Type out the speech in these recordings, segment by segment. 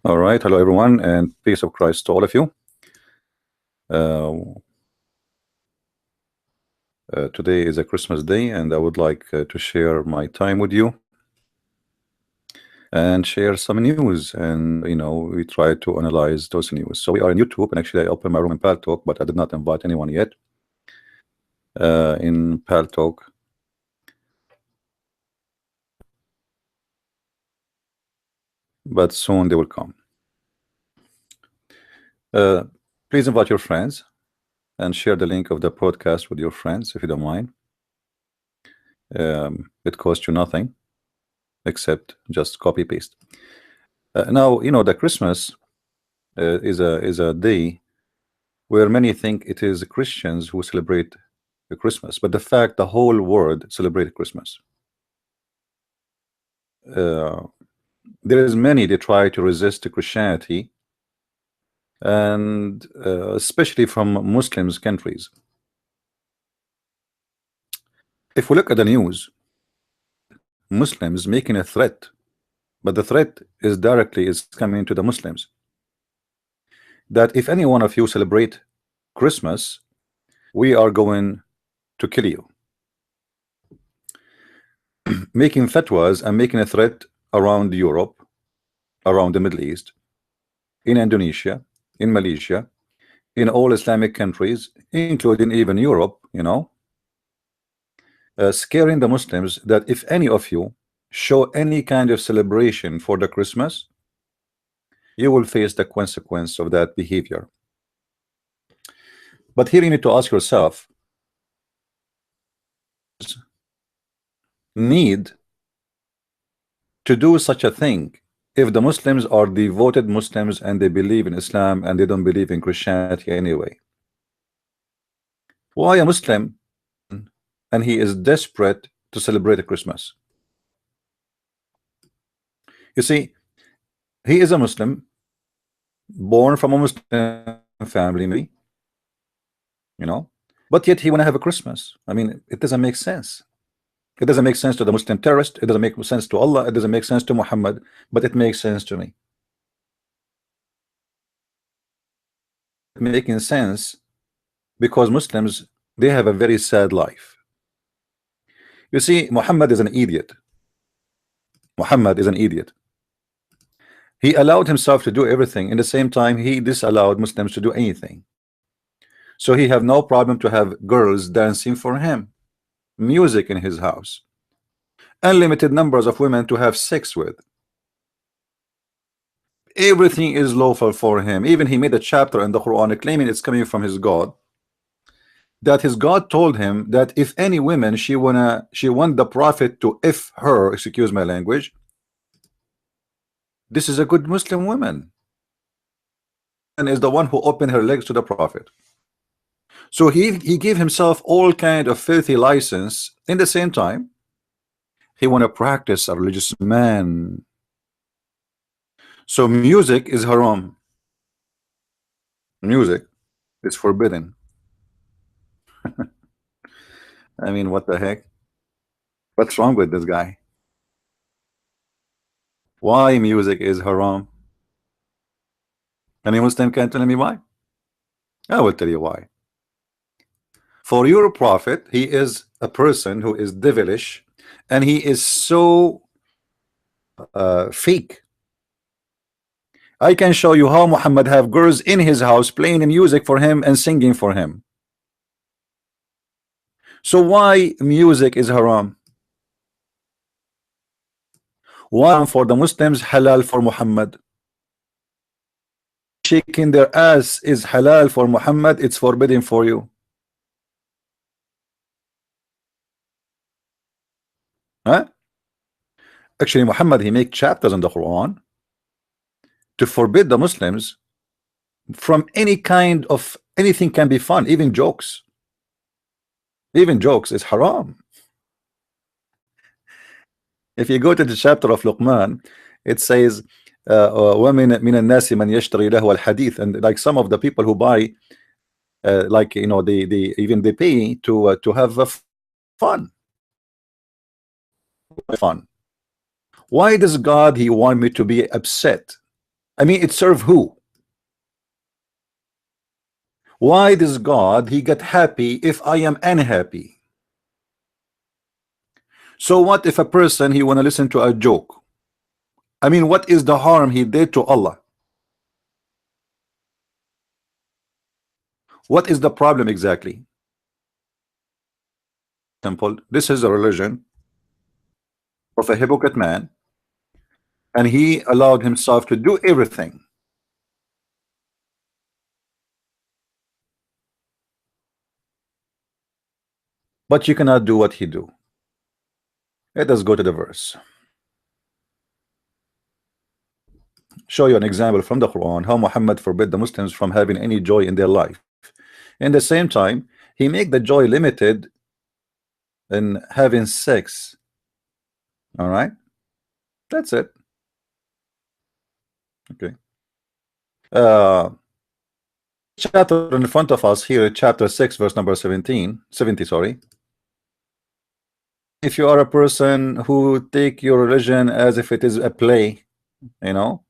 All right, hello everyone, and peace of Christ to all of you. Today is a Christmas day, and I would like to share my time with you and share some news. And we try to analyze those news. So we are on YouTube, and actually I opened my room in Paltalk, but I did not invite anyone yet in Paltalk. But soon they will come. Please invite your friends and share the link of the podcast with your friends if you don't mind. It costs you nothing except just copy paste. Now the Christmas is a day where many think it is Christians who celebrate the Christmas, but the fact the whole world celebrate Christmas. There is many they try to resist Christianity, and especially from Muslims countries. If we look at the news, Muslims making a threat, but the threat is directly coming to the Muslims, that if any one of you celebrate Christmas, we are going to kill you. Making fatwas and making a threat around Europe, around the Middle East, in Indonesia, in Malaysia, in all Islamic countries, including even Europe, scaring the Muslims that if any of you show any kind of celebration for the Christmas, you will face the consequence of that behavior. But here you need to ask yourself, need to do such a thing if the Muslims are devoted Muslims and they believe in Islam and they don't believe in Christianity anyway? Why a Muslim and he is desperate to celebrate Christmas? You see, he is a Muslim, born from a Muslim family, maybe, but yet he want to have a Christmas. I mean, it doesn't make sense. It doesn't make sense to the Muslim terrorist. It doesn't make sense to Allah. It doesn't make sense to Muhammad, but it makes sense to me. Making sense because Muslims, they have a very sad life. You see, Muhammad is an idiot. Muhammad is an idiot. He allowed himself to do everything. In the same time, he disallowed Muslims to do anything. So he have no problem to have girls dancing for him, music in his house, unlimited numbers of women to have sex with. Everything is lawful for him. Even he made a chapter in the Quran claiming it's coming from his God, that his God told him that if any woman she want the Prophet to F her, excuse my language, this is a good Muslim woman, and is the one who opened her legs to the Prophet. So he gave himself all kind of filthy license. In the same time, he want to practice a religious man. So music is haram. Music is forbidden. I mean, what the heck? What's wrong with this guy? Why music is haram? Any Muslim can tell me why? I will tell you why. For your Prophet, he is a person who is devilish, and he is so fake. I can show you how Muhammad have girls in his house playing music for him and singing for him. So why music is haram? Why for the Muslims halal for Muhammad? Shaking their ass is halal for Muhammad, it's forbidden for you. Huh? Actually, Muhammad, he make chapters in the Quran to forbid the Muslims from any kind of anything can be fun, even jokes. Even jokes is haram. If you go to the chapter of Luqman, it says وَمِنَ النَّاسِ مَنْ يَشْتَرِي لَهْوَ الْحَدِيثِ, and like some of the people who buy like they pay to have fun. Why does God he want me to be upset I mean, it serve who? Why does God he get happy if I am unhappy? So what if a person he want to listen to a joke? I mean, what is the harm he did to Allah? What is the problem exactly? Simple. This is a religion of a hypocrite man, and he allowed himself to do everything. But you cannot do what he do. Let us go to the verse. Show you an example from the Quran how Muhammad forbid the Muslims from having any joy in their life. In the same time, he make the joy limited in having sex. All right, that's it. Okay. Chapter in front of us here, chapter 6, verse number 70, sorry. If you are a person who take your religion as if it is a play, you know,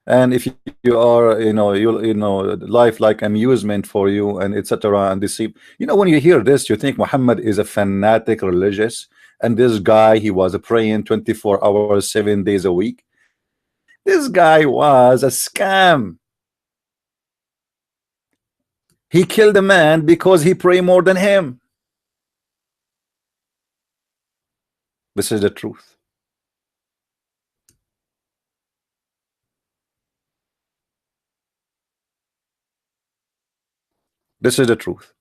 and if you are, you know, life like amusement for you and etc. and deceive, you know, when you hear this, you think Muhammad is a fanatic religious, and this guy he was praying 24 hours 7 days a week. This guy was a scam. He killed a man because he prayed more than him. This is the truth. This is the truth.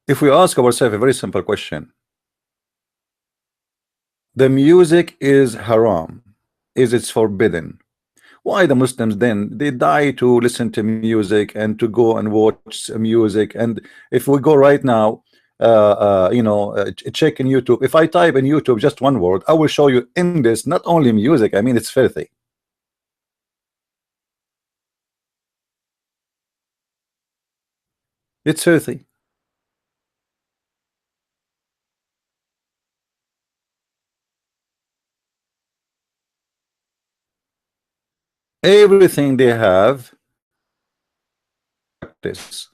If we ask ourselves a very simple question, the music is haram, is it's forbidden, why the Muslims then they die to listen to music and to go and watch music? And if we go right now, you know, check in YouTube, if I type in YouTube just one word, I will show you in this not only music, I mean it's filthy. It's filthy. Everything they have this.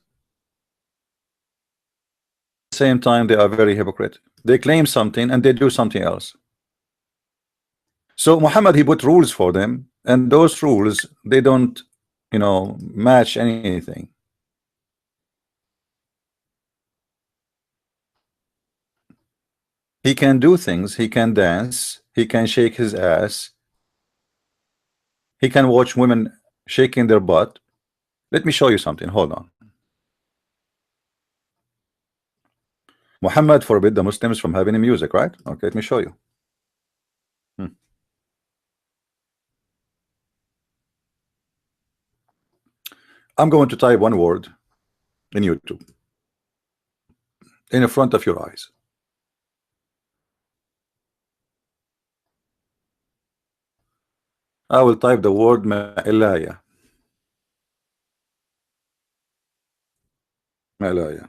Same time they are very hypocrite. They claim something and they do something else. So Muhammad he put rules for them, and those rules they don't, you know, match anything. He can do things, he can dance, he can shake his ass, he can watch women shaking their butt. Let me show you something, hold on. Muhammad forbid the Muslims from having music, right? Okay, let me show you. I'm going to type one word in YouTube in front of your eyes. I will type the word Ma'ilaya. Ma'ilaya.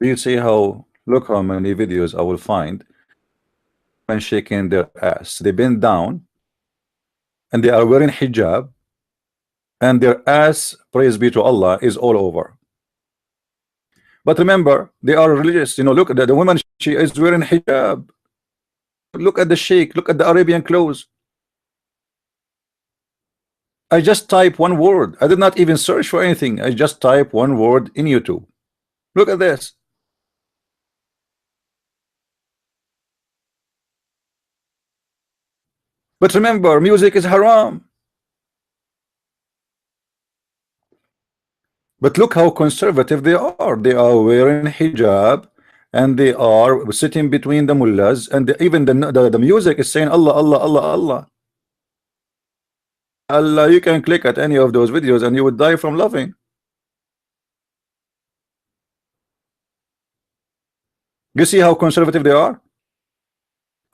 You see how, look how many videos I will find when shaking their ass. They bend down and they are wearing hijab, and their ass, praise be to Allah, is all over. But remember, they are religious. You know, look at the woman, she is wearing hijab. Look at the sheikh, look at the Arabian clothes. I just type one word. I did not even search for anything. I just type one word in YouTube. Look at this. But remember, music is haram. But look how conservative they are. They are wearing hijab, and they are sitting between the mullahs, and even the music is saying Allah, Allah, Allah, Allah. Allah, you can click at any of those videos and you would die from laughing. You see how conservative they are?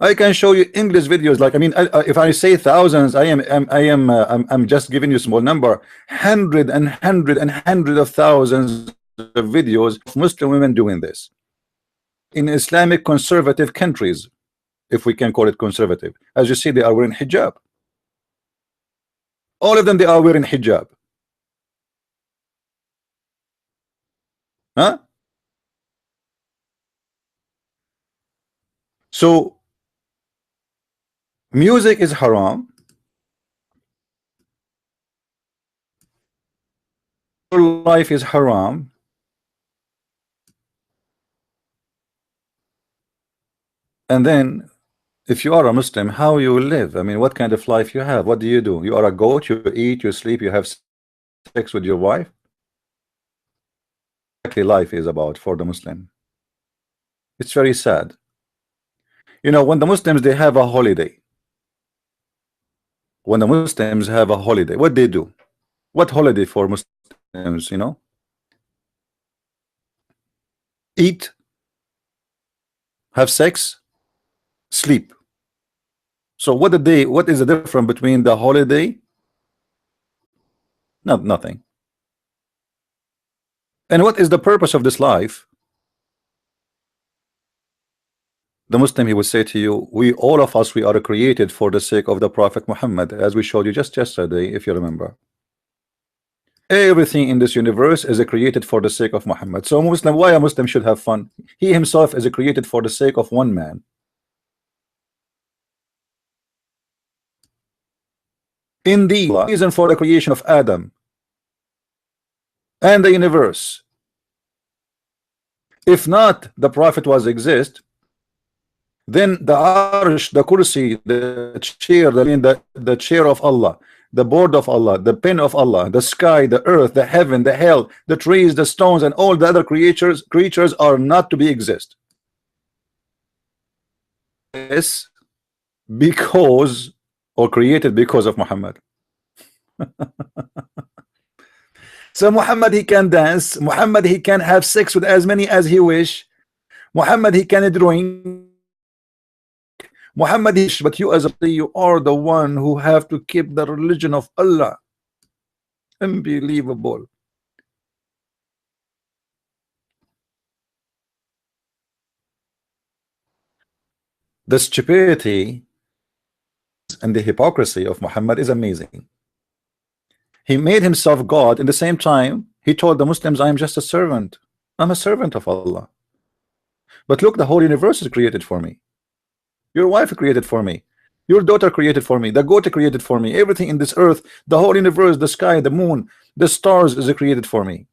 I can show you English videos. Like, I mean, if I say thousands, I'm just giving you a small number. Hundred of thousands of videos of Muslim women doing this in Islamic conservative countries, if we can call it conservative. As you see, they are wearing hijab. All of them, they are wearing hijab. Huh? So music is haram. Your life is haram. And then if you are a Muslim, how you will live? I mean, what kind of life you have? What do? You are a goat, you eat, you sleep, you have sex with your wife. Exactly life is about for the Muslim. It's very sad. You know, when the Muslims, they have a holiday. When the Muslims have a holiday, what they do? What holiday for Muslims, you know? Eat, have sex, sleep. So what is the difference between the holiday? Nothing. And what is the purpose of this life? The Muslim, he will say to you, we all of us, we are created for the sake of the Prophet Muhammad, as we showed you just yesterday, if you remember. Everything in this universe is created for the sake of Muhammad. So Muslim, why a Muslim should have fun? He himself is created for the sake of one man. Indeed, the reason for the creation of Adam and the universe. If not, the Prophet was exist, then the arsh, the kursi, the chair, the chair of Allah, the board of Allah, the pen of Allah, the sky, the earth, the heaven, the hell, the trees, the stones, and all the other creatures are not to be exist. Yes, because, or created because of Muhammad. So Muhammad, he can dance. Muhammad, he can have sex with as many as he wish. Muhammad, he can drink. Muhammad, but you you are the one who have to keep the religion of Allah. Unbelievable. The stupidity and the hypocrisy of Muhammad is amazing. He made himself God. In the same time, he told the Muslims, I am just a servant. I'm a servant of Allah. But look, the whole universe is created for me. Your wife created for me. Your daughter created for me. The goat created for me. Everything in this earth, the whole universe, the sky, the moon, the stars is created for me.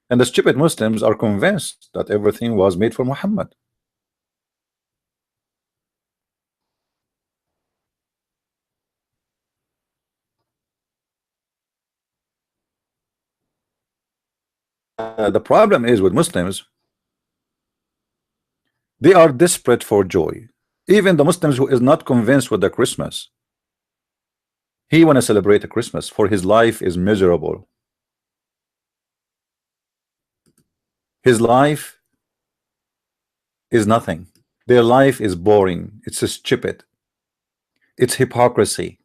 And the stupid Muslims are convinced that everything was made for Muhammad. The problem is with Muslims, they are desperate for joy. Even the Muslims who is not convinced with the Christmas, he want to celebrate a Christmas, for his life is miserable. His life is nothing. Their life is boring. It's stupid. It's hypocrisy.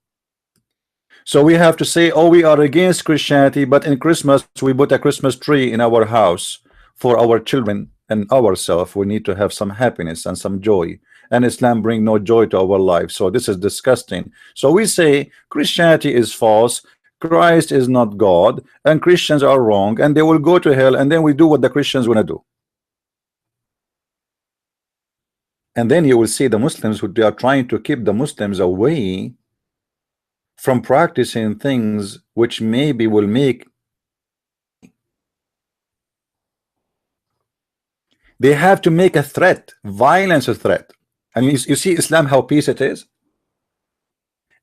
So we have to say, oh, we are against Christianity, but in Christmas we put a Christmas tree in our house for our children and ourselves. We need to have some happiness and some joy, and Islam bring no joy to our life. So this is disgusting. So we say Christianity is false, Christ is not God, and Christians are wrong, and they will go to hell, and then we do what the Christians want to do. And then you will see the Muslims who they are trying to keep the Muslims away from practicing things which maybe will make. They have to make a threat, violence a threat. And you see Islam, how peace it is.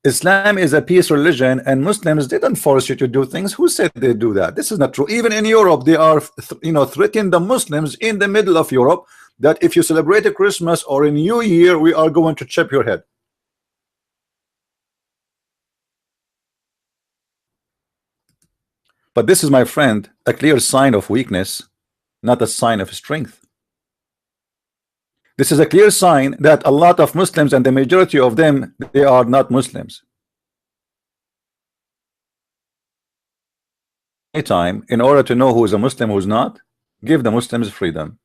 Islam is a peace religion, and Muslims didn't force you to do things. Who said they do that? This is not true. Even in Europe, they are threatening the Muslims in the middle of Europe that if you celebrate a Christmas or a New Year, we are going to chop your head. But this is, my friend, a clear sign of weakness, not a sign of strength. This is a clear sign that a lot of Muslims, and the majority of them, they are not Muslims. Anytime, in order to know who is a Muslim, who's not, give the Muslims freedom.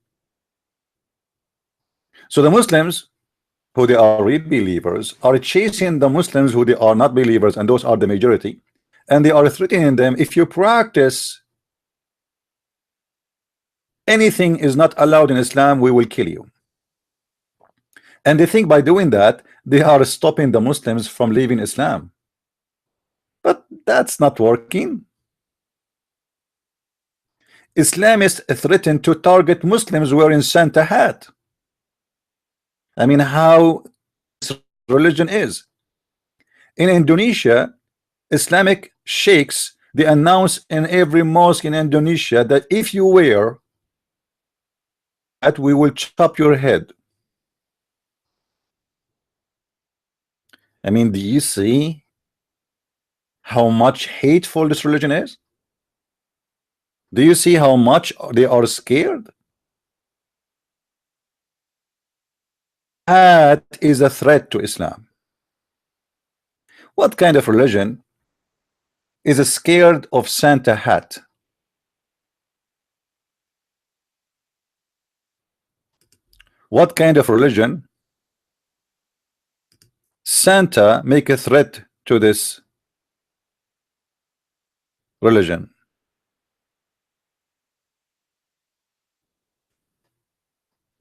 So the Muslims, who they are real believers, are chasing the Muslims who they are not believers, and those are the majority, and they are threatening them. If you practice anything is not allowed in Islam, we will kill you. And they think by doing that they are stopping the Muslims from leaving Islam, but that's not working. Islamists threaten to target Muslims wearing Santa hat. I mean, how this religion is. In Indonesia, Islamic sheikhs, they announce in every mosque in Indonesia that if you wear that, we will chop your head. I mean, do you see how much hateful this religion is? Do you see how much they are scared? That is a threat to Islam. What kind of religion is scared of Santa hat? What kind of religion Santa make a threat to this religion?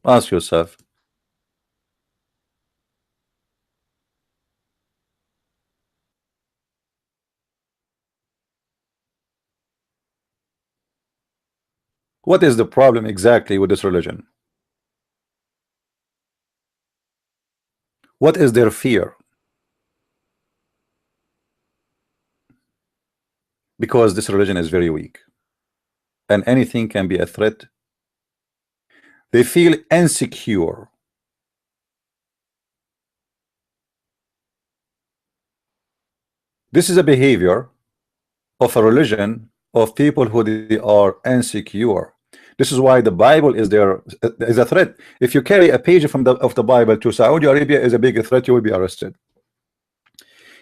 Ask yourself. What is the problem exactly with this religion? What is their fear? Because this religion is very weak, and anything can be a threat. They feel insecure. This is a behavior of a religion of people who they are insecure. This is why the Bible is there is a threat. If you carry a page from the Bible to Saudi Arabia, is a big threat, you will be arrested.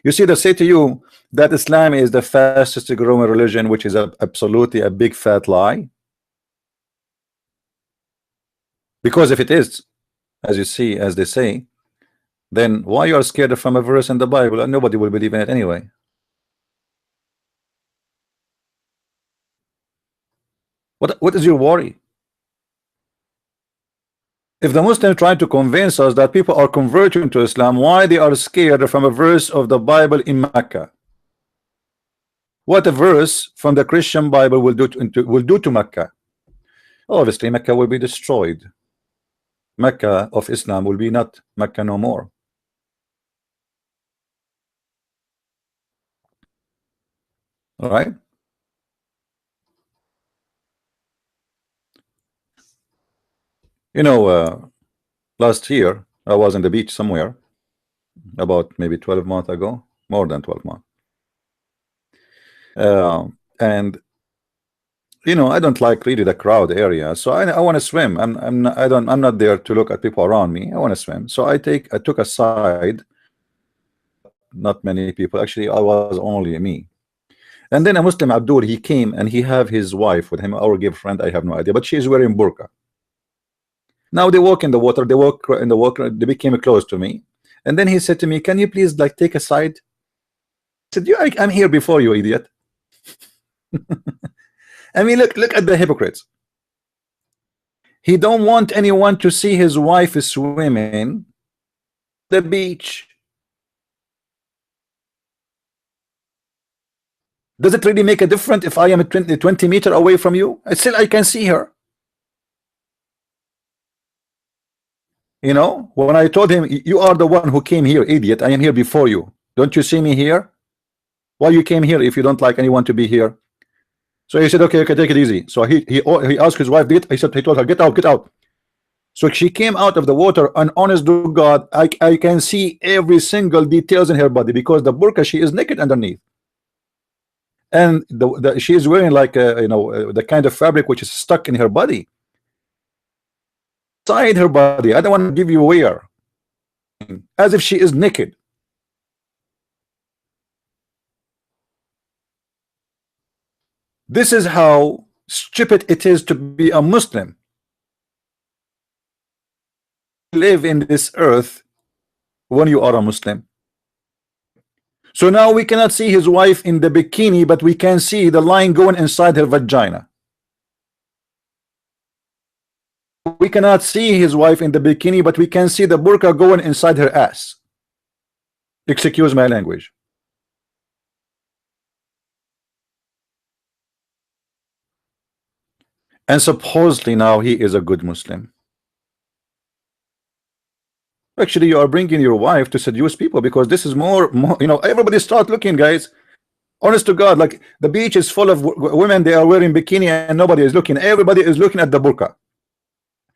You see, they say to you that Islam is the fastest growing religion, which is absolutely a big fat lie. Because if it is, as you see, as they say, then why you are scared from a verse in the Bible, and nobody will believe in it anyway? What is your worry? If the Muslims try to convince us that people are converting to Islam, why they are scared from a verse of the Bible in Mecca? What a verse from the Christian Bible will do to Mecca? Obviously, Mecca will be destroyed. Mecca of Islam will be not Mecca no more. All right. You know, last year I was on the beach somewhere, about maybe 12 months ago, more than 12 months. And you know, I don't like really the crowd area, so I want to swim. I'm not there to look at people around me. I want to swim, so I took a side. Not many people, actually. I was only me. And then a Muslim, Abdul, he came and he have his wife with him, our gay friend. I have no idea, but she is wearing burqa. Now they walk in the water, they walk in the water, they became close to me, and then he said to me, "Can you please like take a side?" I said, I'm here before you, idiot. I mean, look at the hypocrites. He don't want anyone to see his wife swimming the beach. Does it really make a difference if I am 20 meters away from you? I can see her. You know, when I told him, "You are the one who came here, idiot. I am here before you. Don't you see me here? Why you came here if you don't like anyone to be here?" So he said, okay, take it easy. So he asked his wife, he told her, get out. So she came out of the water, and honest to God, I can see every single details in her body, because the burqa, she is naked underneath, and she is wearing like the kind of fabric which is stuck in her body. inside her body. I don't want to give you where, as if she is naked. This is how stupid it is to be a Muslim. Live in this earth when you are a Muslim. So now we cannot see his wife in the bikini, but we can see the line going inside her vagina. We cannot see his wife in the bikini, but we can see the burqa going inside her ass. Excuse my language. And supposedly now he is a good Muslim. Actually, you are bringing your wife to seduce people, because this is more, you know, everybody start looking, guys. Honest to God, like the beach is full of women, they are wearing bikini and nobody is looking. Everybody is looking at the burqa.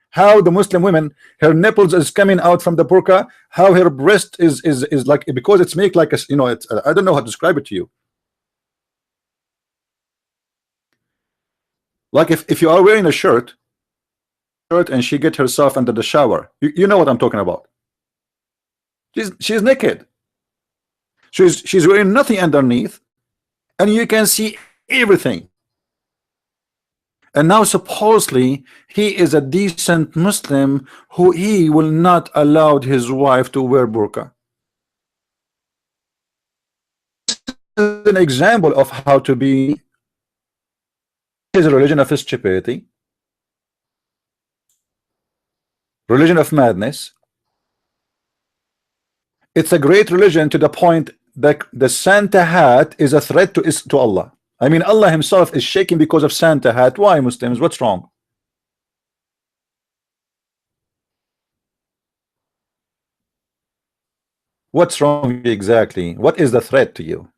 How the Muslim women, her nipples is coming out from the burqa, how her breast is like, because it's make like a, you know, it's, I don't know how to describe it to you. Like if you are wearing a shirt and she get herself under the shower, you know what I'm talking about. She's naked. She's wearing nothing underneath, and you can see everything. And now supposedly he is a decent Muslim who he will not allow his wife to wear burqa. This is an example of how to be. Is a religion of stupidity, religion of madness. It's a great religion to the point that the Santa hat is a threat to Allah. I mean, Allah himself is shaking because of Santa hat. Why, Muslims? What's wrong? What's wrong exactly? What is the threat to you?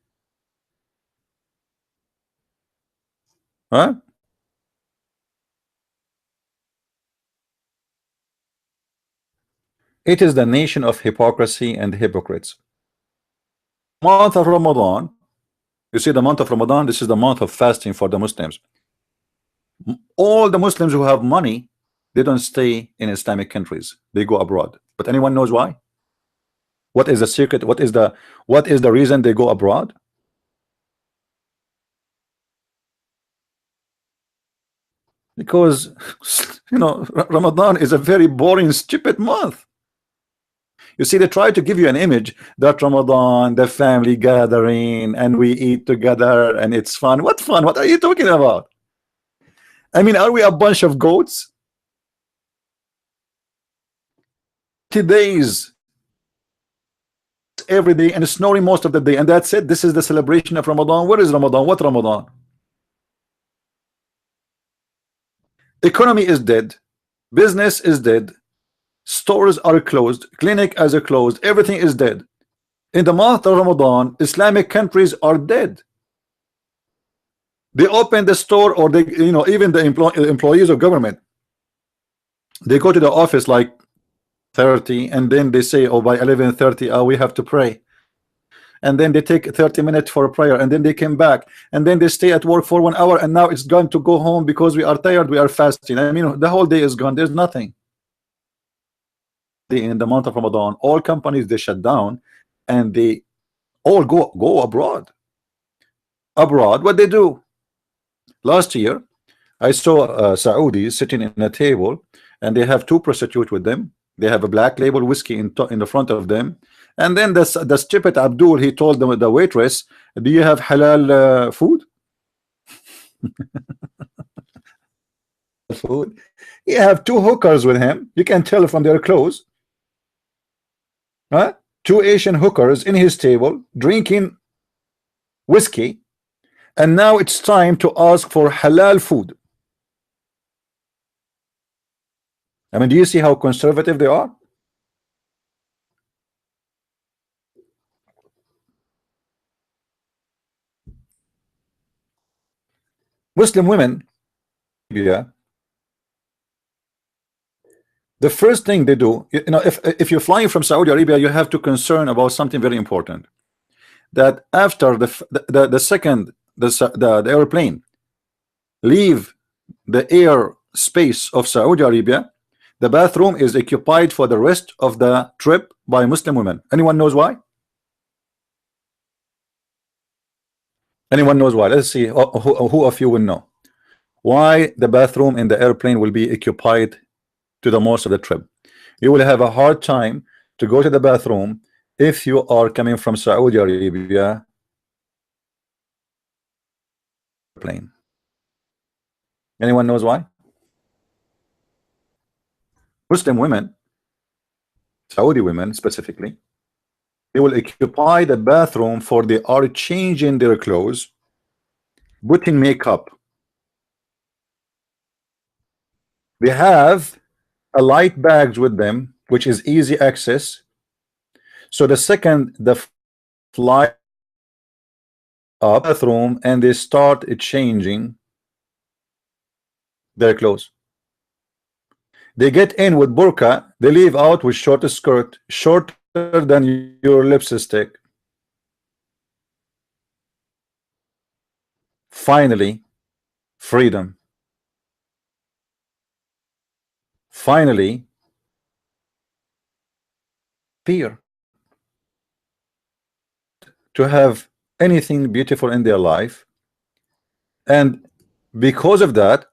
Huh? It is the nation of hypocrisy and hypocrites. Month of Ramadan, you see, the month of Ramadan, this is the month of fasting for the Muslims. All the Muslims who have money, they don't stay in Islamic countries, they go abroad. But anyone knows why? What is the secret? What is the reason they go abroad? Because, you know, Ramadan is a very boring, stupid month. You see, they try to give you an image that Ramadan, the family gathering, and we eat together, and it's fun. What fun? What are you talking about? I mean, are we a bunch of goats? Days every day and snoring most of the day, and that's it. This is the celebration of Ramadan. Where is Ramadan? What Ramadan? Economy is dead, business is dead, stores are closed, clinic are closed, everything is dead. In the month of Ramadan, Islamic countries are dead. They open the store, or they, you know, even the employees of government, they go to the office like 30, and then they say, oh, by 11:30 we have to pray, and then they take 30 minutes for a prayer, and then they came back, and then they stay at work for 1 hour, and now it's gone to go home because we are tired, we are fasting. I mean, the whole day is gone, there's nothing. In the month of Ramadan, all companies, they shut down, and they all go abroad. What they do? Last year I saw Saudis sitting in a table, and they have two prostitutes with them. They have a black label whiskey in the front of them, and then the stupid Abdul, he told them, the waitress, do you have halal food? Food. You have two hookers with him, you can tell from their clothes. Huh? Two Asian hookers in his table drinking whiskey, and now it's time to ask for halal food. I mean, do you see how conservative they are? Muslim women, yeah, the first thing they do, you know, if you're flying from Saudi Arabia, you have to concern about something very important. That after the second the airplane leave the air space of Saudi Arabia, the bathroom is occupied for the rest of the trip by Muslim women. Anyone knows why? Anyone knows why? Let's see who of you will know why the bathroom in the airplane will be occupied to the most of the trip. You will have a hard time to go to the bathroom if you are coming from Saudi Arabia plane. Anyone knows why? Muslim women, Saudi women specifically, they will occupy the bathroom for they are changing their clothes, putting makeup. They have a light bags with them, which is easy access. So the second the flight up bathroom and they start changing their clothes. They get in with burqa, they leave out with shorter skirt, shorter than your lipstick. Finally, freedom. Finally, fear. To have anything beautiful in their life, and because of that,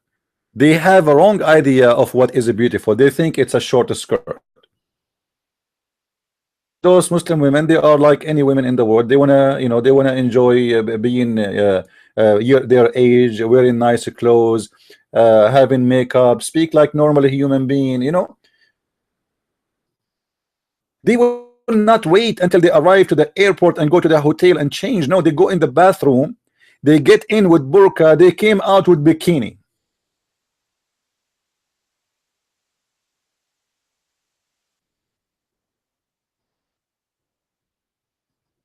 they have a wrong idea of what is beautiful. They think it's a short skirt. Those Muslim women, they are like any women in the world. They wanna, you know, they wanna enjoy being their age, wearing nice clothes, having makeup, speak like normal human being. You know, they will not wait until they arrive to the airport and go to the hotel and change. No, they go in the bathroom, they get in with burqa, they came out with bikini.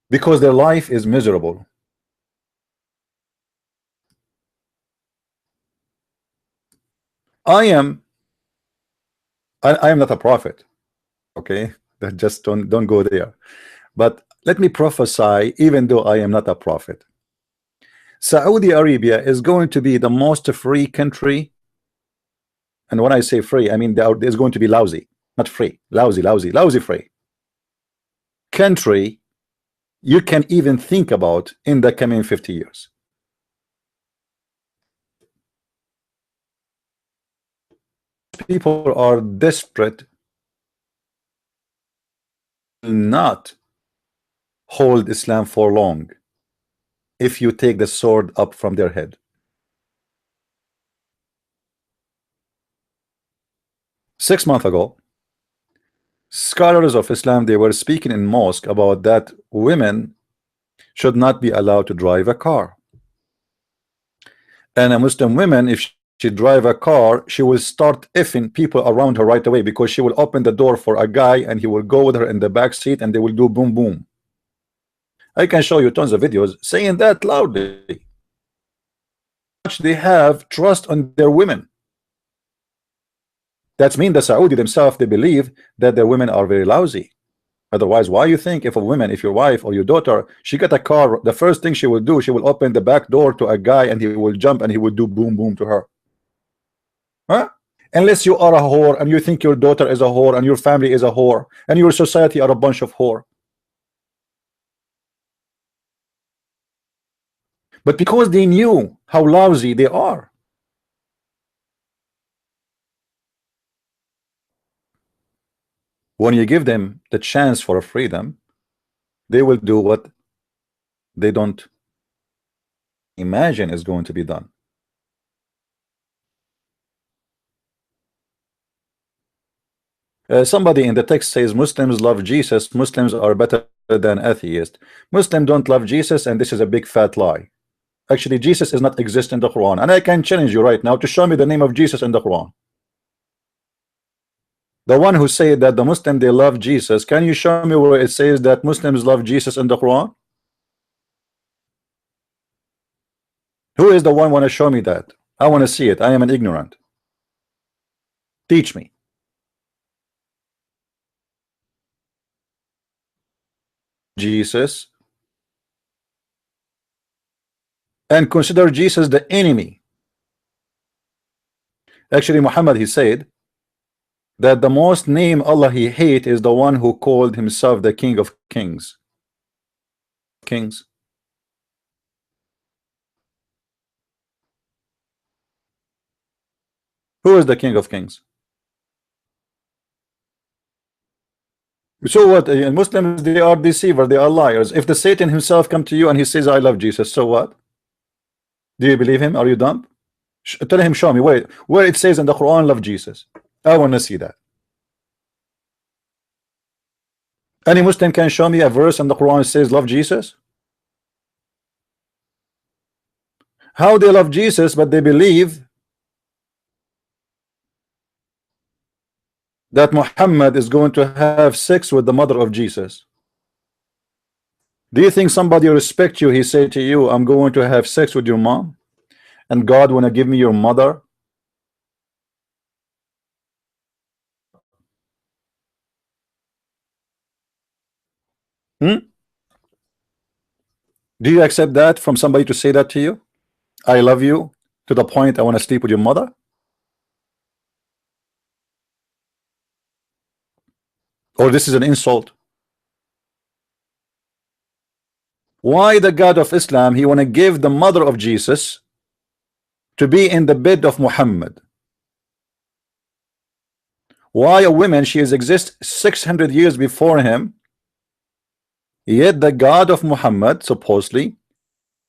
Because their life is miserable. I am not a prophet, okay? That just don't go there. But let me prophesy, even though I am not a prophet. Saudi Arabia is going to be the most free country, and when I say free, I mean there's going to be lousy, not free, lousy free country you can even think about in the coming 50 years. People are desperate not hold Islam for long if you take the sword up from their head. Six months ago, scholars of Islam, they were speaking in mosque about that women should not be allowed to drive a car, and a Muslim woman, if she drive a car, she will start effing people around her right away, because she will open the door for a guy and he will go with her in the back seat and they will do boom boom. I can show you tons of videos saying that loudly. They have trust on their women. That's mean the Saudi themselves, they believe that their women are very lousy. Otherwise, why you think if a woman, if your wife or your daughter, she got a car, the first thing she will do, she will open the back door to a guy and he will jump and he will do boom boom to her? Huh? Unless you are a whore and you think your daughter is a whore and your family is a whore and your society are a bunch of whore. But because they knew how lousy they are, when you give them the chance for a freedom, they will do what they don't imagine is going to be done. Somebody in the text says Muslims love Jesus, Muslims are better than atheists. Muslims don't love Jesus, and this is a big fat lie. Actually, Jesus is not exist in the Quran, and I can challenge you right now to show me the name of Jesus in the Quran. The one who said that the Muslim they love Jesus, can you show me where it says that Muslims love Jesus in the Quran? Who is the one want to show me that? I want to see it. I am an ignorant. Teach me. Jesus and consider Jesus the enemy. Actually, Muhammad, he said that the most name Allah he hate is the one who called himself the King of Kings. Kings. Who is the King of Kings? So what? Muslims, they are deceivers, they are liars. If the Satan himself come to you and he says I love Jesus, so what? Do you believe him? Are you dumb? Tell him, show me where it says in the Quran love Jesus. I want to see that. Any Muslim can show me a verse in the Quran that says love Jesus? How they love Jesus but they believe that Muhammad is going to have sex with the mother of Jesus? Do you think somebody respect you? He say to you, I'm going to have sex with your mom, and God want to give me your mother? Do you accept that from somebody to say that to you? I love you to the point I want to sleep with your mother? Or this is an insult? Why the God of Islam he want to give the mother of Jesus to be in the bed of Muhammad? Why a woman she has exist 600 years before him, yet the God of Muhammad supposedly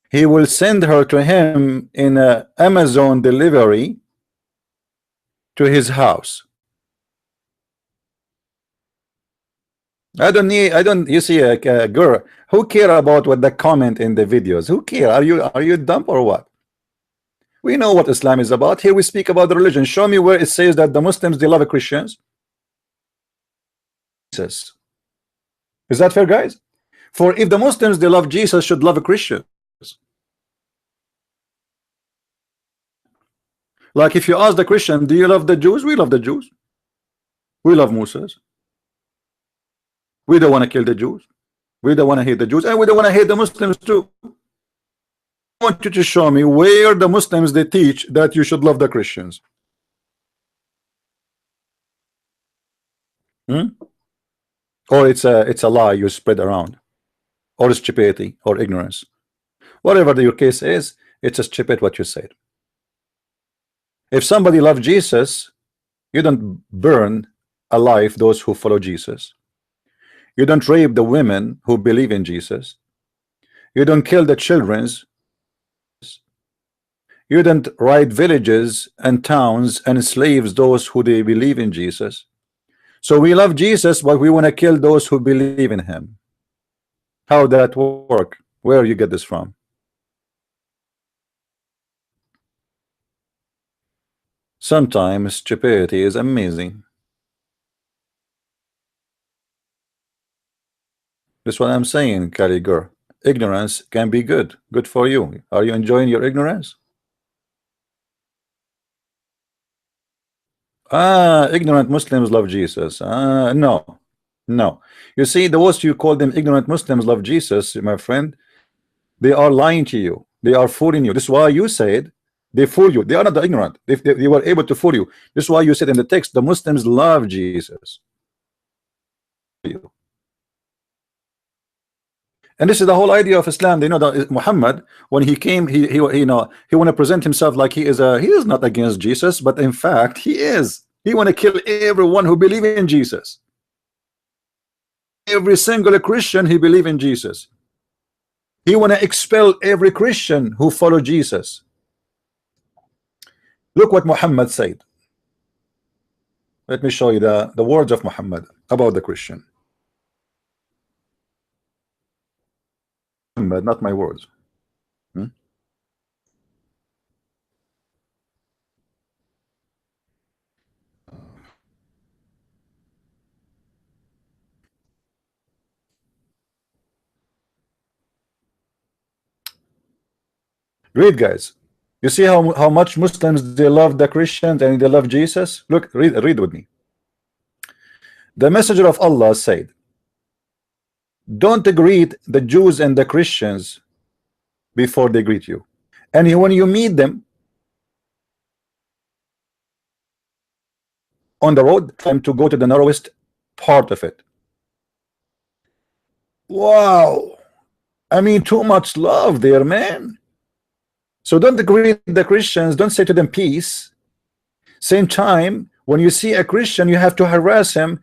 he will send her to him in a Amazon delivery to his house? I don't you see a girl who care about what the comment in the videos? Who care? Are you dumb or what? We know what Islam is about. Here we speak about the religion. Show me where it says that the Muslims they love Christians. Jesus. Is that fair, guys? For if the Muslims they love Jesus, should love Christians. Like if you ask the Christian, do you love the Jews? We love the Jews. We love Moses. We don't want to kill the Jews. We don't want to hate the Jews, and we don't want to hate the Muslims too. I want you to show me where the Muslims they teach that you should love the Christians. Or it's a lie you spread around, or stupidity or ignorance. Whatever your case is, it's a stupid what you said. If somebody loves Jesus, you don't burn alive those who follow Jesus. You don't rape the women who believe in Jesus. You don't kill the children. You don't raid villages and towns and enslave those who they believe in Jesus. So we love Jesus, but we want to kill those who believe in him. How that work? Where you get this from? Sometimes stupidity is amazing. That's what I'm saying, Caligur. Ignorance can be good for you. Are you enjoying your ignorance? Ignorant Muslims love Jesus. No. You see, those you call them ignorant Muslims love Jesus, my friend, they are lying to you. They are fooling you. This is why you said they fool you. They are not the ignorant. They were able to fool you. This is why you said in the text the Muslims love Jesus. And this is the whole idea of Islam. They know that Muhammad, when he came, he you know, he want to present himself like he is not against Jesus, but in fact he is. He want to kill everyone who believe in Jesus. Every single Christian he believe in Jesus. He want to expel every Christian who follow Jesus. Look what Muhammad said. Let me show you the words of Muhammad about the Christian. Muhammad, not my words. Read, guys. You see how much Muslims they love the Christians and they love Jesus? Look, read with me. The messenger of Allah said, don't greet the Jews and the Christians before they greet you. And when you meet them, on the road, time to go to the narrowest part of it. Wow, I mean, too much love there, man. So don't greet the Christians, don't say to them peace. Same time, when you see a Christian, you have to harass him.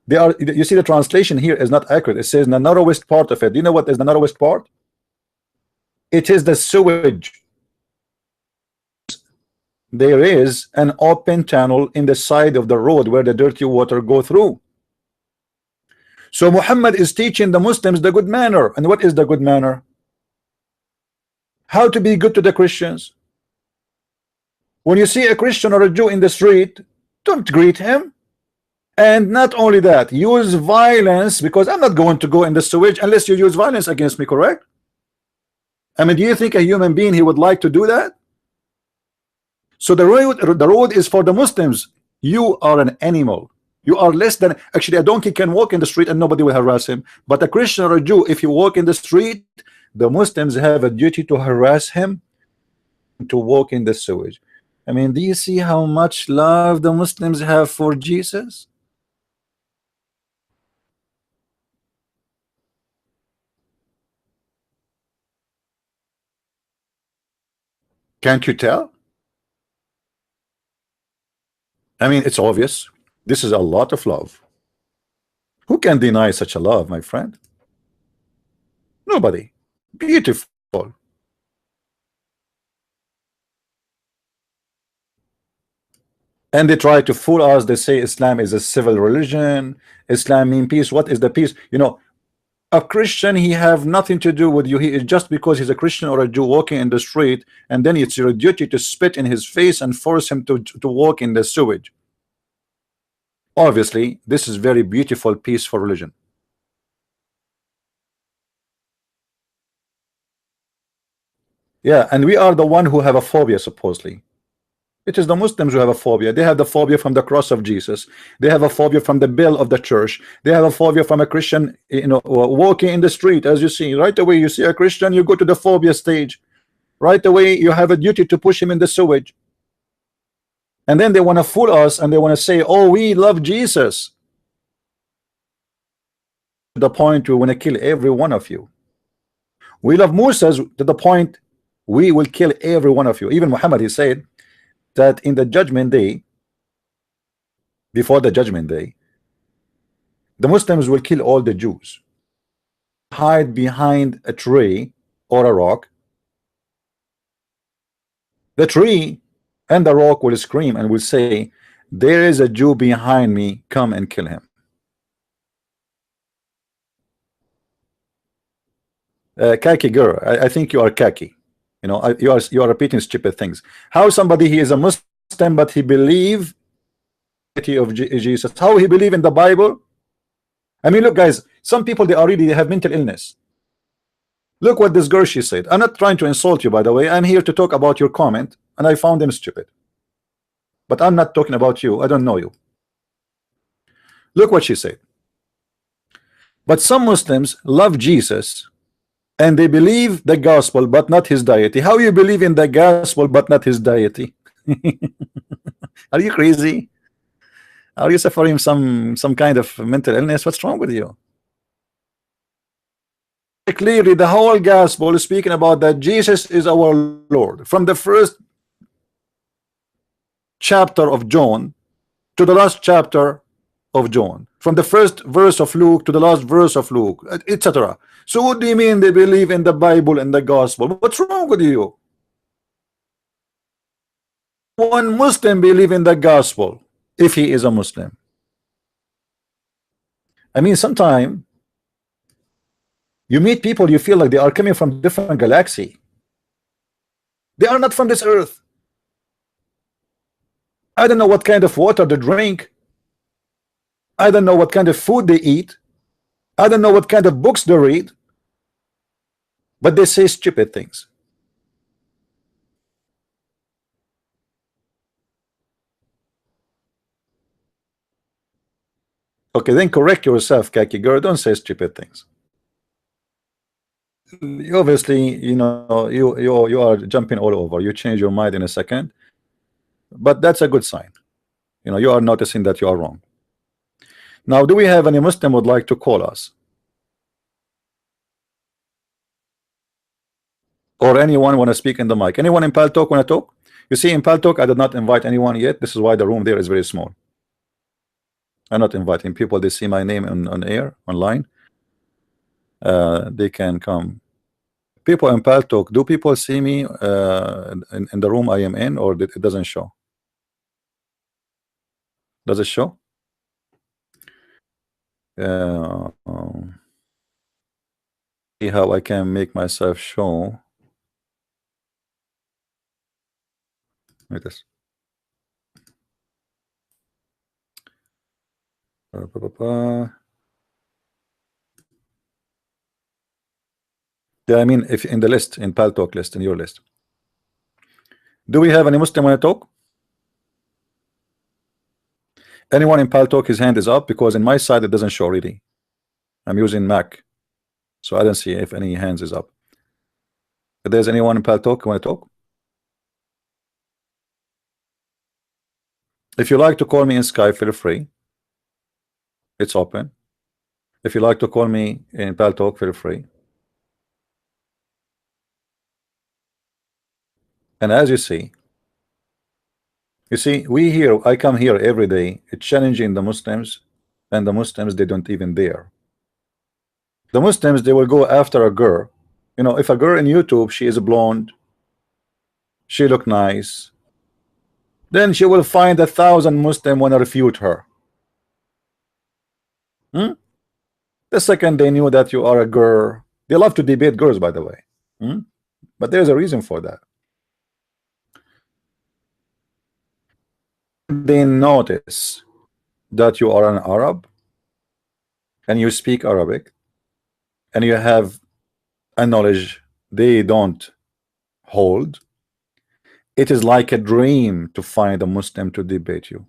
They are, you see, the translation here is not accurate. It says the narrowest part of it. Do you know what is the narrowest part? It is the sewage. There is an open channel in the side of the road where the dirty water go through. So Muhammad is teaching the Muslims the good manner. And what is the good manner? How to be good to the Christians. When you see a Christian or a Jew in the street, don't greet him. And not only that, use violence, because I'm not going to go in the sewage unless you use violence against me, correct? I mean, do you think a human being he would like to do that? So the road is for the Muslims. You are an animal. You are less than, actually a donkey can walk in the street and nobody will harass him. But a Christian or a Jew, if you walk in the street, the Muslims have a duty to harass him, to walk in the sewage. I mean, do you see how much love the Muslims have for Jesus? Can't you tell? I mean, it's obvious. This is a lot of love. Who can deny such a love, my friend? Nobody. Beautiful. And they try to fool us. They say Islam is a civil religion. Islam means peace. What is the peace? You know, a Christian, he have nothing to do with you. He is just because he's a Christian or a Jew walking in the street, and then it's your duty to spit in his face and force him to walk in the sewage. Obviously, this is very beautiful, peaceful religion. Yeah, and we are the one who have a phobia, supposedly. It is the Muslims who have a phobia. They have the phobia from the cross of Jesus. They have a phobia from the bell of the church. They have a phobia from a Christian, you know, walking in the street. As you see, right away you see a Christian, you go to the phobia stage. Right away you have a duty to push him in the sewage. And then they want to fool us and they want to say, oh, we love Jesus. To the point we want to kill every one of you. We love Musa to the point we will kill every one of you. Even Muhammad, he said that in the judgment day, before the judgment day, the Muslims will kill all the Jews, hide behind a tree or a rock. The tree and the rock will scream and will say, there is a Jew behind me, come and kill him. Khaki girl, I think you are khaki. You know, you are repeating stupid things. How somebody, he is a Muslim but he believe of Jesus, how he believe in the Bible? I mean, look guys, some people they have mental illness. Look what this girl she said. I'm not trying to insult you, by the way. I'm here to talk about your comment, and I found them stupid. But I'm not talking about you. I don't know you. Look what she said. But some Muslims love Jesus and they believe the gospel but not his deity. How you believe in the gospel but not his deity? Are you crazy? Are you suffering some kind of mental illness? What's wrong with you? Clearly the whole gospel is speaking about that Jesus is our Lord, from the first chapter of John to the last chapter of John, from the first verse of Luke to the last verse of Luke, etc. So what do you mean they believe in the Bible and the gospel? What's wrong with you? One Muslim believe in the gospel if he is a Muslim. I mean, sometimes you meet people, you feel like they are coming from different galaxy. They are not from this earth. I don't know what kind of water they drink. I don't know what kind of food they eat. I don't know what kind of books they read. But they say stupid things. Okay, then correct yourself, Kaki girl. Don't say stupid things. Obviously, you know, you are jumping all over. You change your mind in a second, but that's a good sign. You know, you are noticing that you are wrong. Now, do we have any Muslim would like to call us? Or anyone want to speak in the mic? Anyone in Paltalk want to talk? You see, in Paltalk, I did not invite anyone yet. This is why the room there is very small. I'm not inviting people. They see my name on air, online. They can come. People in Paltalk, do people see me in the room I am in, or it doesn't show? Does it show? See how I can make myself show. Like this. Yeah, I mean, if in the list, in Paltalk list, in your list. Do we have any Muslim want to talk? Anyone in Paltalk, his hand is up, because in my side it doesn't show really. I'm using Mac, so I don't see if any hands is up. If there's anyone in Paltalk who want to talk, if you like to call me in Skype, feel free. It's open. If you like to call me in Paltalk, feel free. And as you see, we here, I come here every day, challenging the Muslims, and the Muslims, they don't even dare. The Muslims, they will go after a girl. You know, if a girl in YouTube, she is blonde, she look nice, then she will find 1,000 Muslim want to refute her. The second they knew that you are a girl, they love to debate girls, by the way. But there's a reason for that. They notice that you are an Arab and you speak Arabic and you have a knowledge they don't hold. It is like a dream to find a Muslim to debate you.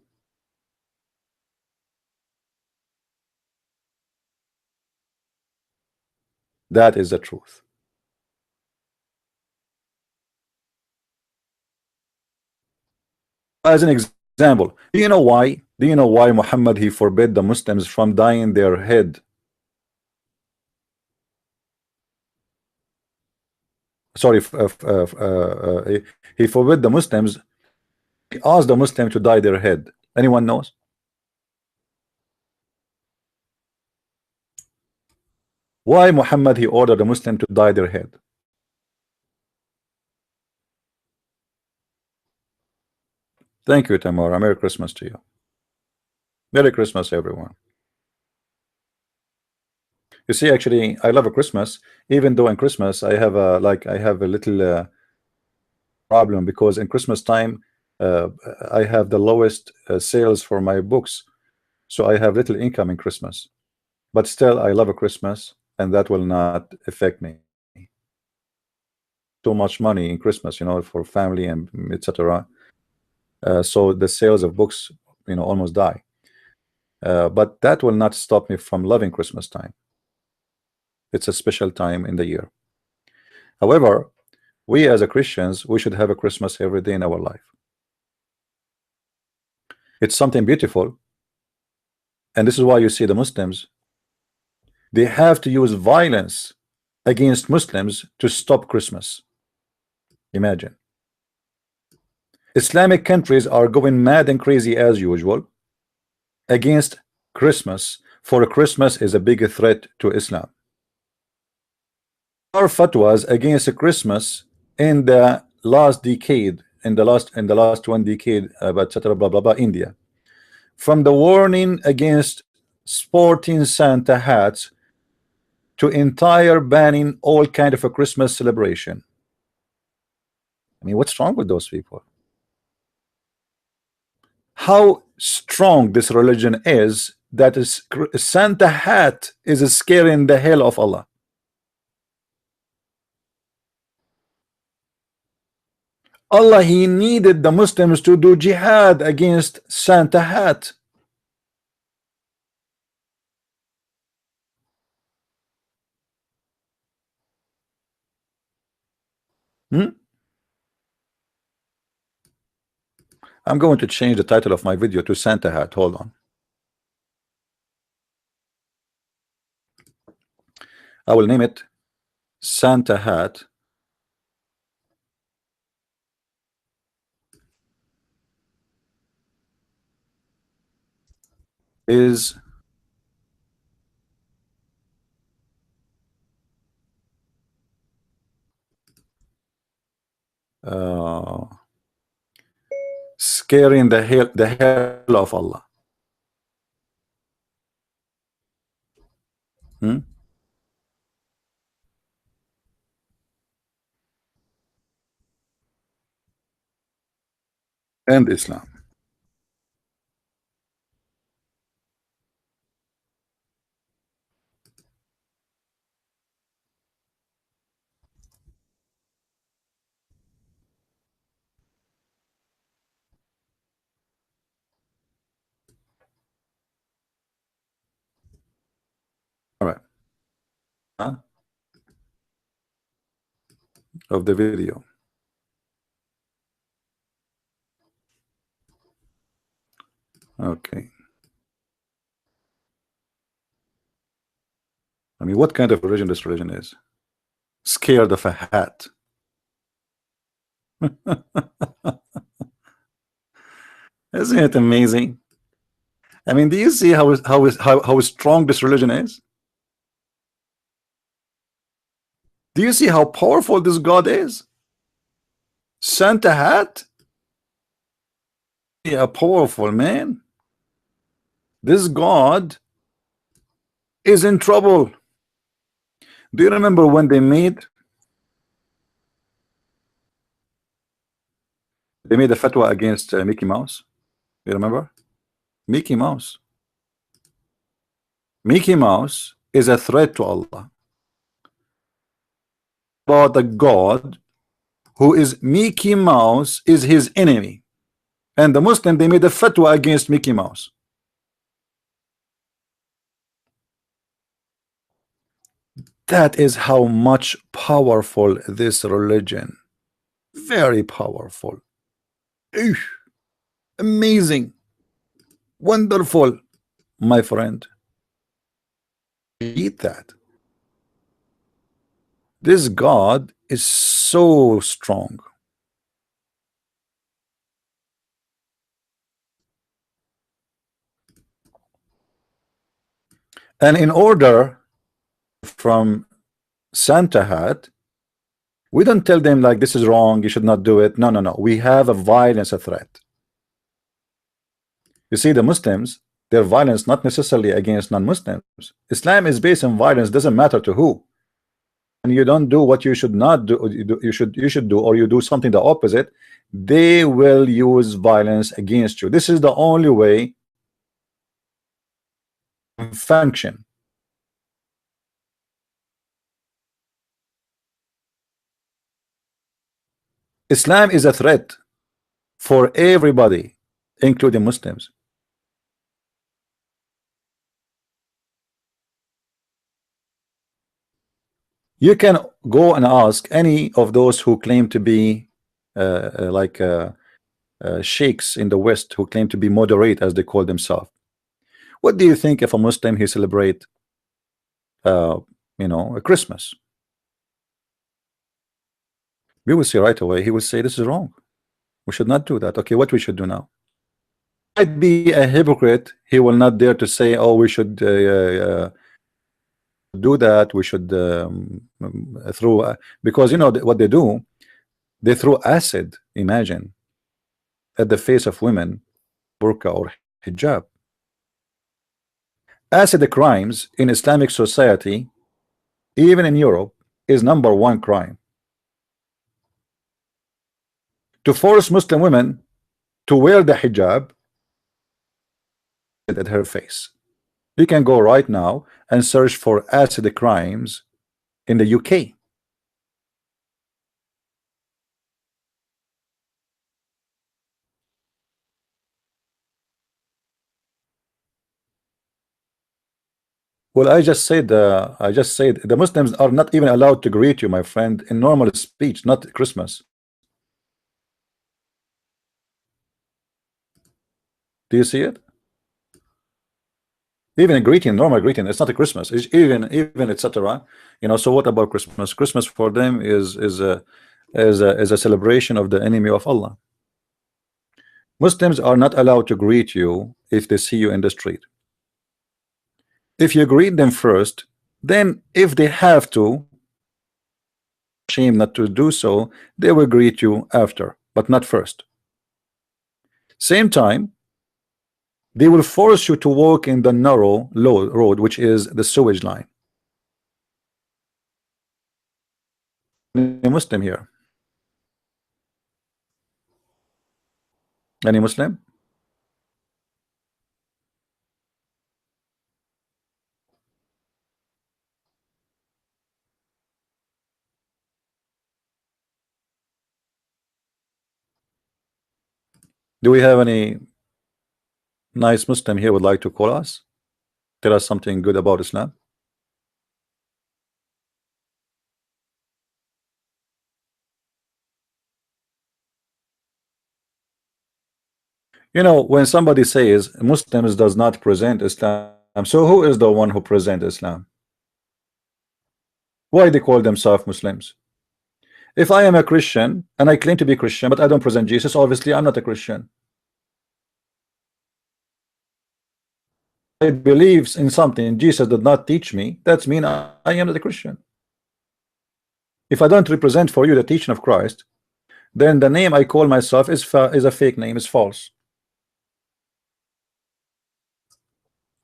That is the truth. As an example, do you know why? Do you know why Muhammad, he forbid the Muslims from dyeing their head? Sorry, he forbid the Muslims. He asked the Muslim to dye their head. Anyone knows? Why Muhammad, he ordered the Muslim to dye their head? Thank you, Tamara. Merry Christmas to you. Merry Christmas, everyone. You see, actually, I love a Christmas, even though in Christmas I have a little problem, because in Christmas time I have the lowest sales for my books, so I have little income in Christmas. But still, I love a Christmas, and that will not affect me. Too much money in Christmas, you know, for family and etc. So the sales of books, you know, almost die. But that will not stop me from loving Christmas time. It's a special time in the year. However, we as a Christians, we should have a Christmas every day in our life. It's something beautiful, and this is why you see the Muslims, they have to use violence against Muslims to stop Christmas. Imagine. Islamic countries are going mad and crazy as usual against Christmas, for Christmas is a big threat to Islam. Our fatwas against Christmas in the last decade, in the last one decade, etc. Blah blah blah. India, from the warning against sporting Santa hats to entire banning all kind of a Christmas celebration. I mean, what's wrong with those people? How strong this religion is, that is Santa hat is scaring the hell of Allah. Allah, he needed the Muslims to do jihad against Santa hat. I'm going to change the title of my video to Santa hat. Hold on. I will name it Santa hat is scaring the hell of Allah. And Islam. All right. Of the video. Okay. I mean, what kind of religion this religion is? Scared of a hat. Isn't it amazing? I mean, do you see how strong this religion is? Do you see how powerful this God is? Santa hat? Yeah, powerful, man. This God is in trouble. Do you remember when they made a fatwa against Mickey Mouse? You remember? Mickey Mouse. Mickey Mouse is a threat to Allah. About the God who is Mickey Mouse is his enemy. And the Muslim, they made a fatwa against Mickey Mouse. That is how much powerful this religion. Very powerful. Eesh. Amazing. Wonderful, my friend. Eat that. This God is so strong. And in order from Santa hat, we don't tell them like this is wrong, you should not do it. No, no, no. We have a violence, a threat. You see, the Muslims, their violence not necessarily against non-Muslims. Islam is based on violence, doesn't matter to who. And you don't do what you should not do, you should do, or you do something the opposite, they will use violence against you. This is the only way to function. Islam is a threat for everybody, including Muslims. You can go and ask any of those who claim to be sheikhs in the West, who claim to be moderate, as they call themselves. What do you think if a Muslim he celebrate, a Christmas? We will see right away. He will say this is wrong. We should not do that. Okay, what we should do now? Might be a hypocrite. He will not dare to say, "Oh, we should do that. We should throw," because what they do. They throw acid. Imagine at the face of women, burqa or hijab. Acid crimes in Islamic society, even in Europe, is #1 crime. To force Muslim women to wear the hijab at her face. You can go right now and search for acid crimes in the UK. Well, I just said the Muslims are not even allowed to greet you, my friend, in normal speech, not Christmas. Do you see it? Even a greeting, normal greeting, it's not a Christmas. It's even etc. You know. So what about Christmas? Christmas for them is a celebration of the enemy of Allah. Muslims are not allowed to greet you if they see you in the street. If you greet them first, then if they have to, shame not to do so, they will greet you after, but not first. Same time, they will force you to walk in the narrow road, which is the sewage line. Any Muslim here? Any Muslim? Do we have any nice Muslim here would like to call us? Tell us something good about Islam? You know, when somebody says Muslims does not present Islam, so who is the one who present Islam? Why they call themselves Muslims? If I am a Christian and I claim to be Christian, but I don't present Jesus, obviously I'm not a Christian. I believe in something Jesus did not teach me, that's mean I am not a Christian. If I don't represent for you the teaching of Christ, then the name I call myself is a fake name, is false.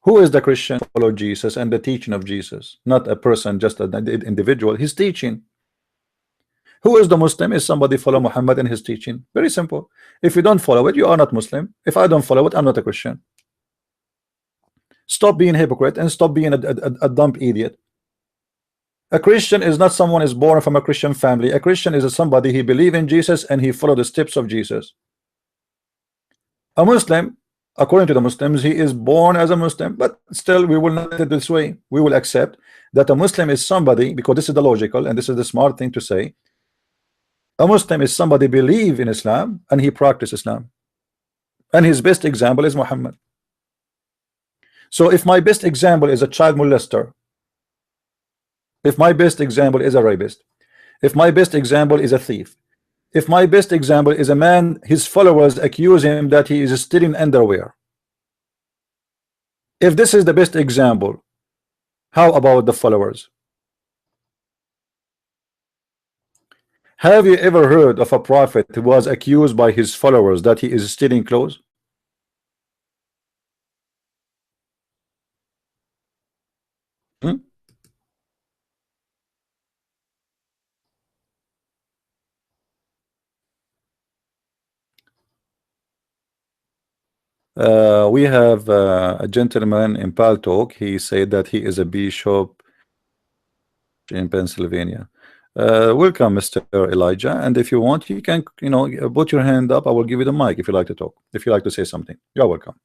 Who is the Christian? Follow Jesus and the teaching of Jesus, not a person, just an individual. His teaching. Who is the Muslim? Is somebody follow Muhammad and his teaching. Very simple. If you don't follow it, you are not Muslim. If I don't follow it, I'm not a Christian. Stop being a hypocrite and stop being a dumb idiot. A Christian is not someone is born from a Christian family. A Christian is somebody he believe in Jesus and he follow the steps of Jesus. A Muslim, according to the Muslims, he is born as a Muslim, but still we will not do it this way. We will accept that a Muslim is somebody, because this is the logical and this is the smart thing to say. A Muslim is somebody believe in Islam and he practice Islam, and his best example is Muhammad. So if my best example is a child molester, if my best example is a rapist, if my best example is a thief, if my best example is a man his followers accuse him that he is stealing underwear, if this is the best example, how about the followers? Have you ever heard of a prophet who was accused by his followers that he is stealing clothes? Hmm? We have a gentleman in Paltalk. He said that he is a bishop in Pennsylvania. Welcome, Mr. Elijah. And if you want, you can, you know, put your hand up. I will give you the mic if you like to talk. If you like to say something, you're welcome.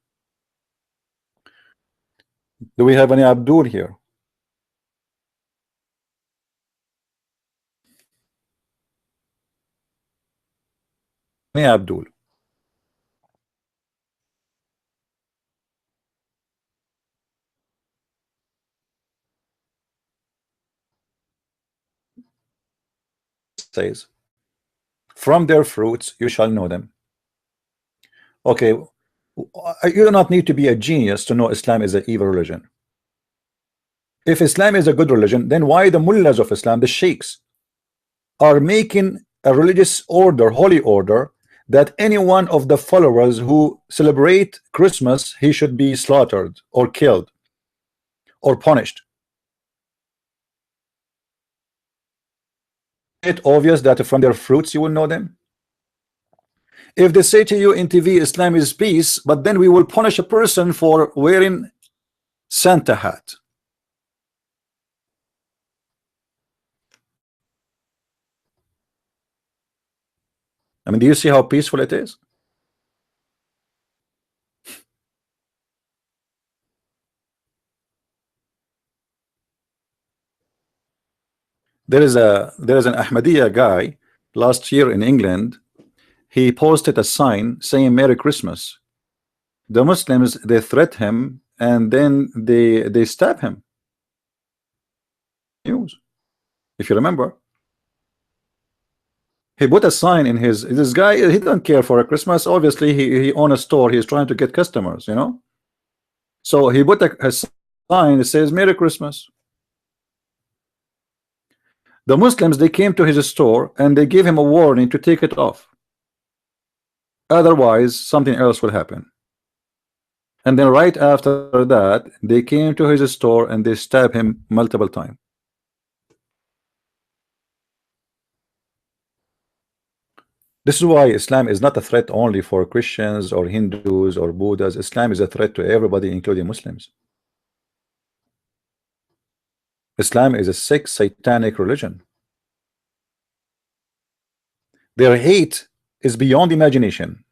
Do we have any Abdul here? Any Abdul? Says, from their fruits you shall know them. Okay, you do not need to be a genius to know Islam is an evil religion. If Islam is a good religion, then why the mullahs of Islam, the sheikhs, are making a religious order, holy order, that any one of the followers who celebrate Christmas, he should be slaughtered or killed or punished? It's obvious that from their fruits you will know them. If they say to you in TV Islam is peace, but then we will punish a person for wearing Santa hat, I mean, do you see how peaceful it is? There is an Ahmadiyya guy last year in England. He posted a sign saying Merry Christmas. The Muslims, they threat him and then they stab him. News, if you remember, he put a sign in his, this guy, he don't care for a Christmas. Obviously he own a store, he's trying to get customers, you know. So he put a sign that says Merry Christmas. The Muslims, they came to his store and they gave him a warning to take it off, otherwise something else will happen. And then right after that they came to his store and they stabbed him multiple times. This is why Islam is not a threat only for Christians or Hindus or Buddhas. Islam is a threat to everybody, including Muslims. Islam is a sick, satanic religion. Their hate is beyond imagination.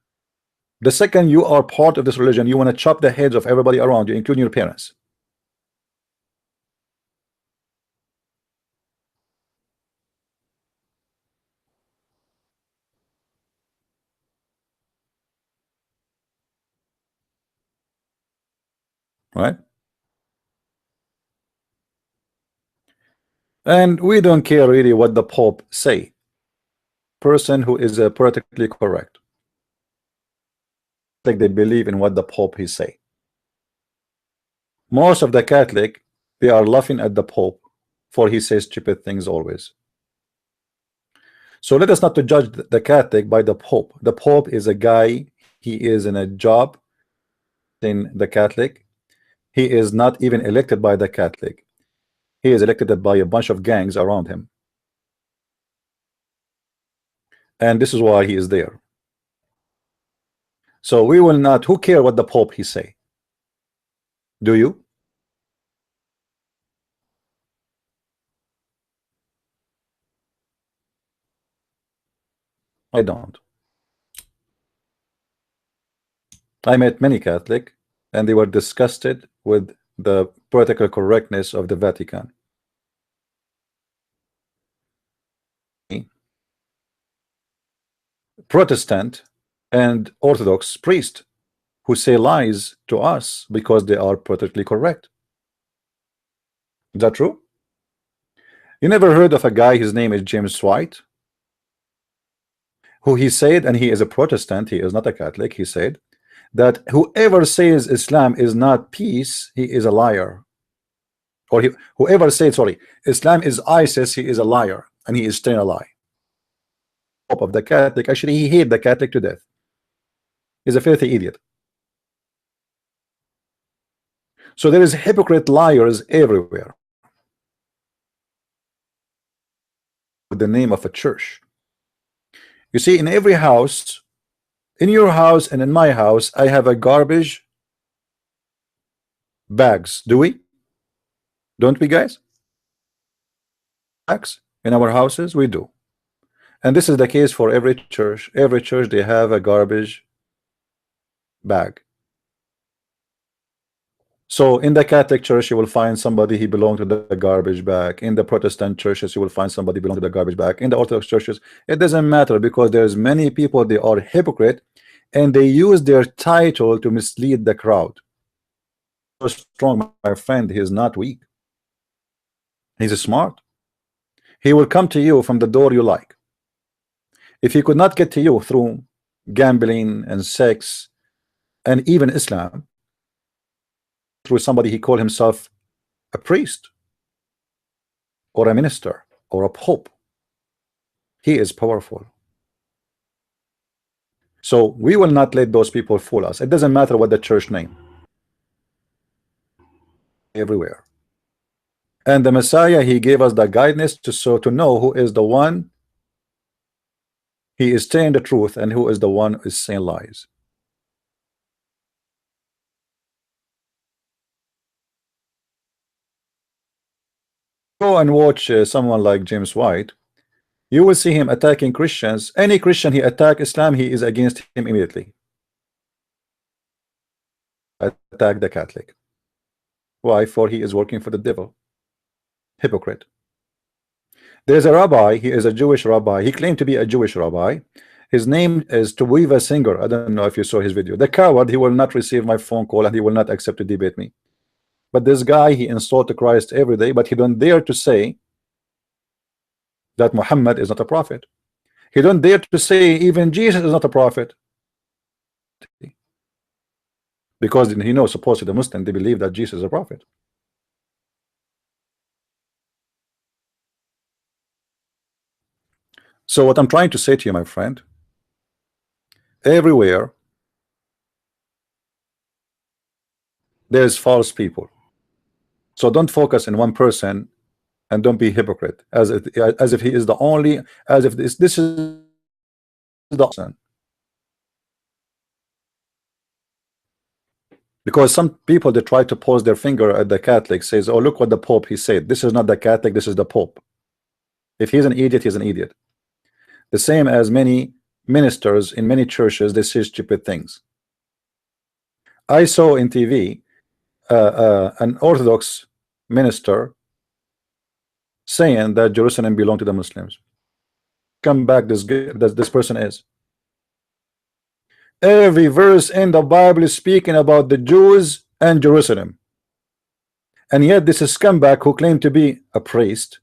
The second you are part of this religion, you want to chop the heads of everybody around you, including your parents. Right? And we don't care really what the Pope say. Person who is politically correct, like they believe in what the Pope he say. Most of the Catholic, they are laughing at the Pope for he says stupid things always. So let us not to judge the Catholic by the Pope. The Pope is a guy, he is in a job in the Catholic. He is not even elected by the Catholic. He is elected by a bunch of gangs around him. And this is why he is there. So we will not, who care what the Pope he say? Do you? I don't. I met many Catholic and they were disgusted with the political correctness of the Vatican. Protestant and Orthodox priest who say lies to us because they are politically correct. Is that true? You never heard of a guy, his name is James White, who he said, and he is a Protestant, he is not a Catholic, he said that whoever says Islam is not peace, he is a liar. Or whoever said, sorry, Islam is ISIS, he is a liar, and he is telling a lie. Of the Catholic, actually he hated the Catholic to death. He's a filthy idiot. So there is hypocrite liars everywhere with the name of a church. You see, in every house, in your house and in my house, I have a garbage bags. Do we? Don't we, guys? Bags in our houses, we do. And this is the case for every church. Every church, they have a garbage bag. So in the Catholic Church, you will find somebody he belonged to the garbage bag. In the Protestant churches, you will find somebody belong to the garbage bag. In the Orthodox churches, it doesn't matter, because there's many people, they are hypocrite and they use their title to mislead the crowd. So strong, my friend, he is not weak. He's smart. He will come to you from the door you like. If he could not get to you through gambling and sex and even Islam, through somebody he called himself a priest or a minister or a pope, he is powerful. So we will not let those people fool us. It doesn't matter what the church name. Everywhere. And the Messiah, he gave us the guidance to know who is the one he is saying the truth and who is the one who is saying lies. Go and watch someone like James White. You will see him attacking Christians. Any Christian he attack Islam, he is against him immediately. Attack the Catholic. Why? For he is working for the devil. Hypocrite. There's a rabbi, he is a Jewish rabbi. He claimed to be a Jewish rabbi, His name is Tuwiva Singer. I don't know if you saw his video. The coward, he will not receive my phone call and he will not accept to debate me. But this guy, he insulted Christ every day, but he don't dare to say that Muhammad is not a prophet. He don't dare to say even Jesus is not a prophet. Because he knows supposedly the Muslim, they believe that Jesus is a prophet. So what I'm trying to say to you, my friend, everywhere there's false people. So don't focus in one person and don't be hypocrite as if he is the only, as if this is the person. Because some people, they try to pose their finger at the Catholic, says, oh, look what the Pope he said. This is not the Catholic, this is the Pope. If he's an idiot, he's an idiot. The same as many ministers in many churches, they say stupid things. I saw in TV an Orthodox minister saying that Jerusalem belonged to the Muslims. Come back, this person is. Every verse in the Bible is speaking about the Jews and Jerusalem. And yet this is scumbag who claimed to be a priest.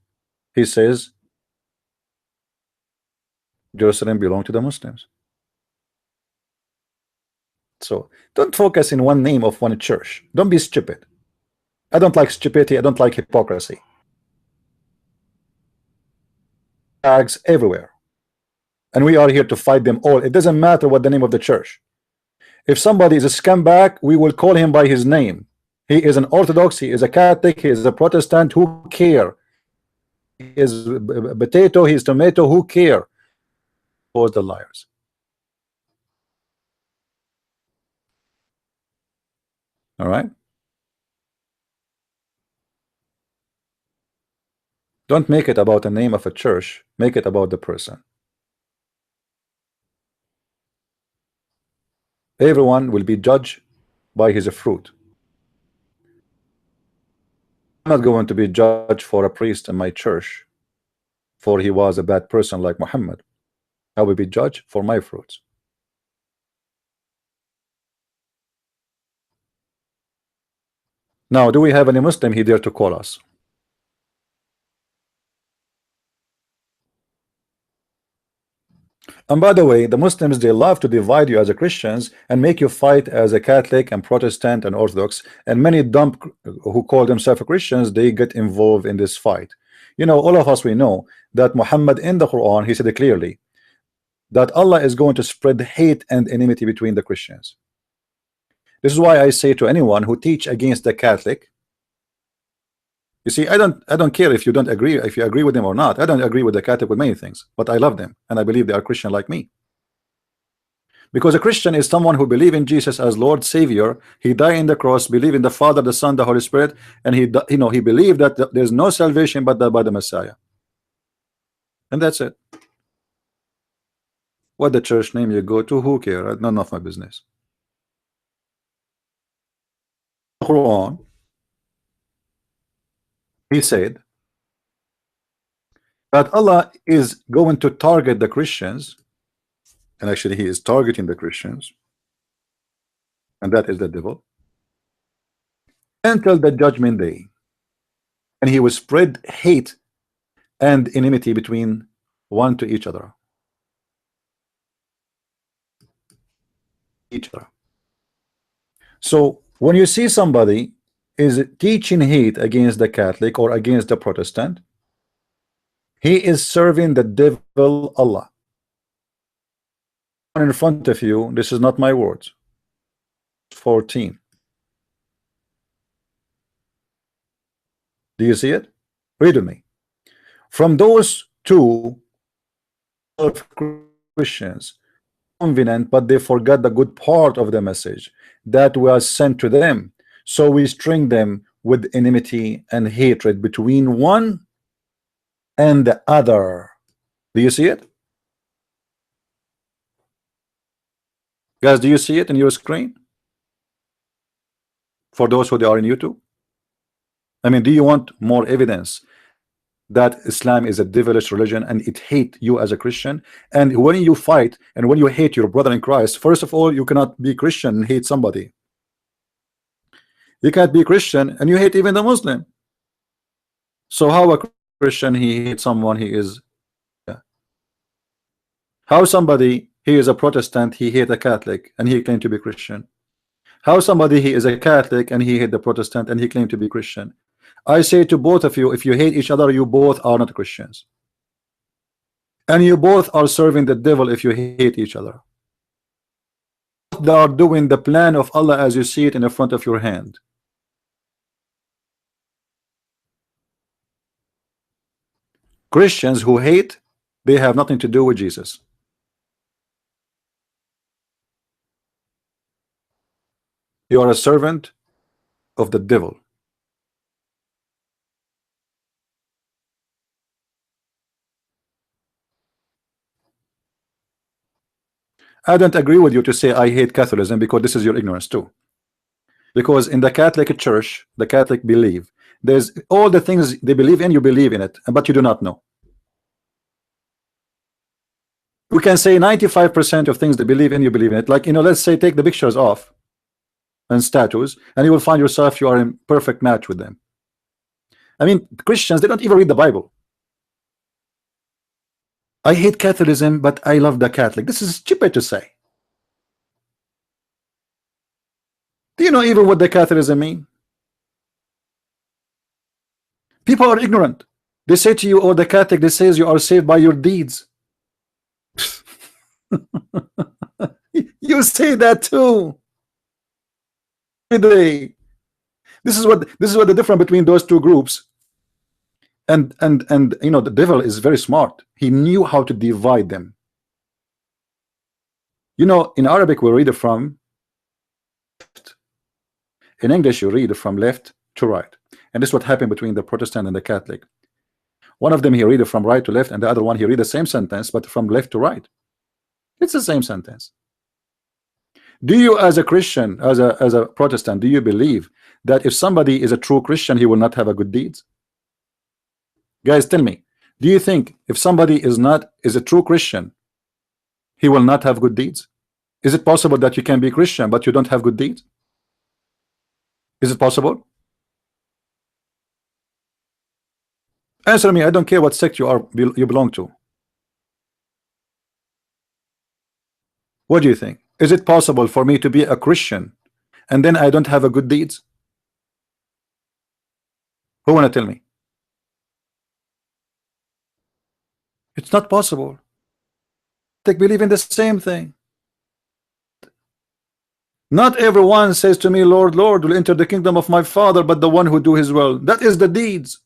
He says Jerusalem belonged to the Muslims. So don't focus in one name of one church. Don't be stupid. I don't like stupidity. I don't like hypocrisy. Tags everywhere. And we are here to fight them all. It doesn't matter what the name of the church. If somebody is a scumbag, we will call him by his name. He is an Orthodox, he is a Catholic, he is a Protestant, who care? He is a potato, he is tomato, who care? For the liars. All right? Don't make it about the name of a church, make it about the person. Everyone will be judged by his fruit. I'm not going to be judged for a priest in my church, for he was a bad person like Muhammad. I will be judged for my fruits. Now, do we have any Muslim he dare to call us? And by the way, the Muslims, they love to divide you as a Christians and make you fight as a Catholic and Protestant and Orthodox. And many dumb who call themselves Christians, they get involved in this fight. You know, all of us, we know that Muhammad in the Quran, he said it clearly, that Allah is going to spread hate and enmity between the Christians. This is why I say to anyone who teach against the Catholic, you see, I don't care if you don't agree, if you agree with them or not. I don't agree with the Catholic with many things, but I love them and I believe they are Christian like me. Because a Christian is someone who believes in Jesus as Lord Savior. He died in the cross, believe in the Father, the Son, the Holy Spirit, and he believed that there's no salvation but by the Messiah. And that's it. What the church name you go to, who cares? None of my business. Quran, he said that Allah is going to target the Christians, and actually he is targeting the Christians, and that is the devil, until the judgment day, and he will spread hate and enmity between one to each other. So when you see somebody is teaching hate against the Catholic or against the Protestant, he is serving the devil Allah. In front of you, this is not my words. 14. Do you see it? Read with me. From those two Christians, convenient, but they forgot the good part of the message that was sent to them. So we string them with enmity and hatred between one and the other. Do you see it? Guys, do you see it in your screen? For those who are in YouTube? I mean, do you want more evidence that Islam is a devilish religion and it hate you as a Christian. And when you fight and when you hate your brother in Christ, first of all, you cannot be Christian and hate somebody. You can't be Christian and you hate even the Muslim. So how a Christian he hates someone he is? Yeah. How somebody he is a Protestant he hate a Catholic and he claimed to be Christian? How somebody he is a Catholic and he hate the Protestant and he claimed to be Christian? I say to both of you, if you hate each other, you both are not Christians. And you both are serving the devil if you hate each other. They are doing the plan of Allah as you see it in the front of your hand. Christians who hate, they have nothing to do with Jesus. You are a servant of the devil. I don't agree with you to say I hate Catholicism, because this is your ignorance too. Because in the Catholic Church, the Catholic believe there's all the things they believe in, you believe in it, but you do not know. We can say 95% of things they believe in, you believe in it. Like, you know, let's say take the pictures off and statues, and you will find yourself you are in perfect match with them. I mean, Christians, they don't even read the Bible. I hate Catholicism, but I love the Catholic. This is stupid to say. Do you know even what the Catholicism mean? People are ignorant. They say to you, oh, the Catholic, they say you are saved by your deeds. You say that too. This is what the difference between those two groups. And you know, the devil is very smart. He knew how to divide them. You know, in Arabic we read it from left. In English you read it from left to right. And this is what happened between the Protestant and the Catholic. One of them he read it from right to left, and the other one he read the same sentence but from left to right. It's the same sentence. Do you, as a Christian, as a Protestant, do you believe that if somebody is a true Christian he will not have a good deeds? Guys, tell me, do you think if somebody is a true Christian, he will not have good deeds? Is it possible that you can be Christian but you don't have good deeds? Is it possible? Answer me. I don't care what sect you belong to. What do you think? Is it possible for me to be a Christian and then I don't have a good deeds? Who wanna tell me? It's not possible. They believe in the same thing. Not everyone says to me, Lord, Lord, will enter the kingdom of my Father, but the one who do his will. That is the deeds.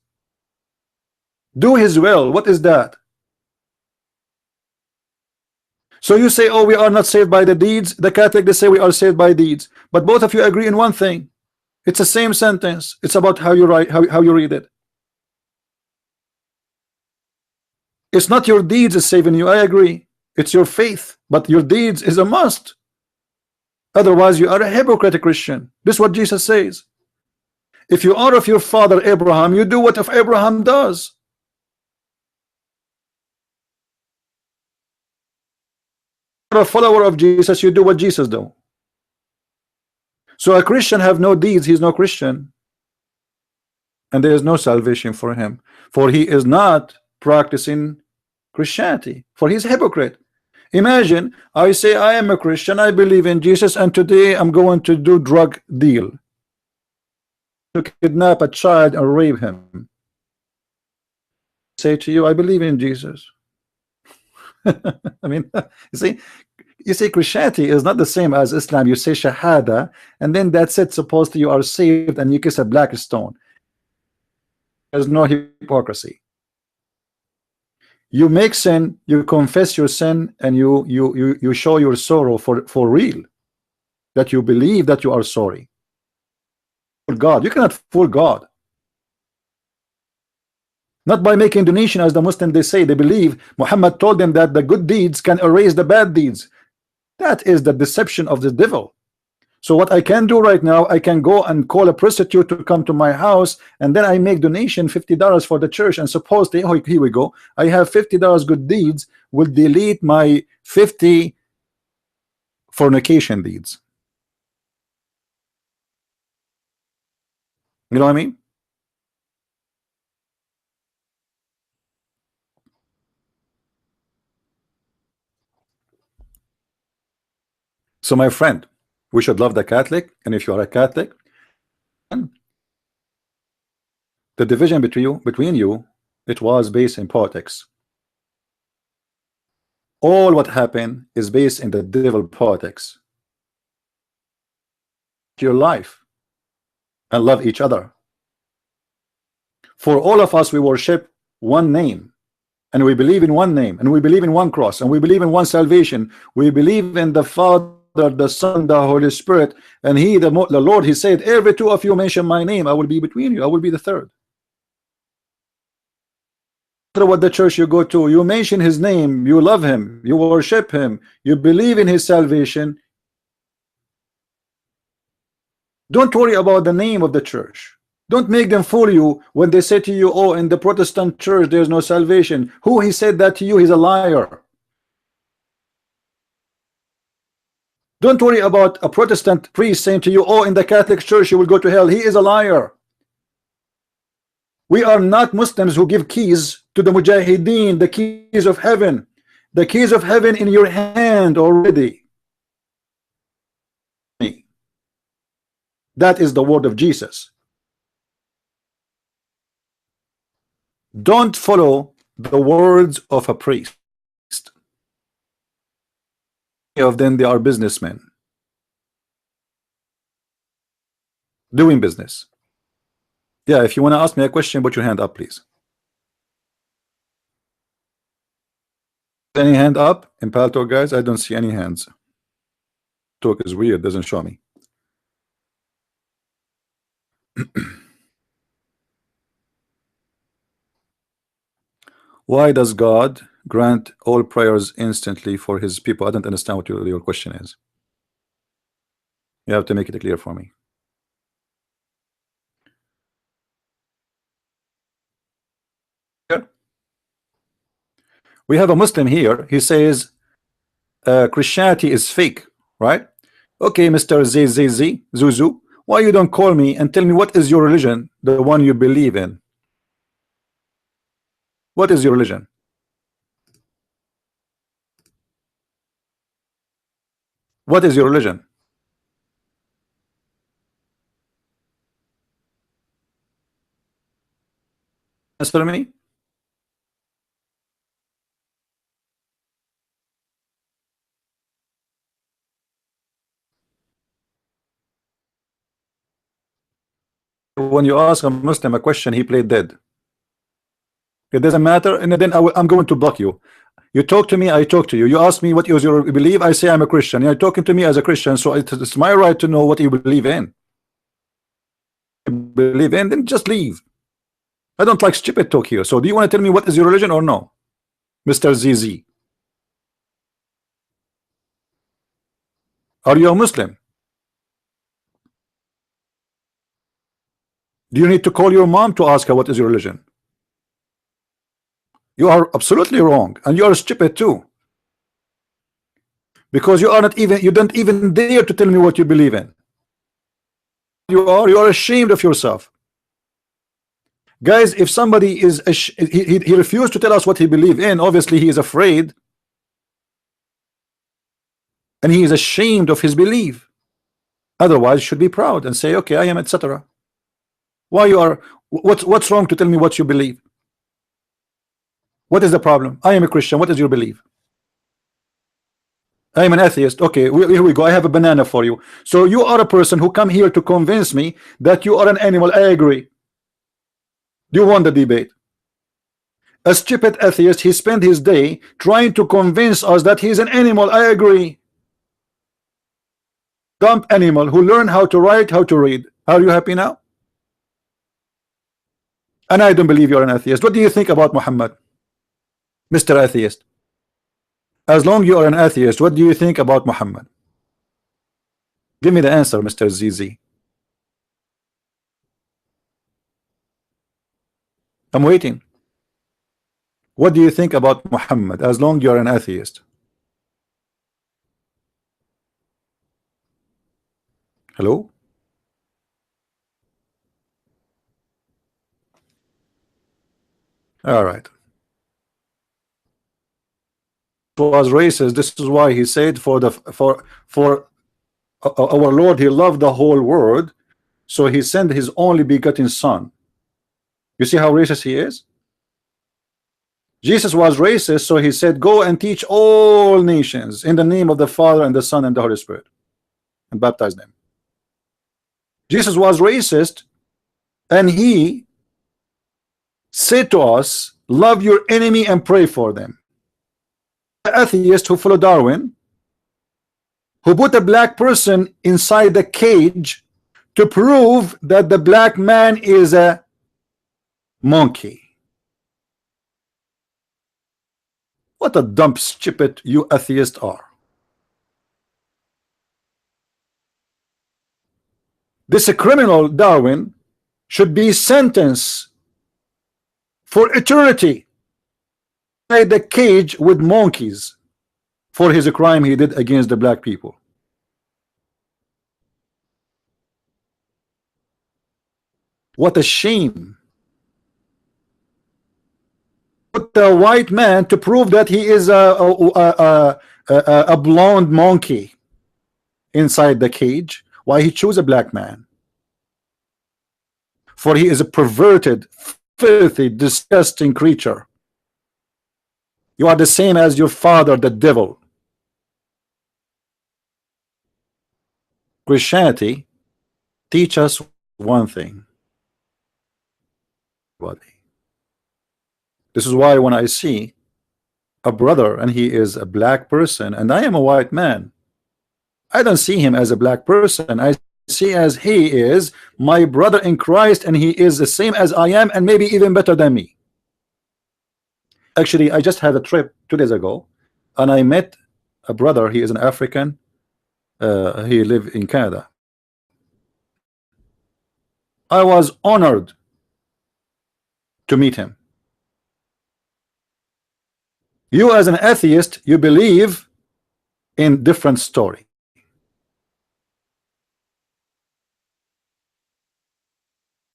Do his will. What is that? So you say, oh, we are not saved by the deeds. The Catholic, they say we are saved by deeds. But both of you agree in one thing. It's the same sentence. It's about how you write, how you read it. It's not your deeds is saving you. I agree. It's your faith, but your deeds is a must. Otherwise, you are a hypocrite Christian. This is what Jesus says. If you are of your father Abraham, you do what if Abraham does. If you are a follower of Jesus, you do what Jesus do. So a Christian have no deeds, he's no Christian. And there is no salvation for him. For he is not practicing Christianity, for he's a hypocrite. Imagine I say I am a Christian, I believe in Jesus, and today I'm going to do drug deal, to kidnap a child and rape him. Say to you, I believe in Jesus. I mean, you see Christianity is not the same as Islam. You say shahada and then that's it, supposed to you are saved and you kiss a black stone. There's no hypocrisy. You make sin, you confess your sin, and you show your sorrow for real, that you believe that you are sorry. God, you cannot fool God. Not by making donation, as the Muslims they say. They believe Muhammad told them that the good deeds can erase the bad deeds. That is the deception of the devil. So what I can do right now, I can go and call a prostitute to come to my house, and then I make donation $50 for the church, and supposedly, oh, here we go, I have $50 good deeds will delete my 50 fornication deeds. You know what I mean? So my friend, we should love the Catholic, and if you are a Catholic, the division between you, it was based in politics. All what happened is based in the devil politics. Your life and love each other. For all of us, we worship one name, and we believe in one name, and we believe in one cross, and we believe in one salvation. We believe in the Father, the Son, the Holy Spirit, and He, the Lord. He said, every two of you mention my name, I will be between you. I will be the third. No matter what the church you go to, you mention His name, you love Him, you worship Him, you believe in His salvation. Don't worry about the name of the church. Don't make them fool you when they say to you, oh, in the Protestant church there's no salvation. Who he said that to you? He's a liar. Don't worry about a Protestant priest saying to you, oh, in the Catholic church you will go to hell. He is a liar. We are not Muslims who give keys to the Mujahideen, the keys of heaven. The keys of heaven in your hand already. That is the word of Jesus. Don't follow the words of a priest. Many of them, they are businessmen doing business. Yeah, if you want to ask me a question, put your hand up, please. Any hand up in Paltalk, guys? I don't see any hands. Talk is weird, doesn't show me. Why does God grant all prayers instantly for His people? I don't understand what your question is. You have to make it clear for me. We have a Muslim here. He says Christianity is fake, right? Okay, Mr. Zuzu, why you don't call me and tell me what is your religion, the one you believe in? What is your religion? What is your religion? Answer me. When you ask a Muslim a question, he played dead. It doesn't matter, and then I'm going to block you. You talk to me, I talk to you. You ask me what is your belief, I say I'm a Christian. You're talking to me as a Christian, so it's my right to know what you believe in. Believe in, then just leave. I don't like stupid talk here. So do you want to tell me what is your religion or no, Mr. ZZ? Are you a Muslim? Do you need to call your mom to ask her what is your religion? You are absolutely wrong, and you are stupid too, because you are not even, you don't even dare to tell me what you believe in. You are ashamed of yourself, guys. If somebody is he refused to tell us what he believes in, obviously he is afraid and he is ashamed of his belief. Otherwise, should be proud and say, okay, I am, etc. Why you are? What's wrong to tell me what you believe? What is the problem? I am a Christian. What is your belief? I am an atheist. Okay, here we go. I have a banana for you. So you are a person who come here to convince me that you are an animal. I agree. You won the debate. A stupid atheist, he spent his day trying to convince us that he's an animal. I agree. Dumb animal who learned how to write, how to read. Are you happy now? And I don't believe you're an atheist. What do you think about Muhammad, Mr. Atheist? As long you are an atheist, what do you think about Muhammad? Give me the answer, Mr. ZZ. I'm waiting. What do you think about Muhammad, as long you're an atheist? Hello? All right. Was racist. This is why he said for our Lord, he loved the whole world, so he sent his only begotten son. You see how racist he is? Jesus was racist, so he said, go and teach all nations in the name of the Father and the Son and the Holy Spirit, and baptize them. Jesus was racist, and he said to us, love your enemy and pray for them. The atheist who followed Darwin, who put a black person inside the cage to prove that the black man is a monkey. What a dumb stupid you atheists are. This criminal Darwin should be sentenced for eternity inside the cage with monkeys for his crime he did against the black people. What a shame. Put the white man to prove that he is a blonde monkey inside the cage. Why he chose a black man? For he is a perverted, filthy, disgusting creature. You are the same as your father, the devil. Christianity teach us one thing. This is why when I see a brother and he is a black person and I am a white man, I don't see him as a black person. I see as he is my brother in Christ, and he is the same as I am, and maybe even better than me. Actually, I just had a trip 2 days ago, and I met a brother. He is an African. He lives in Canada. I was honored to meet him. You as an atheist, you believe in different story.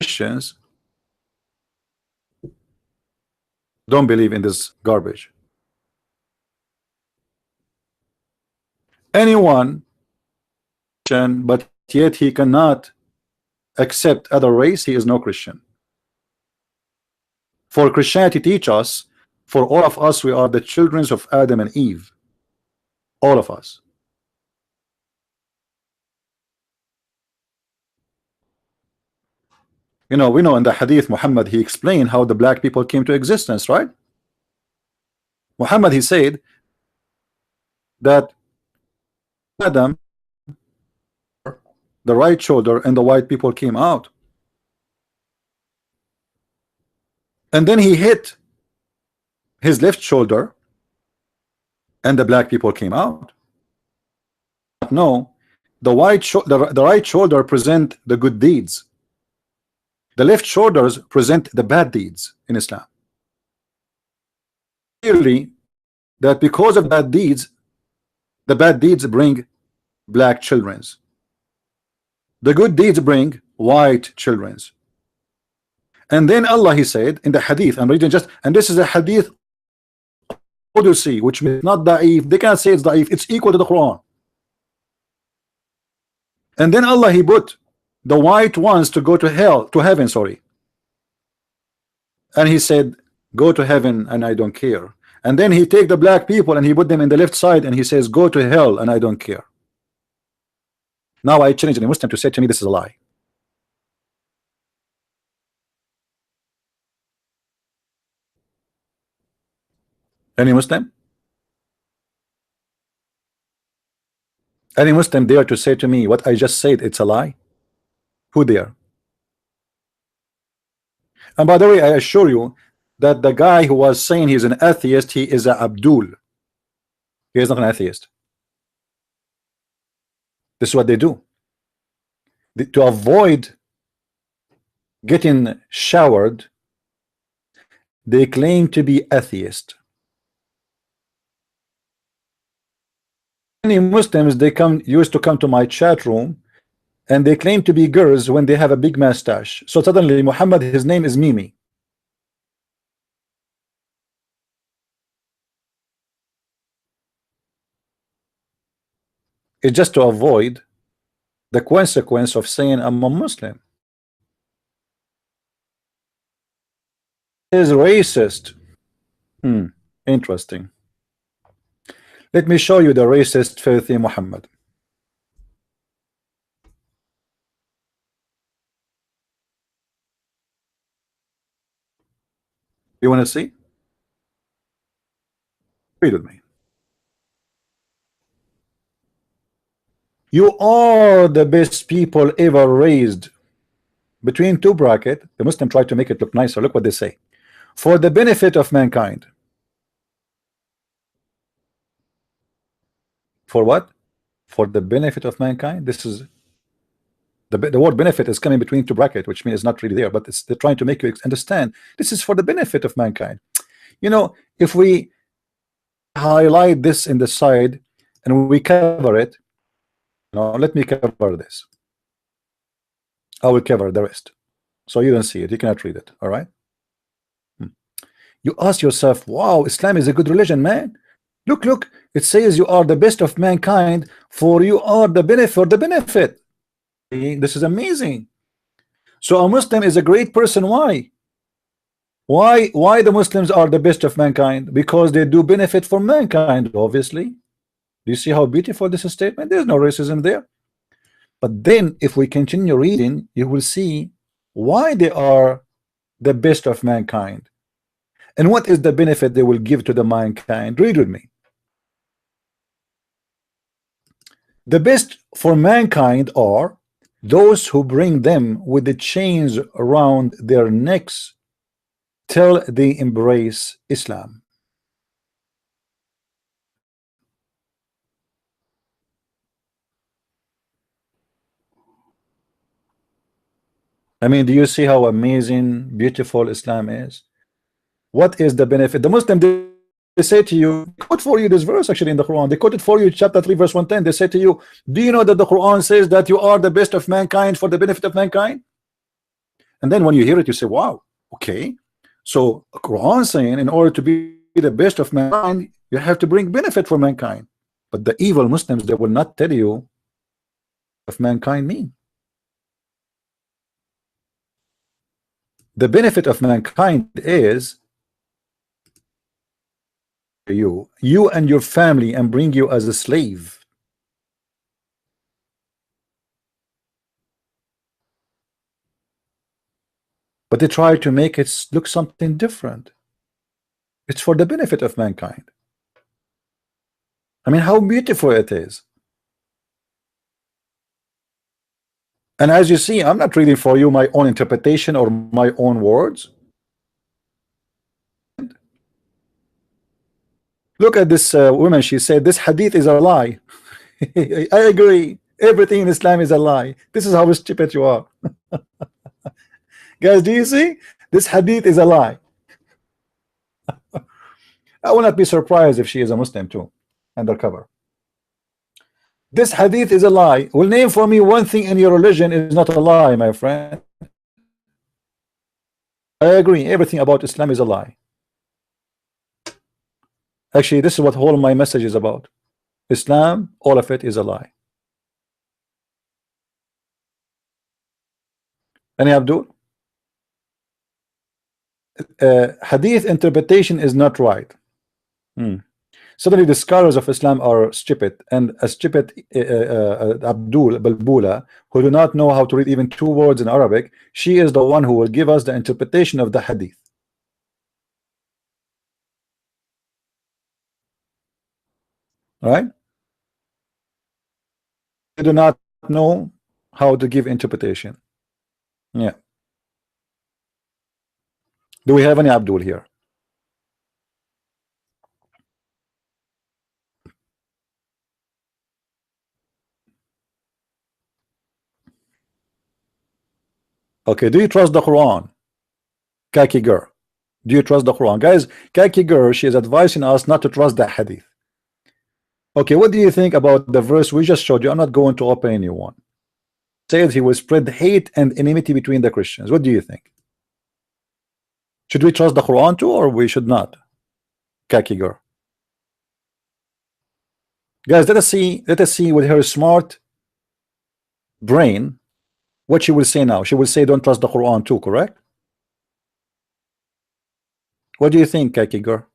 Christians don't believe in this garbage. Anyone, but yet he cannot accept other race, he is no Christian. For Christianity teach us, for all of us, we are the children of Adam and Eve. All of us. You know, we know in the hadith Muhammad, he explained how the black people came to existence, right? Muhammad, he said that Adam, the right shoulder, and the white people came out. And then he hit his left shoulder and the black people came out. No, the right shoulder present the good deeds. The left shoulders present the bad deeds in Islam. Clearly, that because of bad deeds, the bad deeds bring black children's. The good deeds bring white children's. And then Allah, he said in the hadith, I'm reading just, and this is a hadith Qudusi, which means not da'if. They can't say it's da'if. It's equal to the Quran. And then Allah, he put the white ones to go to hell, to heaven, sorry. And he said, go to heaven and I don't care. And then he take the black people and he put them in the left side and he says, go to hell and I don't care. Now I challenge any Muslim to say to me, this is a lie. Any Muslim? Any Muslim dare to say to me what I just said, it's a lie? Who dare? And by the way, I assure you that the guy who was saying he's an atheist, he is a Abdul. He is not an atheist. This is what they do. To avoid getting showered, they claim to be atheist. Many Muslims, they used to come to my chat room and they claim to be girls when they have a big mustache. So suddenly Muhammad, his name is Mimi. It's just to avoid the consequence of saying I'm a Muslim. Is racist. Interesting. Let me show you the racist filthy Muhammad. You want to see? Read with me. You are the best people ever raised. Between two brackets, the Muslim tried to make it look nicer. Look what they say. For the benefit of mankind. For what? For the benefit of mankind. This is the word benefit is coming between two brackets, which means it's not really there, but they're trying to make you understand this is for the benefit of mankind. You know, if we highlight this in the side and we cover it, let me cover this. I will cover the rest so you don't see it, you cannot read it. All right, you ask yourself, wow, Islam is a good religion, man. Look, it says you are the best of mankind, for you are the benefit for the benefit. This is amazing. So a Muslim is a great person. Why the Muslims are the best of mankind? Because they do benefit for mankind, obviously. Do you see how beautiful this statement? There's no racism there. But then if we continue reading, you will see why they are the best of mankind and what is the benefit they will give to the mankind. Read with me. The best for mankind are those who bring them with the chains around their necks till they embrace Islam. I mean, do you see how amazing, beautiful Islam is? What is the benefit? The Muslim, they say to you, quote for you this verse actually in the Quran. They quoted for you chapter 3 verse 110. They say to you, do you know that the Quran says that you are the best of mankind for the benefit of mankind? And then when you hear it, you say, wow, okay. So Quran saying in order to be the best of mankind, you have to bring benefit for mankind. But the evil Muslims, they will not tell you what mankind mean. The benefit of mankind is you and your family and bring you as a slave. But they try to make it look something different. It's for the benefit of mankind. I mean, how beautiful it is. And as you see, I'm not reading for you my own interpretation or my own words. Look at this woman. She said this hadith is a lie. I agree. Everything in Islam is a lie. This is how stupid you are. Guys, do you see? This hadith is a lie. I will not be surprised if she is a Muslim too, undercover. This hadith is a lie. Will name for me one thing in your religion is not a lie, my friend. I agree. Everything about Islam is a lie. Actually, this is what whole my message is about. Islam, all of it is a lie. Any Abdul? Hadith interpretation is not right. Suddenly the scholars of Islam are stupid, and a stupid Abdul Balbula, who do not know how to read even 2 words in Arabic, she is the one who will give us the interpretation of the hadith. Right? They do not know how to give interpretation. Yeah. Do we have any Abdul here? Okay, do you trust the Quran? Kaki girl, do you trust the Quran? Guys, Kaki girl, she is advising us not to trust the hadith. Okay, what do you think about the verse we just showed you? I'm not going to open anyone. Says he will spread hate and enmity between the Christians. What do you think? Should we trust the Quran too, or we should not? Kaki girl. Guys, let us see with her smart brain what she will say now. She will say don't trust the Quran too, correct? What do you think, Kaki girl?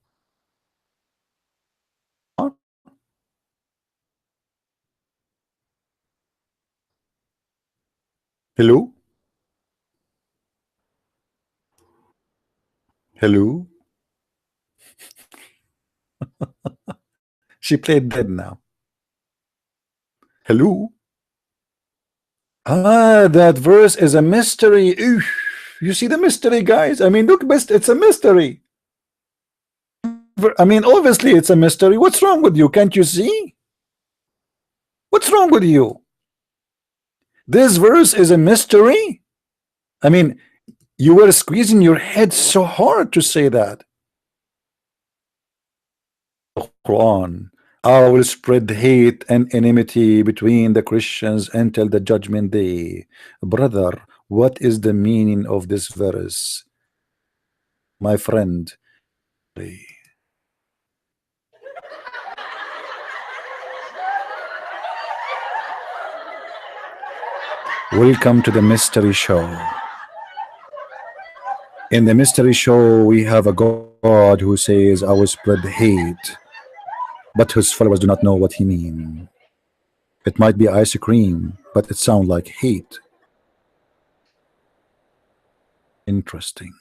Hello? Hello? She played dead now. Hello? Ah, that verse is a mystery. Oof. You see the mystery, guys? I mean, look, it's a mystery. I mean, obviously it's a mystery. What's wrong with you? Can't you see? What's wrong with you? This verse is a mystery. I mean, you were squeezing your head so hard to say that. Quran, I will spread hate and enmity between the Christians until the judgment day. Brother, what is the meaning of this verse? My friend, welcome to the mystery show. In the mystery show, we have a God who says, I will spread hate, but his followers do not know what he means. It might be ice cream, but it sounds like hate. Interesting.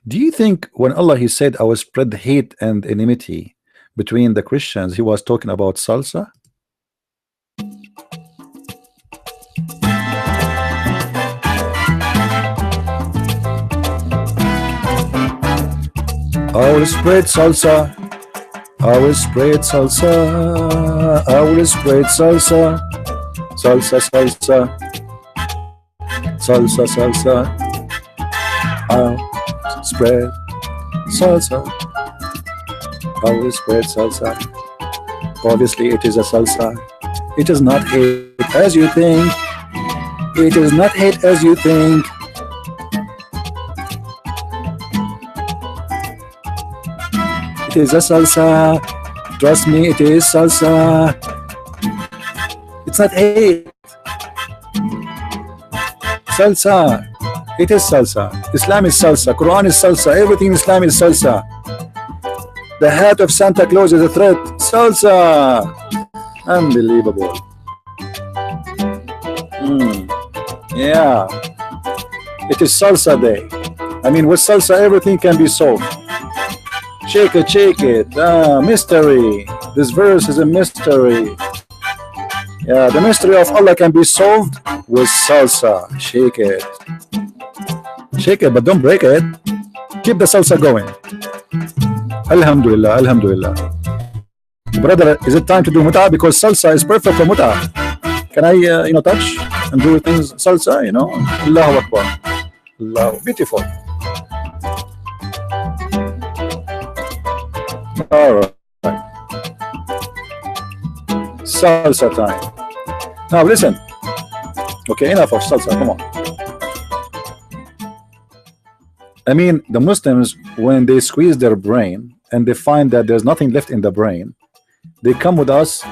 Do you think when Allah he said, I will spread hate and enmity between the Christians, he was talking about salsa? I will spread salsa. I will spread salsa. I will spread salsa. Salsa, salsa. Salsa, salsa. I'll spread salsa. I will spread salsa. Obviously, it is a salsa. It is not hate as you think. It is not hate as you think. It is a salsa. Trust me, it is salsa. It's not hate. Salsa. It is salsa. Islam is salsa. Quran is salsa. Everything in Islam is salsa. The hat of Santa Claus is a threat. Salsa. Unbelievable. Yeah. It is salsa day. I mean, with salsa, everything can be solved. Shake it, shake it. Mystery. This verse is a mystery. Yeah, the mystery of Allah can be solved with salsa. Shake it. Shake it, but don't break it. Keep the salsa going. Alhamdulillah, alhamdulillah. Brother, is it time to do mut'ah? Because salsa is perfect for mut'ah. Can I, touch and do things salsa, Allahu Akbar. Allah, beautiful. All right. Salsa time. Now listen. Okay, enough of salsa. Come on. I mean, the Muslims, when they squeeze their brain and they find that there's nothing left in the brain, they come to us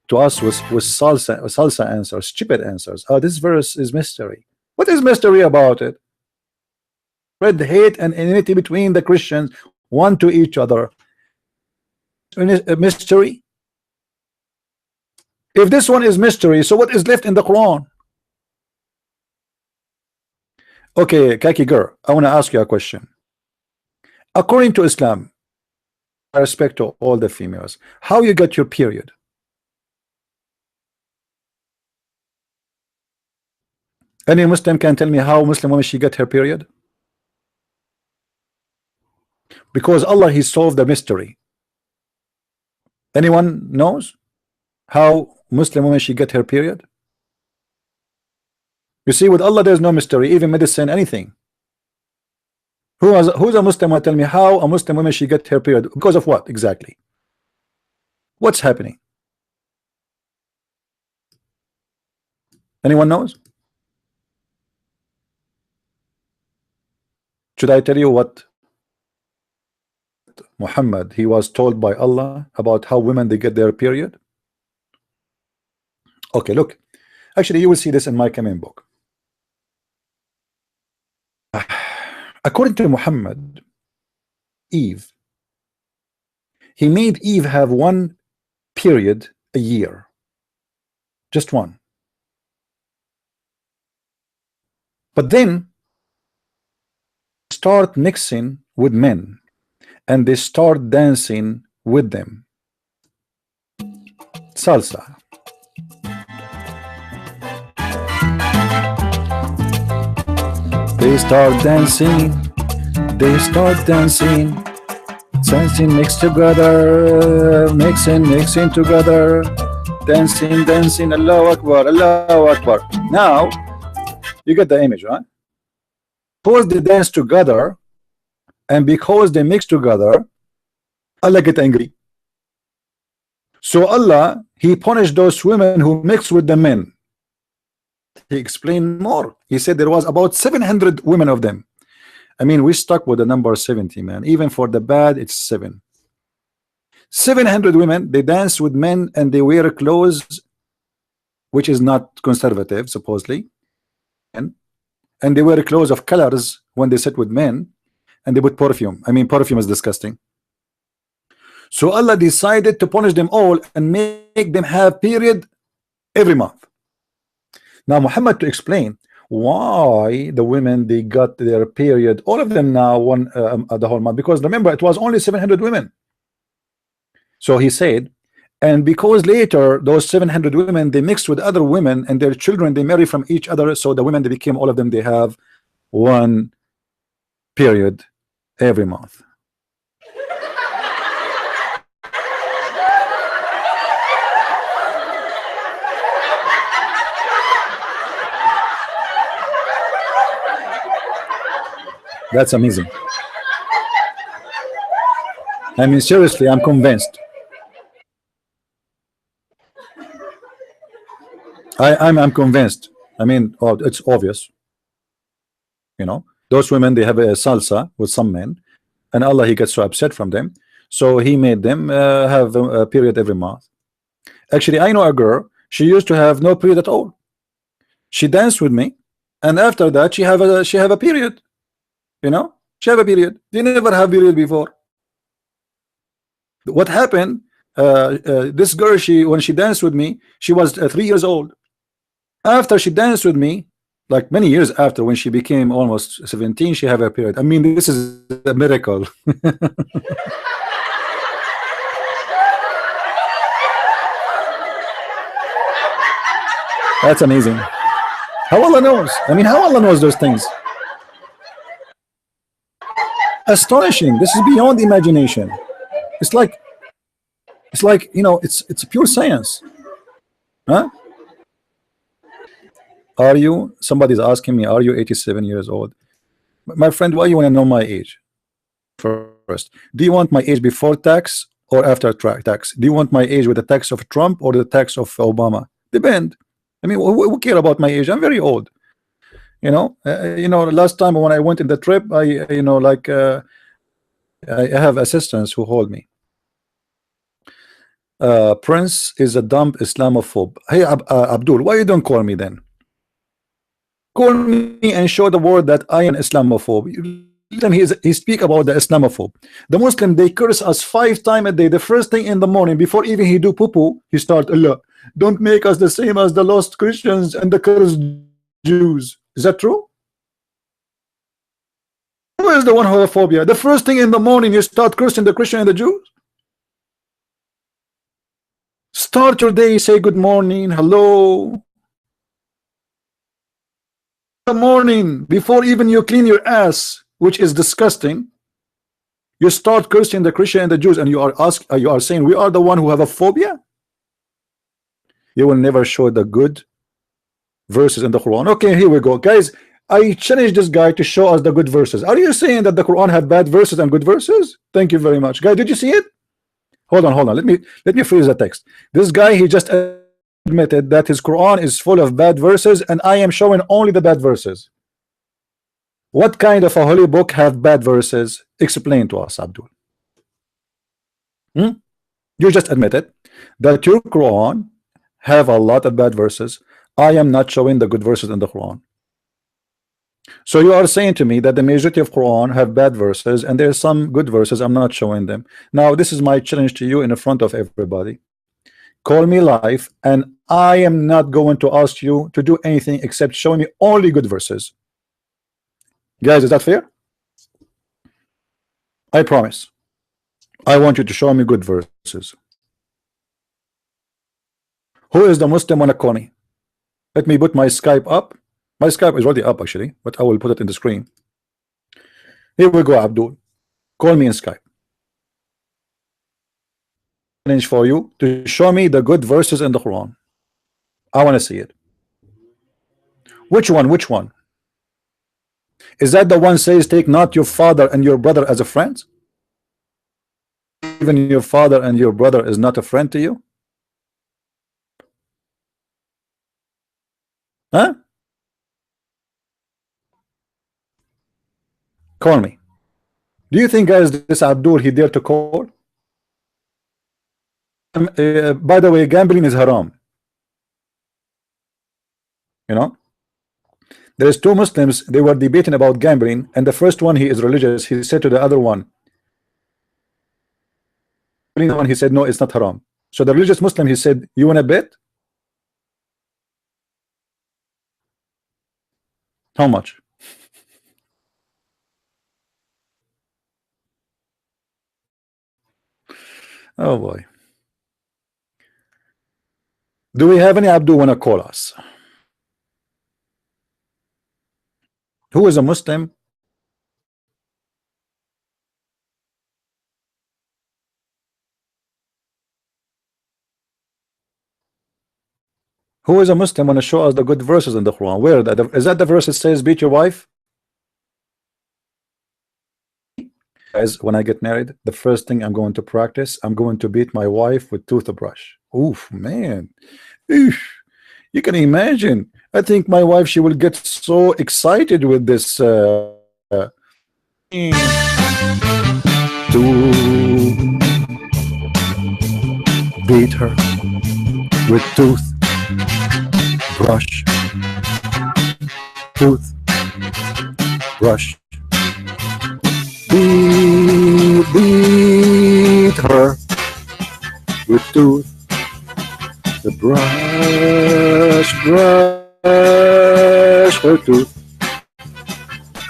with salsa answers, stupid answers. Oh, this verse is mystery. What is mystery about it? Spread hate and enmity between the Christians, one to each other. A mystery. If this one is mystery, so what is left in the Quran? Okay, Kaki girl, I want to ask you a question. According to Islam, I respect to all the females, how you get your period? Any Muslim can tell me how Muslim woman she get her period? Because Allah he solved the mystery. Anyone knows how Muslim woman she get her period? You see, with Allah there's no mystery, even medicine, anything. Who's a Muslim will tell me how a Muslim woman she get her period? Because of what exactly? What's happening? Anyone knows? Should I tell you what Muhammad he was told by Allah about how women they get their period? Okay, look. Actually, you will see this in my coming book. According to Muhammad, Eve, he made Eve have one period a year, just one. But then start mixing with men and they start dancing with them. Salsa. They start dancing, dancing mixed together, mixing together, dancing, Allahu Akbar, Allahu Akbar. Now, you get the image, right? Because they dance together, and because they mix together, Allah get angry. So Allah, He punished those women who mixed with the men. He explained more. He said there was about 700 women of them. I mean, we stuck with the number 70, man. Even for the bad, it's 7. 700 women, they dance with men and they wear clothes which is not conservative, supposedly. And they wear clothes of colors when they sit with men, and they put perfume. I mean, perfume is disgusting. So Allah decided to punish them all and make them have period every month. Now Muhammad to explain why the women they got their period, all of them now the whole month, because remember it was only 700 women. So he said, and because later those 700 women they mixed with other women and their children they marry from each other, so the women they became all of them they have one period every month. That's amazing. I mean, seriously, I'm convinced. I'm convinced. I mean, oh, it's obvious. You know, those women they have a salsa with some men, and Allah He gets so upset from them, so He made them have a period every month. Actually, I know a girl. She used to have no period at all. She danced with me, and after that, she have a period. You know, she have a period. They never have period before. What happened? This girl, when she danced with me, she was 3 years old. After she danced with me, like many years after, when she became almost 17, she have a period. I mean, this is a miracle. That's amazing. How Allah knows? I mean, how Allah knows those things? Astonishing. This is beyond imagination. It's like you know, it's pure science. Huh? Are you, somebody's asking me, are you 87 years old? My friend, why you want to know my age? First, do you want my age before tax or after tax? Do you want my age with the tax of Trump or the tax of Obama? Depend. I mean, who care about my age? I'm very old. You know, last time when I went in the trip, I have assistants who hold me. Prince is a dumb Islamophobe. Hey, Abdul, why you don't call me then? Call me and show the world that I am Islamophobe. Let him he speak about the Islamophobe. The Muslim they curse us 5 times a day. The first thing in the morning before even he do poo-poo, he start, Allah, don't make us the same as the lost Christians and the cursed Jews. Is that true? Who is the one who has a phobia? The first thing in the morning you start cursing the Christian and the Jews. Start your day, say good morning, hello. The morning before even you clean your ass, which is disgusting, you start cursing the Christian and the Jews, and you are saying we are the one who have a phobia. You will never show the good verses in the Quran. Okay, here we go, guys. I challenge this guy to show us the good verses. Are you saying that the Quran have bad verses and good verses? Thank you very much, guy. Did you see it? Hold on, hold on. Let me freeze the text. This guy, he just admitted that his Quran is full of bad verses, and I am showing only the bad verses. What kind of a holy book have bad verses? Explain to us, Abdul. You just admitted that your Quran have a lot of bad verses. I am not showing the good verses in the Quran. So you are saying to me that the majority of Quran have bad verses and there's some good verses. I'm not showing them. Now this is my challenge to you in front of everybody. Call me live, and I am not going to ask you to do anything except show me only good verses. Guys, is that fair? I promise. I want you to show me good verses. Who is the Muslim wanna call me? Let me put my Skype up. My Skype is already up actually, but I will put it in the screen. Here we go, Abdul. Call me in Skype. Challenge for you to show me the good verses in the Quran. I want to see it. Which one? Which one? Is that the one says take not your father and your brother as a friend? Even your father and your brother is not a friend to you? Huh? Call me. Do you think, guys, this Abdul, he dare to call? By the way, gambling is haram. You know, there's two Muslims, they were debating about gambling, and the first one, he is religious. He said to the other one, he said, no, it's not haram. So the religious Muslim, he said, you want to bet? How much? Oh boy. Do we have any Abdul wanna call us? Who is a Muslim? Who is a Muslim wanna show us the good verses in the Quran? Where is that the verse that says beat your wife? Guys, when I get married, the first thing I'm going to practice, I'm going to beat my wife with toothbrush. Oof, man. Oof. You can imagine. I think my wife, she will get so excited with this to beat her with toothbrush. Toothbrush. Beat her with the brush her tooth.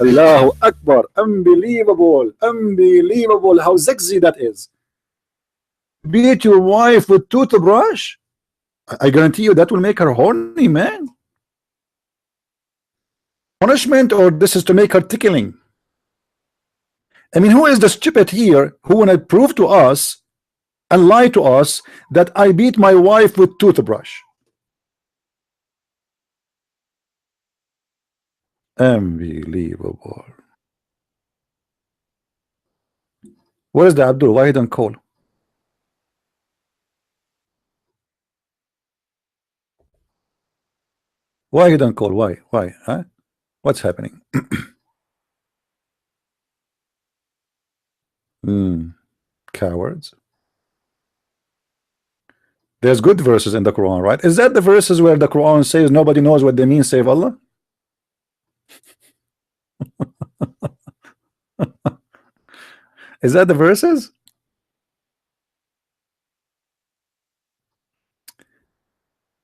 Allahu Akbar. Unbelievable, unbelievable how sexy that is. Beat your wife with toothbrush. I guarantee you that will make her horny, man. Punishment, or this is to make her tickling? I mean, who is the stupid here who wanna prove to us and lie to us that I beat my wife with toothbrush? Unbelievable. Where is the Abdul? Why he don't call? Why he don't call? Why? Why? Huh? What's happening? Cowards. There's good verses in the Quran, right? Is that the verses where the Quran says nobody knows what they mean save Allah? Is that the verses?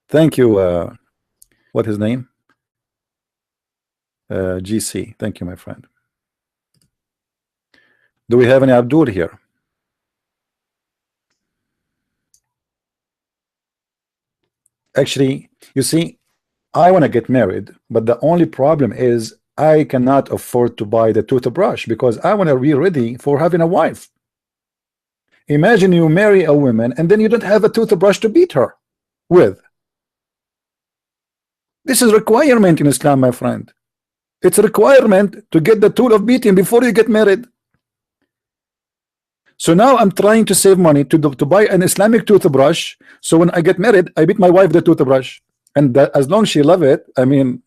Thank you. What his name? GC. Thank you, my friend. Do we have any Abdul here? Actually, you see, I want to get married, but the only problem is I cannot afford to buy the toothbrush because I want to be ready for having a wife. Imagine you marry a woman and then you don't have a toothbrush to beat her with. This is requirement in Islam, my friend. It's a requirement to get the tool of beating before you get married. So now I'm trying to save money to buy an Islamic toothbrush. So when I get married, I beat my wife the toothbrush, and that, as long as she love it, I mean,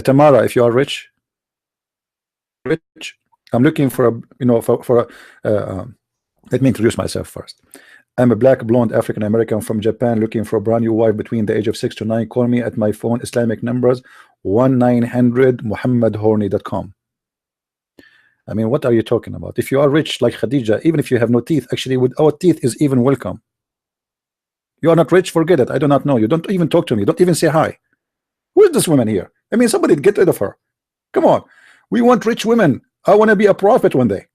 Tamara, if you are rich, I'm looking for a, you know, for a, let me introduce myself first. I'm a black blonde African American from Japan looking for a brand new wife between the age of 6 to 9. Call me at my phone Islamic numbers 1-900-muhammadhorny.com. I mean, what are you talking about? If you are rich like Khadija, even if you have no teeth, actually without teeth is even welcome. You are not rich, forget it. I do not know you. Don't even talk to me. Don't even say hi. Who is this woman here? I mean, somebody get rid of her. Come on. We want rich women. I want to be a prophet one day.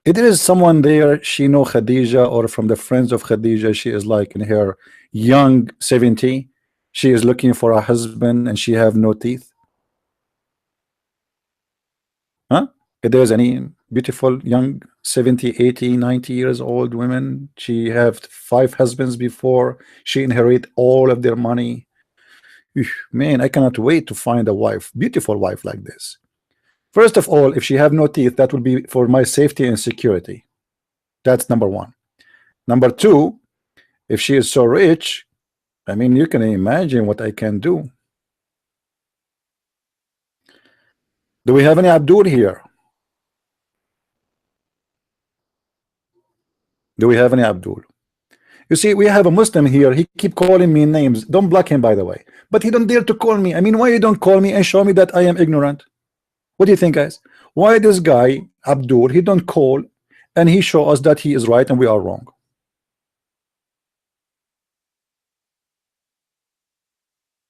If there is someone there, she know Khadija, or from the friends of Khadija, she is like in her young 70. She is looking for a husband and she have no teeth. Huh? If there's any beautiful young 70, 80, 90 years old women, she have 5 husbands before she inherit all of their money. Man, I cannot wait to find a wife, beautiful wife like this. First of all, if she have no teeth, that will be for my safety and security. That's number one. Number two, if she is so rich, I mean, you can imagine what I can do. Do we have any Abdul here? Do we have any Abdul? You see, we have a Muslim here. He keep calling me names. Don't block him, by the way. But he don't dare to call me. I mean, why you don't call me and show me that I am ignorant? What do you think, guys? Why this guy Abdul, he don't call and he show us that he is right and we are wrong?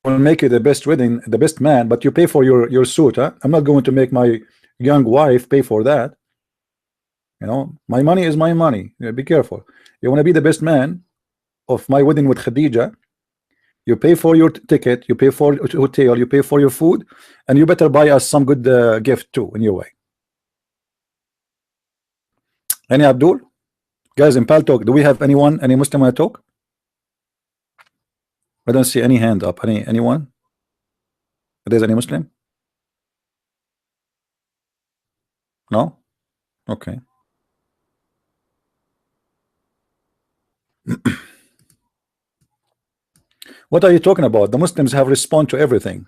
Will make you the best wedding, the best man, but you pay for your suit, huh? I'm not going to make my young wife pay for that. You know, my money is my money. Yeah, be careful. You want to be the best man of my wedding with Khadija, you pay for your ticket, you pay for hotel, you pay for your food, and you better buy us some good gift too in your way. Any Abdul? Guys, in Pal Talk, do we have anyone, any Muslim want to talk? I don't see any hand up. Anyone? If there's any Muslim? No? Okay. What are you talking about? The Muslims have respond to everything.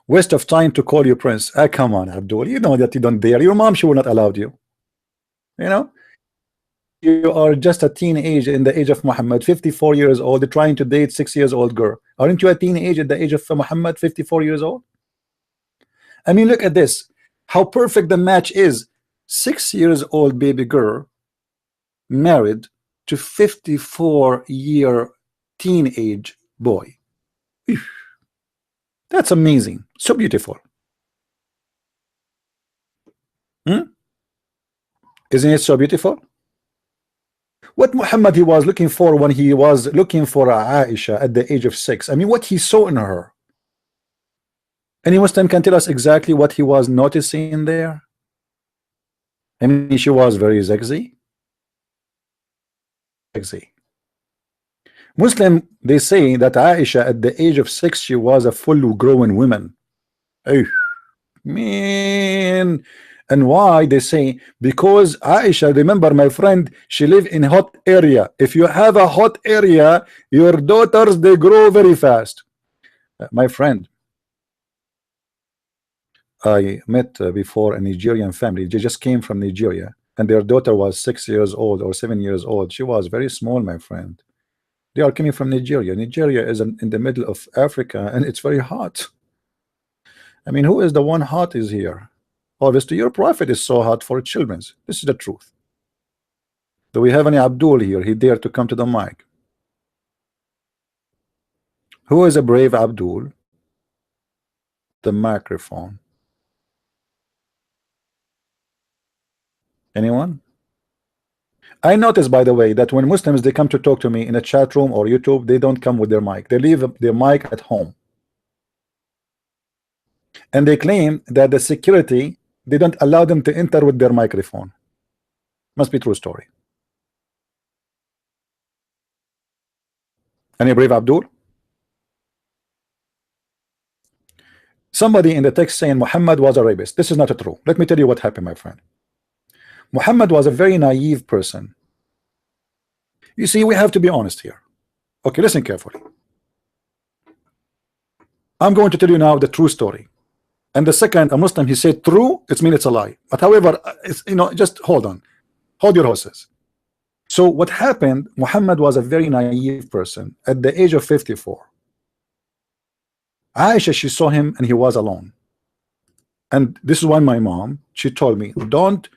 Waste of time to call you Prince. Ah, come on, Abdul. You know that you don't dare. Your mom, she will not allow you. You know? You are just a teenage in the age of Muhammad, 54 years old, trying to date 6 years old girl. Aren't you a teenage at the age of Muhammad, 54 years old? I mean, look at this. How perfect the match is. 6 years old baby girl married to 54-year teenage boy. That's amazing. So beautiful. Isn't it so beautiful? What Muhammad he was looking for when he was looking for Aisha at the age of 6. I mean, what he saw in her. Any Muslim can tell us exactly what he was noticing there? I mean, she was very sexy. Muslim, they say that Aisha at the age of 6, she was a full grown woman. Oh, man. And why? They say because Aisha, remember my friend, she live in hot area. If you have a hot area, your daughters, they grow very fast. My friend, I met before a Nigerian family. They just came from Nigeria and their daughter was 6 years old or 7 years old. She was very small, my friend. They are coming from Nigeria. Nigeria is in the middle of Africa and it's very hot. I mean, who is the one hot is here? Obviously, your prophet is so hot for children. This is the truth. Do we have any Abdul here? He dared to come to the mic. Who is a brave Abdul? The microphone. Anyone? I noticed, by the way, that when Muslims they come to talk to me in a chat room or YouTube, they don't come with their mic. They leave their mic at home. And they claim that the security, they don't allow them to enter with their microphone. Must be true story. Any brave Abdul? Somebody in the text saying Muhammad was a rapist. This is not true. Let me tell you what happened, my friend. Muhammad was a very naive person. You see, we have to be honest here. Okay, listen carefully. I'm going to tell you now the true story. And the second, a Muslim, he said true, it means it's a lie. But however, it's, you know, just hold on. Hold your horses. So what happened, Muhammad was a very naive person at the age of 54. Aisha, she saw him and he was alone. And this is why my mom, she told me, don't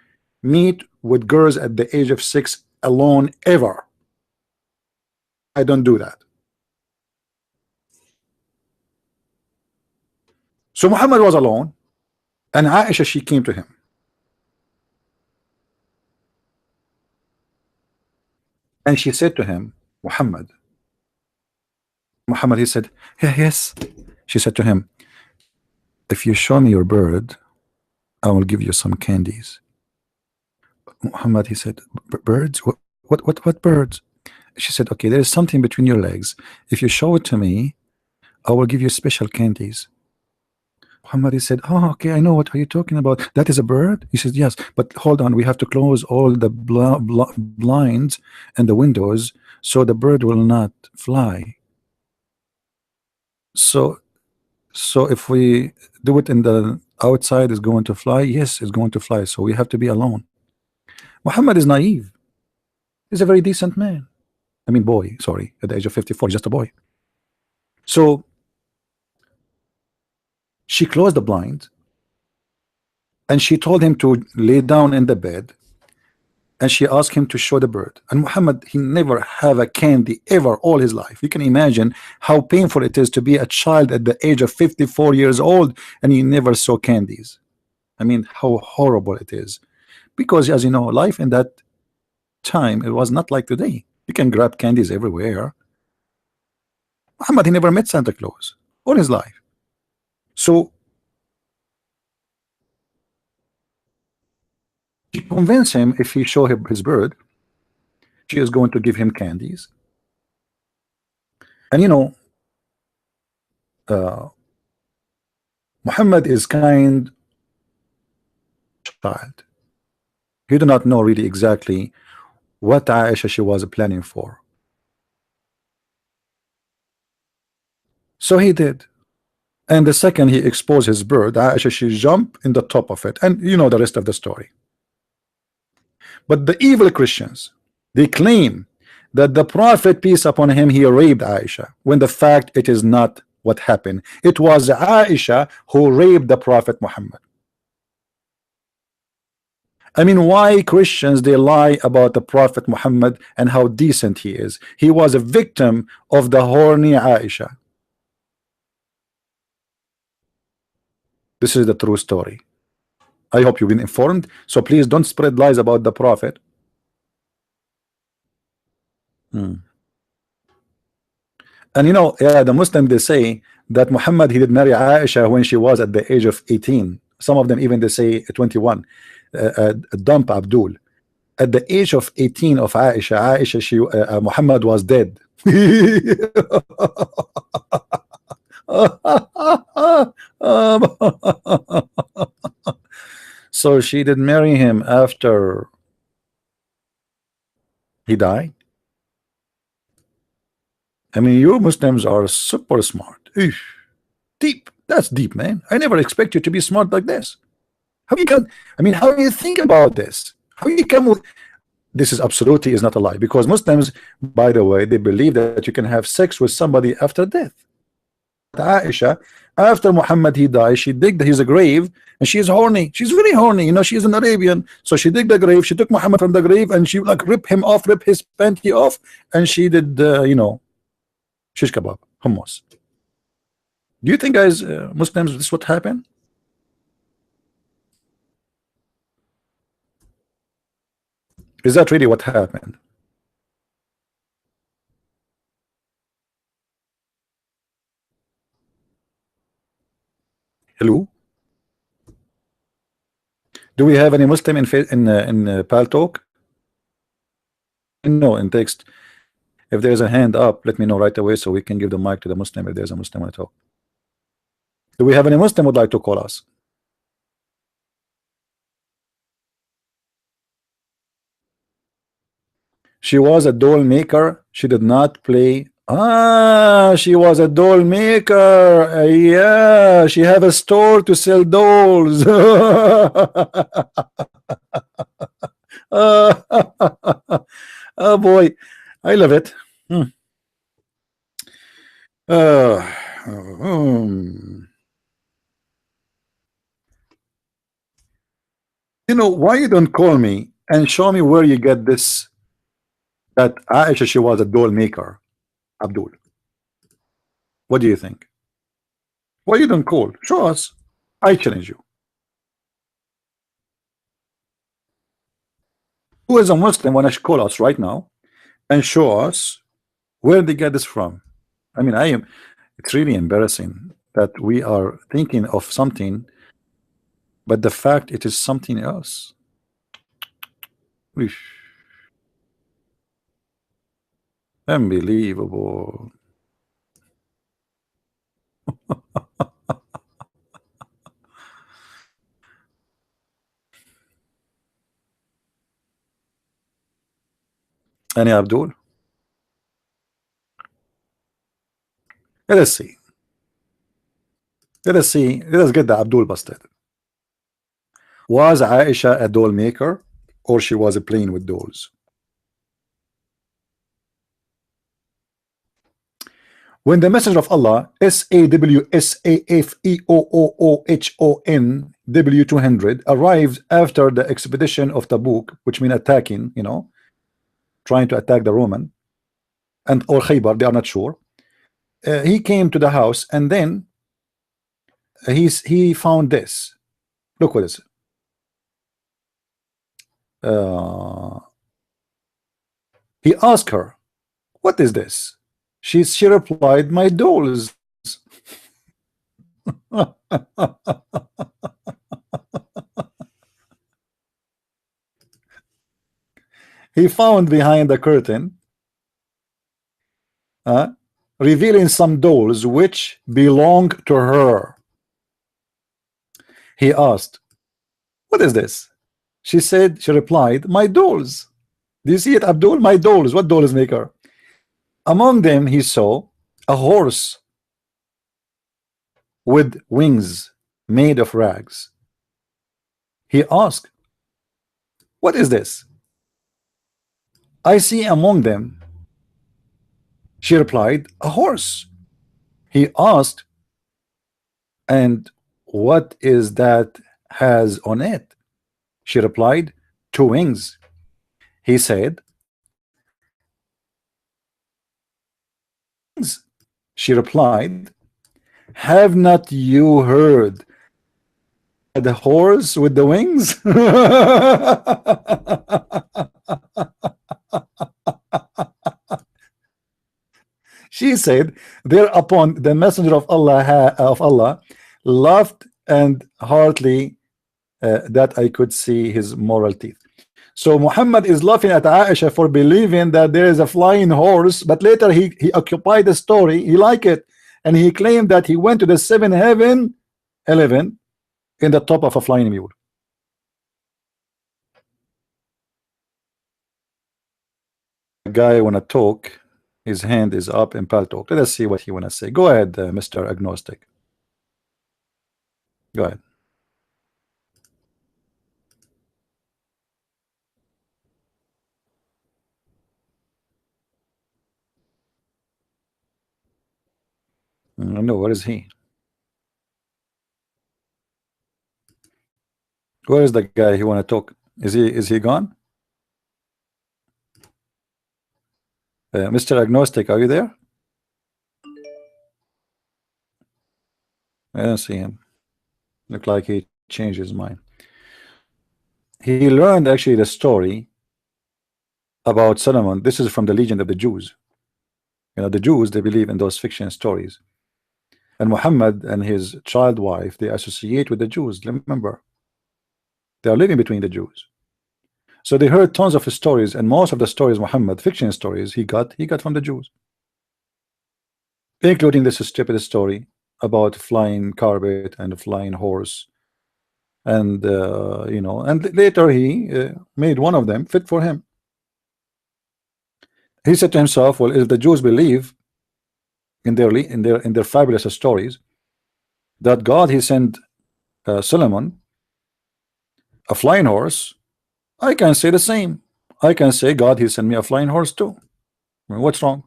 meet with girls at the age of 6 alone ever. I don't do that. So Muhammad was alone, and Aisha, she came to him. And she said to him, Muhammad, he said, yeah, yes. She said to him, if you show me your bird, I will give you some candies. Muhammad, he said, birds? What birds? She said, okay, there is something between your legs. If you show it to me, I will give you special candies. Muhammad, he said, oh, okay, I know what are you talking about. That is a bird? He said, yes, but hold on, we have to close all the blinds and the windows so the bird will not fly. So if we do it in the outside, is going to fly? Yes, it's going to fly. So we have to be alone. Muhammad is naive. He's a very decent man. I mean, boy, sorry, at the age of 54, just a boy. So she closed the blind and she told him to lay down in the bed, and she asked him to show the bird. And Muhammad, he never have a candy ever all his life. You can imagine how painful it is to be a child at the age of 54 years old and he never saw candies. I mean, how horrible it is. Because as you know, life in that time, it was not like today. You can grab candies everywhere. Muhammad, he never met Santa Claus all his life. So she convinced him if he show him his bird, she is going to give him candies. And you know, Muhammad is kind child. He do not know really exactly what Aisha she was planning for. So he did. And the second he exposed his bird, Aisha, she jumped in the top of it. And you know the rest of the story. But the evil Christians, they claim that the Prophet, peace upon him, he raped Aisha, when the fact it is not what happened. It was Aisha who raped the Prophet Muhammad. I mean, why Christians they lie about the Prophet Muhammad and how decent he is? He was a victim of the horny Aisha. This is the true story. I hope you've been informed. So please don't spread lies about the Prophet. And you know, yeah, the Muslims they say that Muhammad he did marry Aisha when she was at the age of 18. Some of them even they say 21. Dump Abdul. At the age of 18 of Aisha, she Muhammad was dead. So she did marry him after he died. I mean, you Muslims are super smart. Eesh. Deep. That's deep, man. I never expect you to be smart like this. How you can? I mean, how do you think about this? How you come with? This is absolutely is not a lie, because Muslims, by the way, they believe that you can have sex with somebody after death. Aisha, after Muhammad he died, she digged his grave and she is horny. She's very horny, you know, she's an Arabian. So she digged the grave, she took Muhammad from the grave and she like rip him off, rip his panty off, and she did you know, shish kebab, hummus. Do you think, guys, Muslims, this is what happened? Is that really what happened? Hello? Do we have any Muslim in Pal Talk? No, in text. If there's a hand up, let me know right away so we can give the mic to the Muslim if there's a Muslim at all. Do we have any Muslim would like to call us? She was a doll maker. She did not play. Ah, she was a doll maker. Yeah, she have a store to sell dolls. Oh boy, I love it. You know, why you don't call me and show me where you get this, that Aisha, she was a doll maker, Abdul? What do you think? Why you don't call? Show us. I challenge you. Who is a Muslim when I call us right now and show us where they get this from? I mean, it's really embarrassing that we are thinking of something, but the fact it is something else. Eesh. Unbelievable. Any Abdul? Let us see. Let us see. Let us get the Abdul busted. Was Aisha a doll maker, or she was playing with dolls? When the messenger of Allah, SAWSAFEOOOHON W200, arrived after the expedition of Tabuk, which means attacking, you know, trying to attack the Roman, and or Khaybar, they are not sure. He came to the house, and then he found this. Look what is it. He asked her, "What is this?" She replied, "My dolls." He found behind the curtain, revealing some dolls which belong to her. He asked, "What is this?" She replied, "My dolls." Do you see it, Abdul? My dolls. What dolls make her? Among them he saw a horse with wings made of rags. He asked, "What is this?" "I see among them," she replied, "a horse." He asked, "And what is that has on it?" She replied, "Two wings." He said, she replied, "Have not you heard the horse with the wings?" She said, thereupon the messenger of Allah laughed and heartily that I could see his moral teeth. So Muhammad is laughing at Aisha for believing that there is a flying horse, but later he occupied the story, he liked it, and he claimed that he went to the seventh heaven, 11, in the top of a flying mule. The guy wanna talk, his hand is up in pal talk. Let us see what he wanna say. Go ahead, Mr. Agnostic. Go ahead. No, where is he? Where is the guy who wanna talk? Is he gone? Mr. Agnostic, are you there? I don't see him. Look like he changed his mind. He learned actually the story about Solomon. This is from the legend of the Jews. You know, the Jews, they believe in those fiction stories. And Muhammad and his child wife, they associate with the Jews. Remember, they are living between the Jews. So they heard tons of stories, and most of the stories, Muhammad, fiction stories, he got from the Jews, including this stupid story about flying carpet and a flying horse. And you know, and later he made one of them fit for him. He said to himself, well, if the Jews believe in their fabulous stories that God he sent Solomon a flying horse, I can say the same. I can say God he sent me a flying horse too. I mean, what's wrong?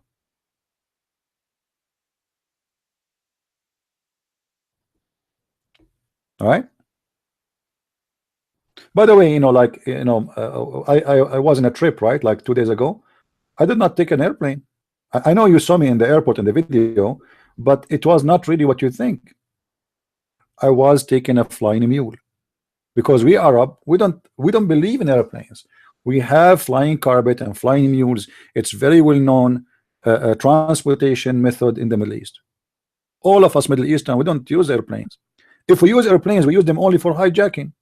All right. By the way, you know, like, you know, I was in a trip, right, like 2 days ago. I did not take an airplane. I know you saw me in the airport in the video, but it was not really what you think. I was taking a flying mule, because we Arab, we don't believe in airplanes. We have flying carpet and flying mules. It's very well known transportation method in the Middle East. All of us Middle Eastern, we don't use airplanes. If we use airplanes, we use them only for hijacking.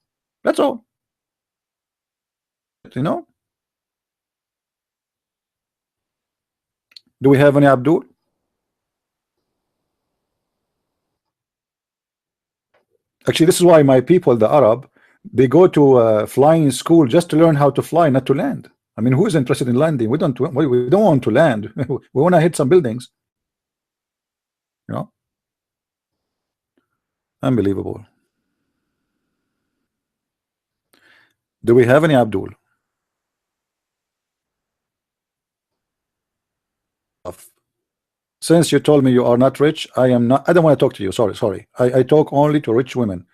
That's all. You know? Do we have any Abdul? Actually, this is why my people, the Arab, they go to flying school just to learn how to fly, not to land. I mean, who is interested in landing? We don't want to land. We want to hit some buildings. You know? Unbelievable. Do we have any Abdul? Since you told me you are not rich, I am not. I don't want to talk to you. Sorry. I talk only to rich women.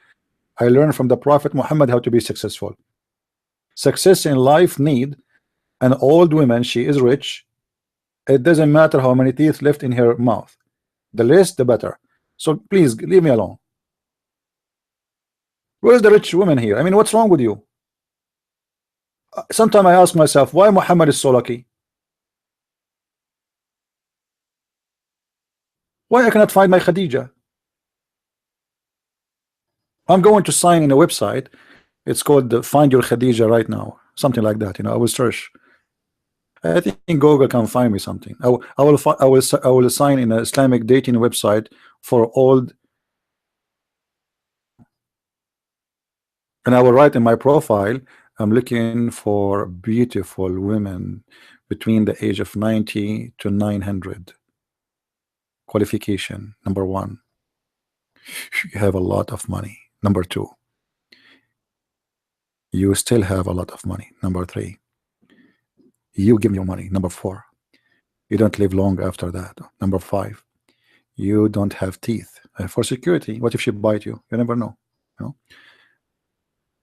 I learned from the Prophet Muhammad how to be successful. Success in life need an old woman. She is rich. It doesn't matter how many teeth left in her mouth. The less, the better. So please leave me alone. Where's the rich woman here? I mean, what's wrong with you? Sometimes I ask myself, why Muhammad is so lucky? Why I cannot find my Khadija? I'm going to sign in a website. It's called Find Your Khadija right now. Something like that. You know, I will search. I think Google can find me something. I will sign in an Islamic dating website for old, and I will write in my profile, I'm looking for beautiful women between the age of 90 to 900. Qualification: number one, you have a lot of money. Number two, you still have a lot of money. Number three, you give me your money. Number four, you don't live long after that. Number five, you don't have teeth. For security, what if she bite you? You never know. You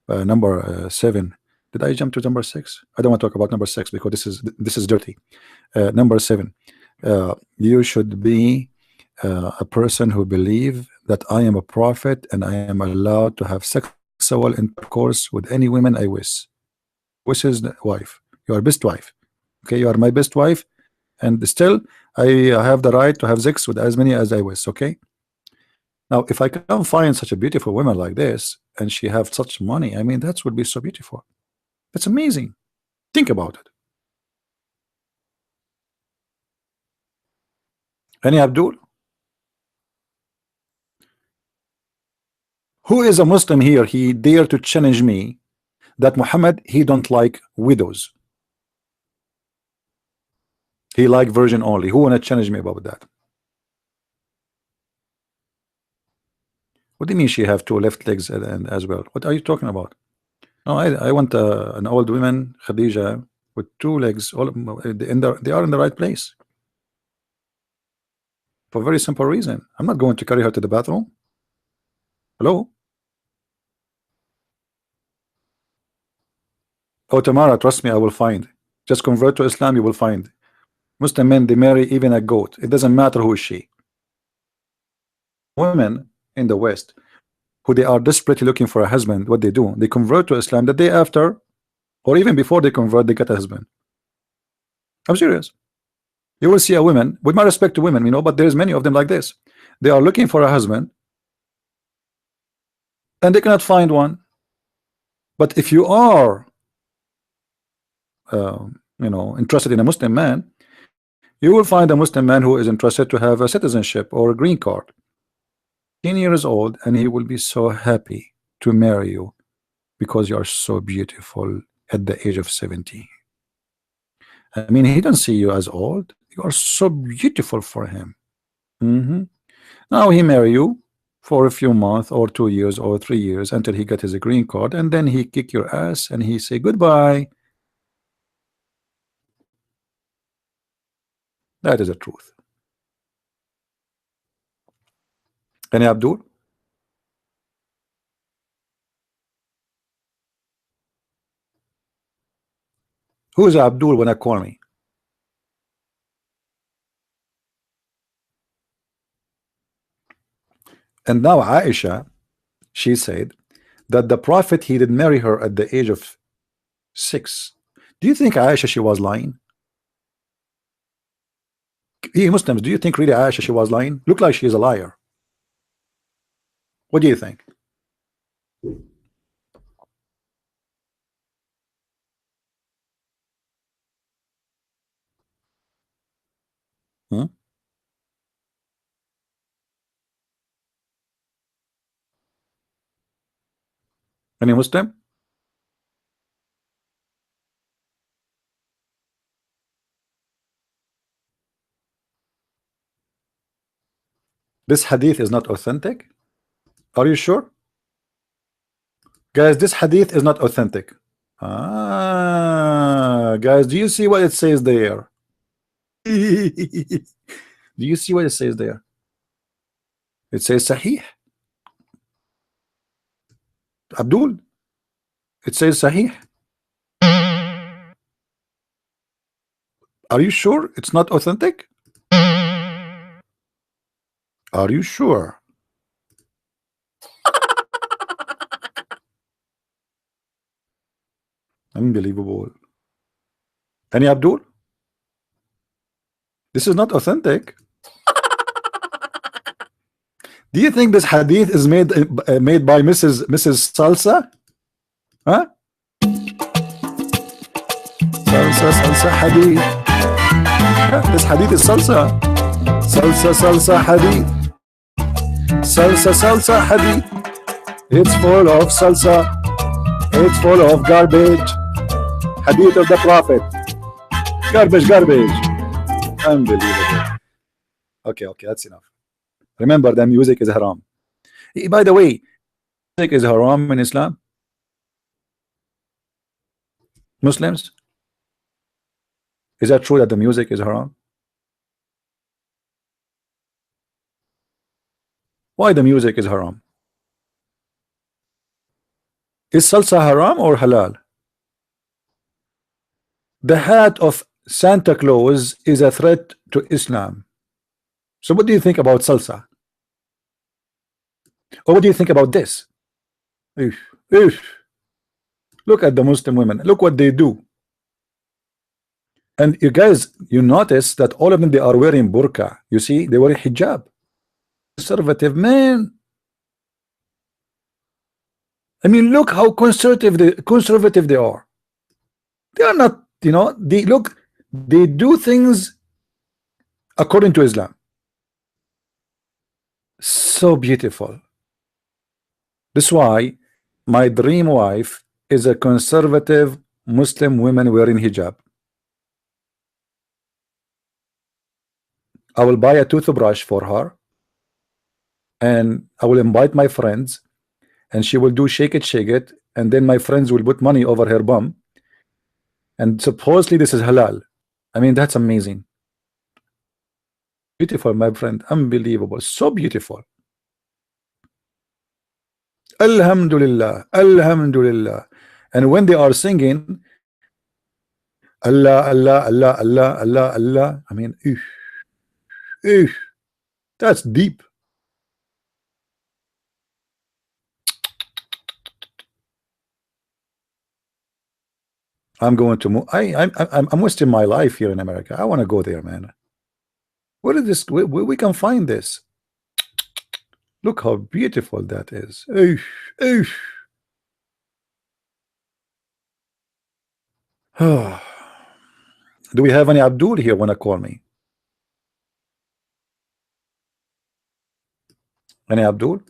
know? Number seven. Did I jump to number six? I don't want to talk about number six because this is dirty. Number seven. You should be a person who believe that I am a prophet and I am allowed to have sexual intercourse with any woman I wish. Wish is the wife. You are best wife. Okay, you are my best wife, and still I have the right to have sex with as many as I wish. Okay. Now, if I can find such a beautiful woman like this, and she have such money, I mean, that would be so beautiful. That's amazing. Think about it. Any Abdul? Who is a Muslim here? He dare to challenge me that Muhammad, he don't like widows. He like virgin only. Who wanna challenge me about that? What do you mean she have two left legs and as well? What are you talking about? No, I want an old woman, Khadija, with two legs. All they are in the right place. For a very simple reason. I'm not going to carry her to the bathroom. Hello? Oh, Tamara, trust me, I will find. Just convert to Islam, you will find. Muslim men, they marry even a goat. It doesn't matter who is she. Women in the West, who they are desperately looking for a husband, what they do, they convert to Islam the day after, or even before they convert, they get a husband. I'm serious. You will see a woman, with my respect to women, you know, but there's many of them like this. They are looking for a husband, and they cannot find one. But if you are interested in a Muslim man, you will find a Muslim man who is interested to have a citizenship or a green card. 10 years old, and he will be so happy to marry you because you are so beautiful at the age of 70. I mean, he doesn't see you as old. You are so beautiful for him. Now he marry you for a few months or 2 years or 3 years until he get his green card, and then he kick your ass and he say goodbye. That is the truth. Any Abdul? Who is Abdul when I call me? And now Aisha, she said that the Prophet, he did marry her at the age of 6. Do you think Aisha, she was lying? You Muslims, do you think really Aisha, she was lying? Look like she is a liar. What do you think? Any Muslim? This hadith is not authentic? Are you sure? Guys, this hadith is not authentic. Guys, do you see what it says there? Do you see what it says there? It says Sahih. Abdul, it says Sahih. Are you sure it's not authentic? Are you sure? Unbelievable. Any Abdul? This is not authentic. Do you think this hadith is made by Mrs. Salsa? Huh? Salsa hadith. Yeah, this hadith is salsa. Salsa hadith. Salsa hadith. It's full of salsa. It's full of garbage. Hadith of the Prophet. Garbage. Unbelievable. Okay, that's enough. Remember that music is haram. By the way, music is haram in Islam. Muslims, is that true that the music is haram? Why the music is haram? Is salsa haram or halal? The hat of Santa Claus is a threat to Islam. So what do you think about salsa? Or what do you think about this? Look at the Muslim women. Look what they do. And you guys, you notice that all of them, they are wearing burqa. You see, they wear hijab. Conservative man. I mean, look how conservative they are. They are not, they do things according to Islam. So beautiful. That's why my dream wife is a conservative Muslim woman wearing hijab. I will buy a toothbrush for her, and I will invite my friends, and she will do shake it, and then my friends will put money over her bum, and supposedly this is halal. I mean, that's amazing. Beautiful, my friend. Unbelievable. So beautiful. Alhamdulillah. And when they are singing Allah, I mean, that's deep. I'm going to move. I'm wasting my life here in America. I want to go there, man. What is this? Where we can find this? Look how beautiful that is. Do we have any Abdul here wanna call me? Any Abdul?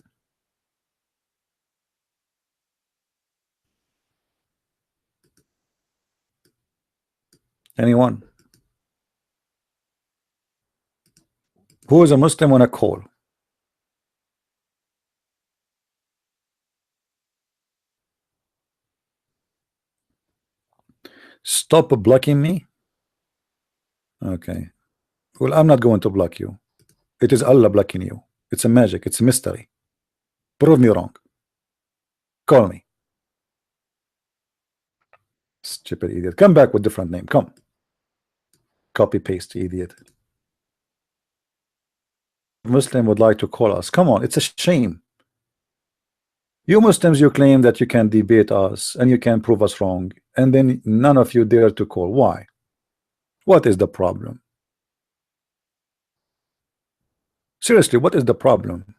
Anyone? Who is a Muslim wanna call? Stop blocking me. Okay. Well, I'm not going to block you. It is Allah blocking you. It's a magic. It's a mystery. Prove me wrong. Call me. Stupid idiot. Come back with different name. Come. Copy paste, idiot. Muslim would like to call us. Come on, it's a shame. You Muslims, you claim that you can debate us and you can prove us wrong, and then none of you dare to call. Why? What is the problem? Seriously, what is the problem?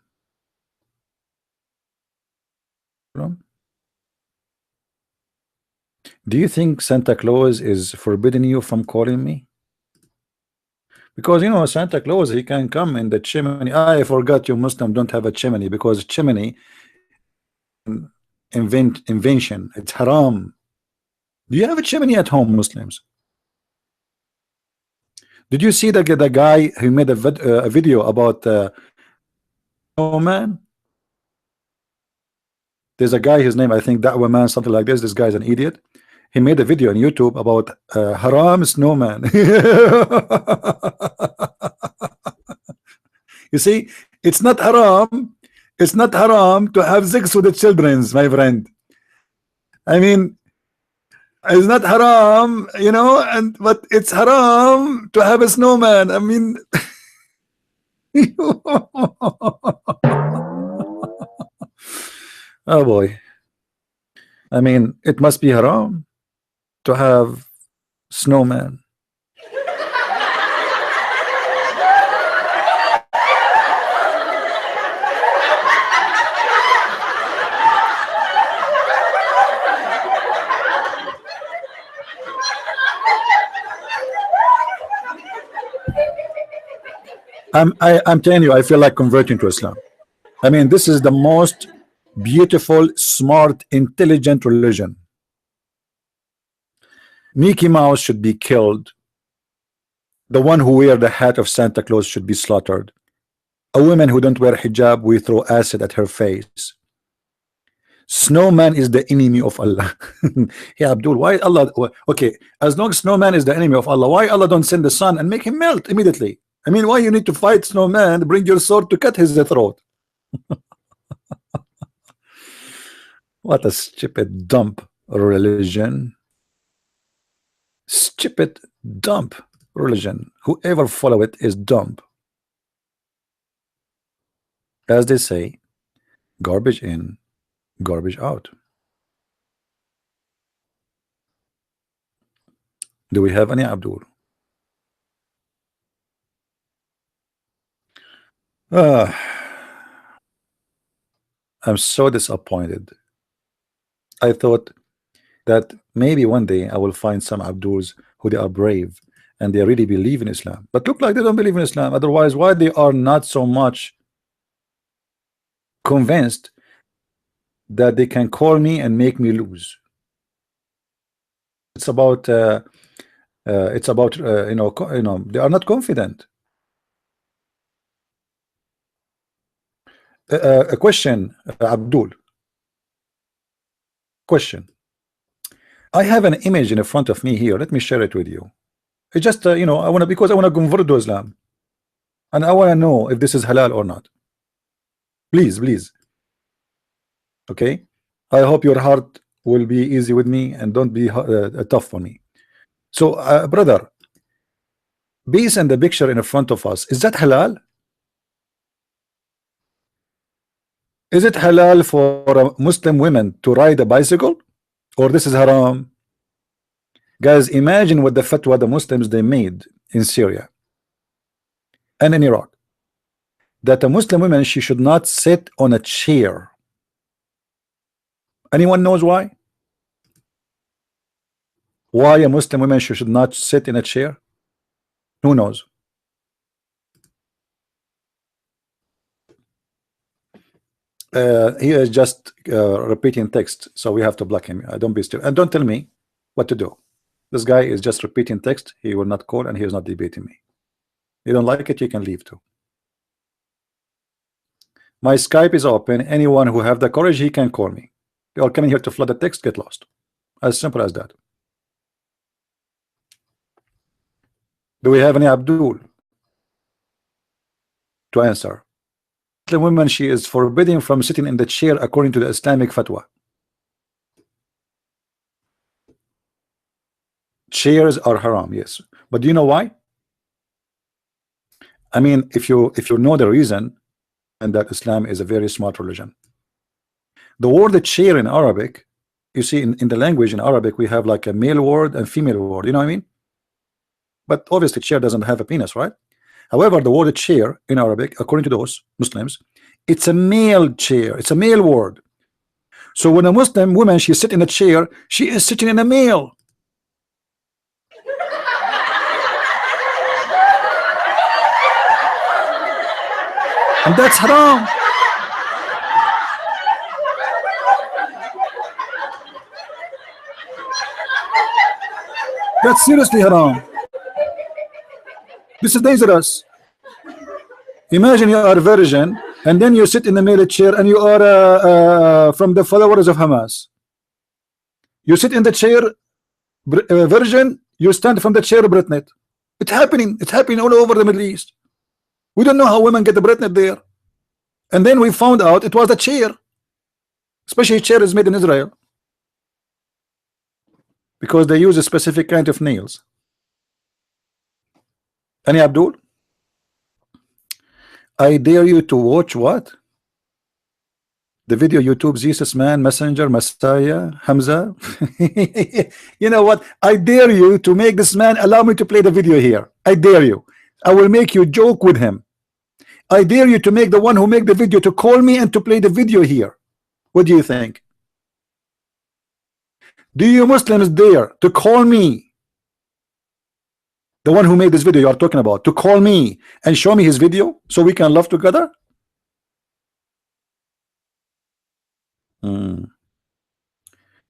Do you think Santa Claus is forbidding you from calling me? Because you know Santa Claus, he can come in the chimney. I forgot you Muslim don't have a chimney, because chimney invention, it's haram. Do you have a chimney at home, Muslims? Did you see the guy who made a video about snowman? There's a guy, his name I think Da'wah Man, something like this. This guy's an idiot. He made a video on YouTube about haram snowman. You see, it's not haram. It's not haram to have sex with the children's, my friend. I mean, it's not haram, you know, but it's haram to have a snowman. I mean, oh boy. I mean, it must be haram to have snowman. I'm telling you, I feel like converting to Islam. I mean, this is the most beautiful, smart, intelligent religion. Mickey Mouse should be killed. The one who wear the hat of Santa Claus should be slaughtered. A woman who don't wear hijab, we throw acid at her face. Snowman is the enemy of Allah. Yeah, Abdul, why Allah? Okay, as long as snowman is the enemy of Allah, why Allah don't send the sun and make him melt immediately? I mean, why you need to fight snowman? Bring your sword to cut his throat. What a stupid dump religion. Stupid dump religion. Whoever follow it is dumb. As they say, garbage in, garbage out. Do we have any Abdul? I'm so disappointed. I thought that maybe one day I will find some Abduls who they are brave and they really believe in Islam, but look like they don't believe in Islam. Otherwise, why they are not so much convinced that they can call me and make me lose? It's about you know, they are not confident. A question, Abdul. Question. I have an image in front of me here. Let me share it with you. It's just you know, I want to, because I want to convert to Islam, and I want to know if this is halal or not. Please, please. Okay. I hope your heart will be easy with me and don't be tough for me. So, brother, based on the picture in front of us, is that halal? Is it halal for Muslim women to ride a bicycle, or this is haram? Guys, imagine what the fatwa the Muslims they made in Syria and in Iraq, that a Muslim woman, she should not sit on a chair. Anyone knows why? Why a Muslim woman should not sit in a chair? Who knows? He is just repeating text, so we have to block him. Don't be stupid and don't tell me what to do. This guy is just repeating text. He will not call and he is not debating me. You don't like it, you can leave too. My Skype is open. Anyone who have the courage, he can call me. You are coming here to flood the text, get lost. As simple as that. Do we have any Abdul to answer? The woman, she is forbidden from sitting in the chair according to the Islamic fatwa. Chairs are haram, yes, but do you know why? I mean, if you know the reason, and that Islam is a very smart religion. The word chair in Arabic, you see in the language in Arabic, we have like a male word and female word, you know what I mean? But obviously chair doesn't have a penis, right? However, the word chair in Arabic, according to those Muslims, it's a male chair, it's a male word. So when a Muslim woman, she sit in a chair, she is sitting in a male. And that's haram. That's seriously haram. This is dangerous. Imagine you are a virgin and then you sit in the male chair and you are from the followers of Hamas. You sit in the chair virgin, you stand from the chair pregnant. It's happening all over the Middle East. We don't know how women get the pregnant there. And then we found out it was a chair. Especially chair is made in Israel. Because they use a specific kind of nails. Any Abdul? I dare you to watch what? The video YouTube, Jesus man, messenger, Messiah, Hamza. You know what? I dare you to make this man allow me to play the video here. I dare you. I will make you joke with him. I dare you to make the one who make the video to call me and to play the video here. What do you think? Do you Muslims dare to call me? The one who made this video you are talking about, to call me and show me his video so we can laugh together?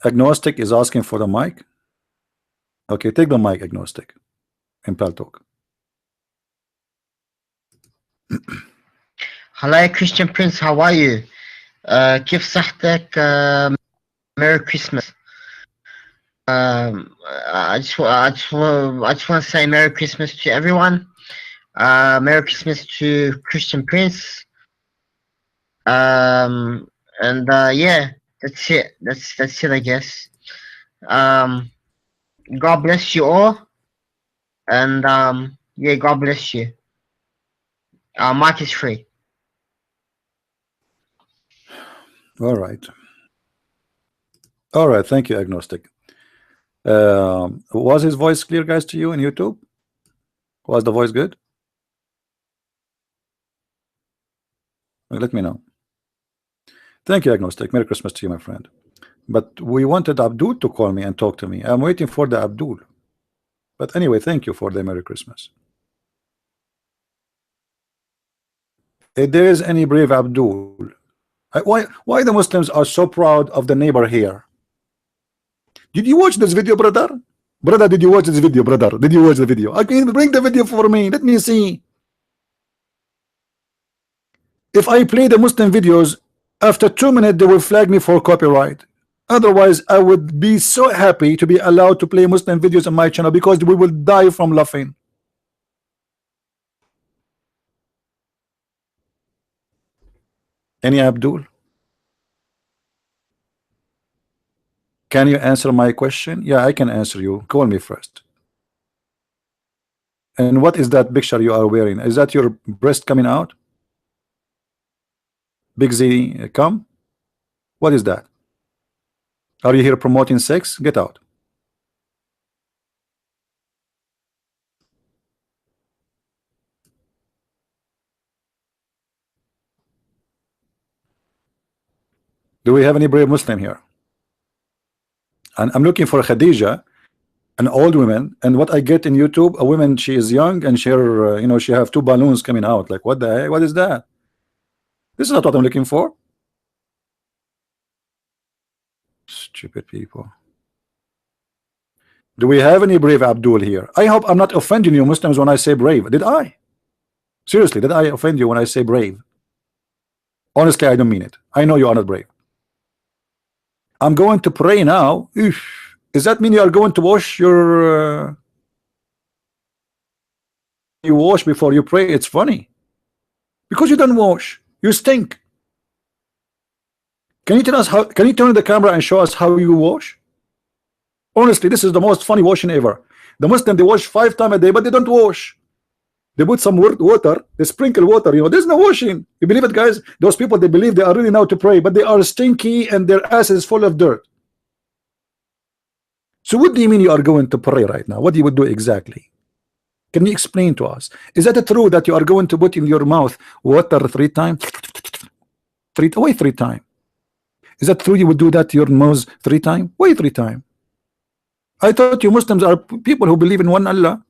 Agnostic is asking for the mic. Okay, take the mic, Agnostic, in Paltalk. Hello, Christian Prince. How are you? كيف صحتك? Merry Christmas. I just want to say Merry Christmas to everyone. Merry Christmas to Christian Prince. And yeah, that's it. That's it, I guess. God bless you all. And yeah, God bless you. Mic is free. All right. All right. Thank you, Agnostic. Was his voice clear, guys, to you in YouTube? Was the voice good? Let me know. Thank you, Agnostic. Merry Christmas to you, my friend. But we wanted Abdul to call me and talk to me. I'm waiting for the Abdul. But anyway, thank you for the Merry Christmas. If there is any brave Abdul, why the Muslims are so proud of the neighbor here? Did you watch this video, brother? Brother, did you watch this video, brother? Did you watch the video? Okay, bring the video for me. Let me see. If I play the Muslim videos, after 2 minutes, they will flag me for copyright. Otherwise, I would be so happy to be allowed to play Muslim videos on my channel because we will die from laughing. Any Abdul? Can you answer my question? Yeah, I can answer you. Call me first. And what is that picture you are wearing? Is that your breast coming out? Big Z, come? What is that? Are you here promoting sex? Get out. Do we have any brave Muslim here? And I'm looking for Khadija. an old woman, and what I get in YouTube, a woman, she is young and she you know, she have two balloons coming out. Like, what the heck? What is that? This is not what I'm looking for. Stupid people. Do we have any brave Abdul here? I hope I'm not offending you Muslims when I say brave. Did I? Seriously, did I offend you when I say brave? Honestly, I don't mean it. I know you are not brave. I'm going to pray now. Does that mean you are going to wash your you wash before you pray? It's funny because you don't wash, you stink. Can you tell us how? Can you turn the camera and show us how you wash? Honestly, this is the most funny washing ever. The Muslim, they wash 5 times a day, but they don't wash. They put some water, they sprinkle water, you know, there's no washing. You believe it, guys? Those people, they believe they are really now to pray, but they are stinky and their ass is full of dirt. So what do you mean you are going to pray right now? What you would do exactly? Can you explain to us? Is that true that you are going to put in your mouth water 3 times? Why 3 times? Is that true you would do that to your nose 3 times? Why 3 times? I thought you Muslims are people who believe in one Allah.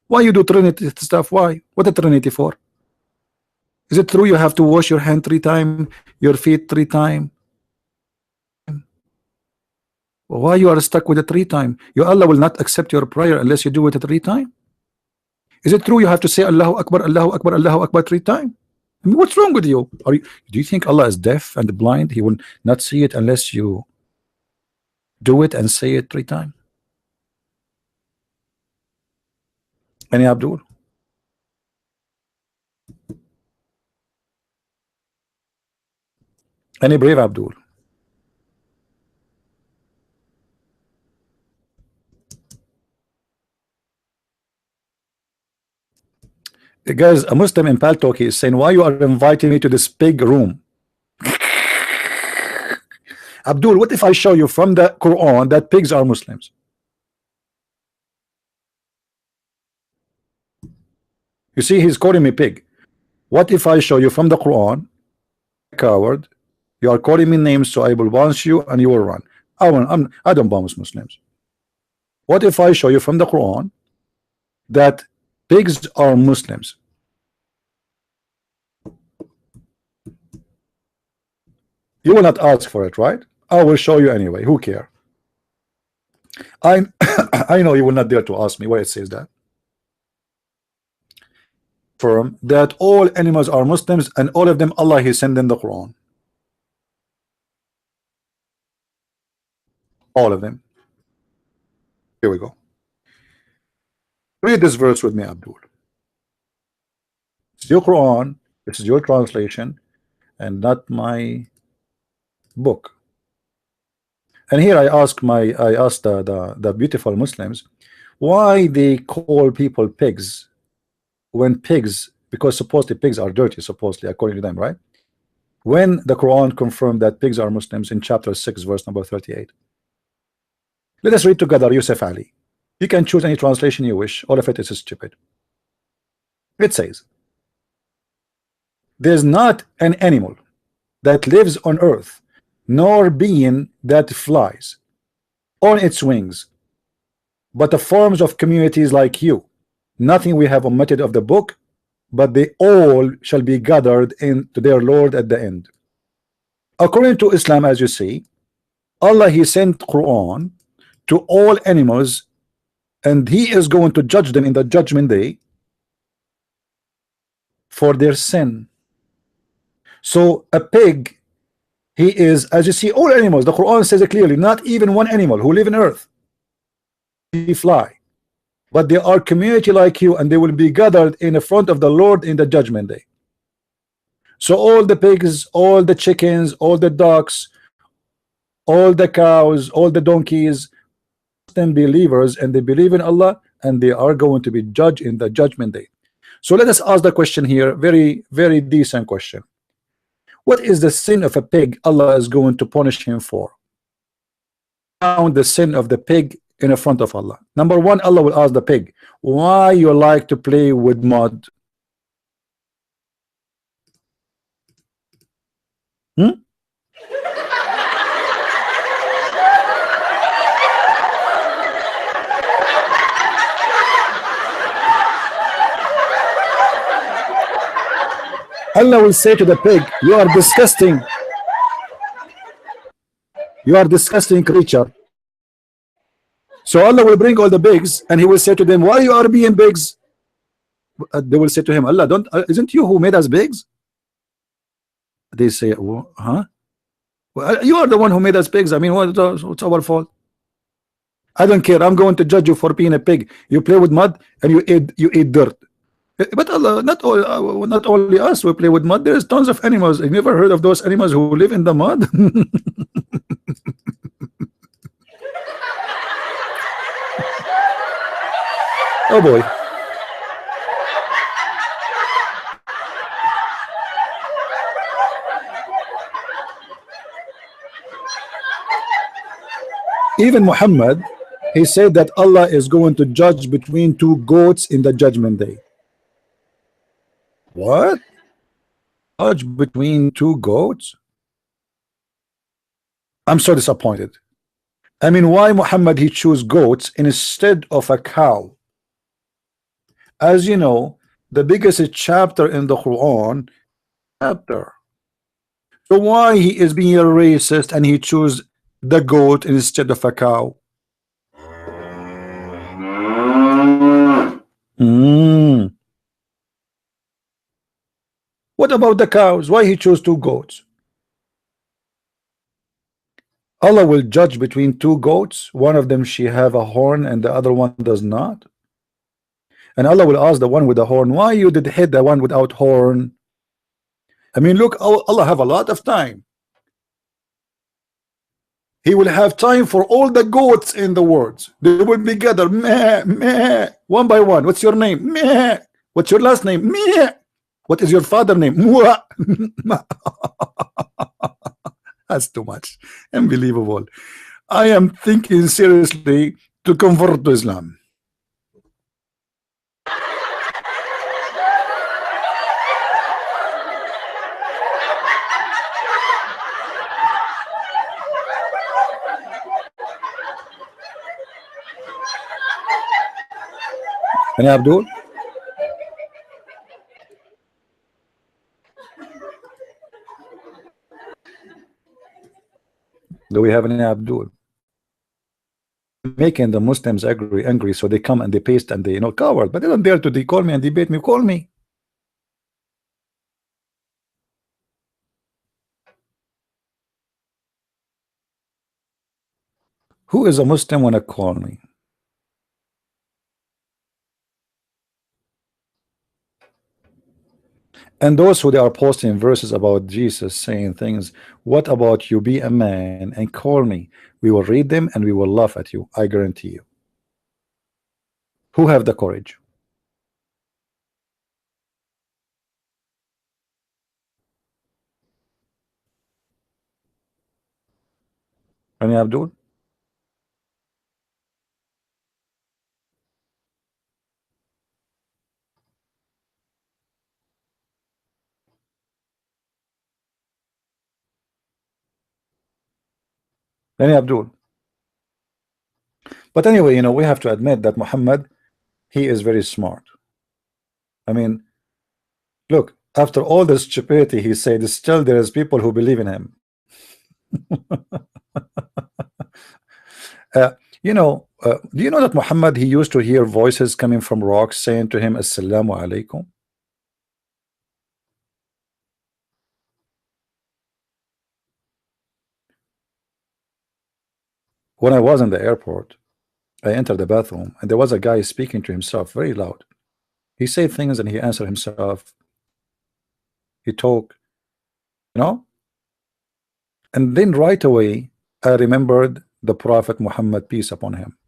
Why you do Trinity stuff? Why? What a Trinity for? Is it true you have to wash your hand 3 times, your feet 3 times? Why you are stuck with the 3 times? Your Allah will not accept your prayer unless you do it 3 times. Is it true you have to say Allahu Akbar, Allahu Akbar, Allahu Akbar 3 times? I mean, what's wrong with you? Do you think Allah is deaf and blind? He will not see it unless you do it and say it 3 times. Any Abdul? Any brave Abdul? Guys, a Muslim in Paltalk is saying, why you are inviting me to this big room? Abdul, what if I show you from the Quran that pigs are Muslims? You see, he's calling me pig. What if I show you from the Quran, coward, you are calling me names, so I will bounce you and you will run. I don't bounce Muslims. What if I show you from the Quran that pigs are Muslims? You will not ask for it, right? I will show you anyway. Who care? I I know you will not dare to ask me where it says that. Firm that all animals are Muslims and all of them Allah He sent in the Quran. All of them. Here we go. Read this verse with me, Abdul. It's your Quran. This is your translation, and not my book. And here I asked the beautiful Muslims why they call people pigs when pigs, because supposedly pigs are dirty, supposedly according to them, right? When the Quran confirmed that pigs are Muslims in chapter 6 verse number 38. Let us read together. Yusuf Ali, you can choose any translation you wish. All of it is stupid. It says, there's not an animal that lives on earth, nor being that flies on its wings, but the forms of communities like you. Nothing we have omitted of the book, but they all shall be gathered into their Lord at the end. According to Islam, as you see, Allah He sent Quran to all animals, and He is going to judge them in the judgment day for their sin. So a pig, he is, as you see, all animals. The Quran says it clearly, not even one animal who live in earth, he fly, but they are community like you, and they will be gathered in the front of the Lord in the judgment day. So all the pigs, all the chickens, all the ducks, all the cows, all the donkeys, them believers, and they believe in Allah, and they are going to be judged in the judgment day. So let us ask the question here, very, very decent question. What is the sin of a pig Allah is going to punish him for? Found the sin of the pig in the front of Allah. Number one, Allah will ask the pig, why you like to play with mud? Allah will say to the pig, you are disgusting. You are disgusting creature. So Allah will bring all the pigs and he will say to them, why you are being pigs? They will say to him, Allah, don't isn't you who made us pigs? They say, huh? Well, you are the one who made us pigs. I mean, what's our fault? I don't care. I'm going to judge you for being a pig. You play with mud and you eat dirt. But Allah, not only us we play with mud. There's tons of animals. Have you ever heard of those animals who live in the mud? Oh boy. Even Muhammad, he said that Allah is going to judge between two goats in the judgment day. What? Judge between two goats? I'm so disappointed. I mean, why Muhammad he choose goats instead of a cow? As you know, the biggest chapter in the Quran chapter. So why he is being a racist and he choose the goat instead of a cow? What about the cows? Why he chose two goats? Allah will judge between two goats. One of them she have a horn and the other one does not. And Allah will ask the one with the horn, why you did hit the one without horn? I mean, look, Allah have a lot of time. He will have time for all the goats in the world. They will be gathered, meh, meh, one by one. What's your name? Meh. What's your last name? Meh. What is your father name? That's too much. Unbelievable. I am thinking seriously to convert to Islam. Any Abdul? Do we have any Abdul? Making the Muslims angry, so they come and they paste and they coward, but they don't dare to call me and debate me. Call me. Who is a Muslim wanna call me? And those who they are posting verses about Jesus saying things, what about you be a man and call me? We will read them and we will laugh at you. I guarantee you. Who have the courage? Any Abdul? Any Abdul? But anyway, we have to admit that Muhammad, he is very smart. I mean, look, after all this stupidity he said, still there is people who believe in him. Do you know that Muhammad, he used to hear voices coming from rocks saying to him, Assalamu alaikum? When I was in the airport, I entered the bathroom and there was a guy speaking to himself very loud. He said things and he answered himself. He talked, and then right away I remembered the Prophet Muhammad, peace upon him.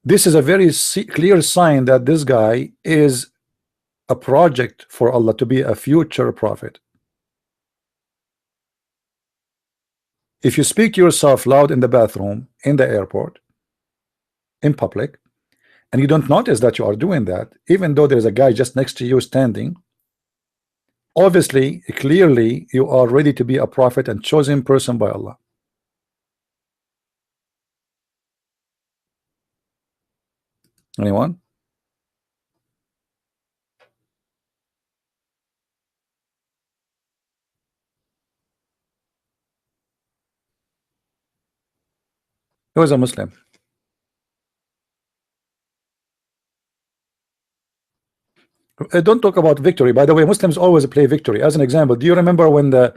This is a very clear sign that this guy is a project for Allah to be a future prophet. If you speak to yourself loud in the bathroom, in the airport, in public, and you don't notice that you are doing that, even though there's a guy just next to you standing, obviously, clearly, you are ready to be a prophet and chosen person by Allah. Anyone? He was a Muslim. Don't talk about victory. By the way, Muslims always play victory. As an example, do you remember when the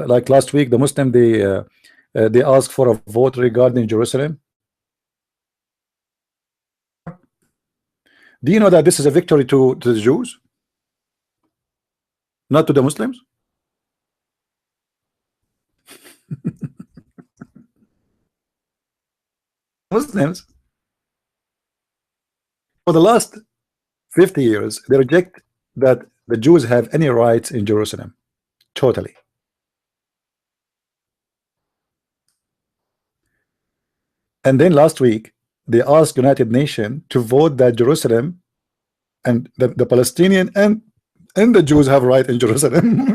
like last week the Muslim they asked for a vote regarding Jerusalem? Do you know that this is a victory to the Jews, not to the Muslims? Muslims for the last 50 years they reject that the Jews have any rights in Jerusalem totally. And then last week they asked United Nations to vote that Jerusalem and the Palestinian and the Jews have right in Jerusalem.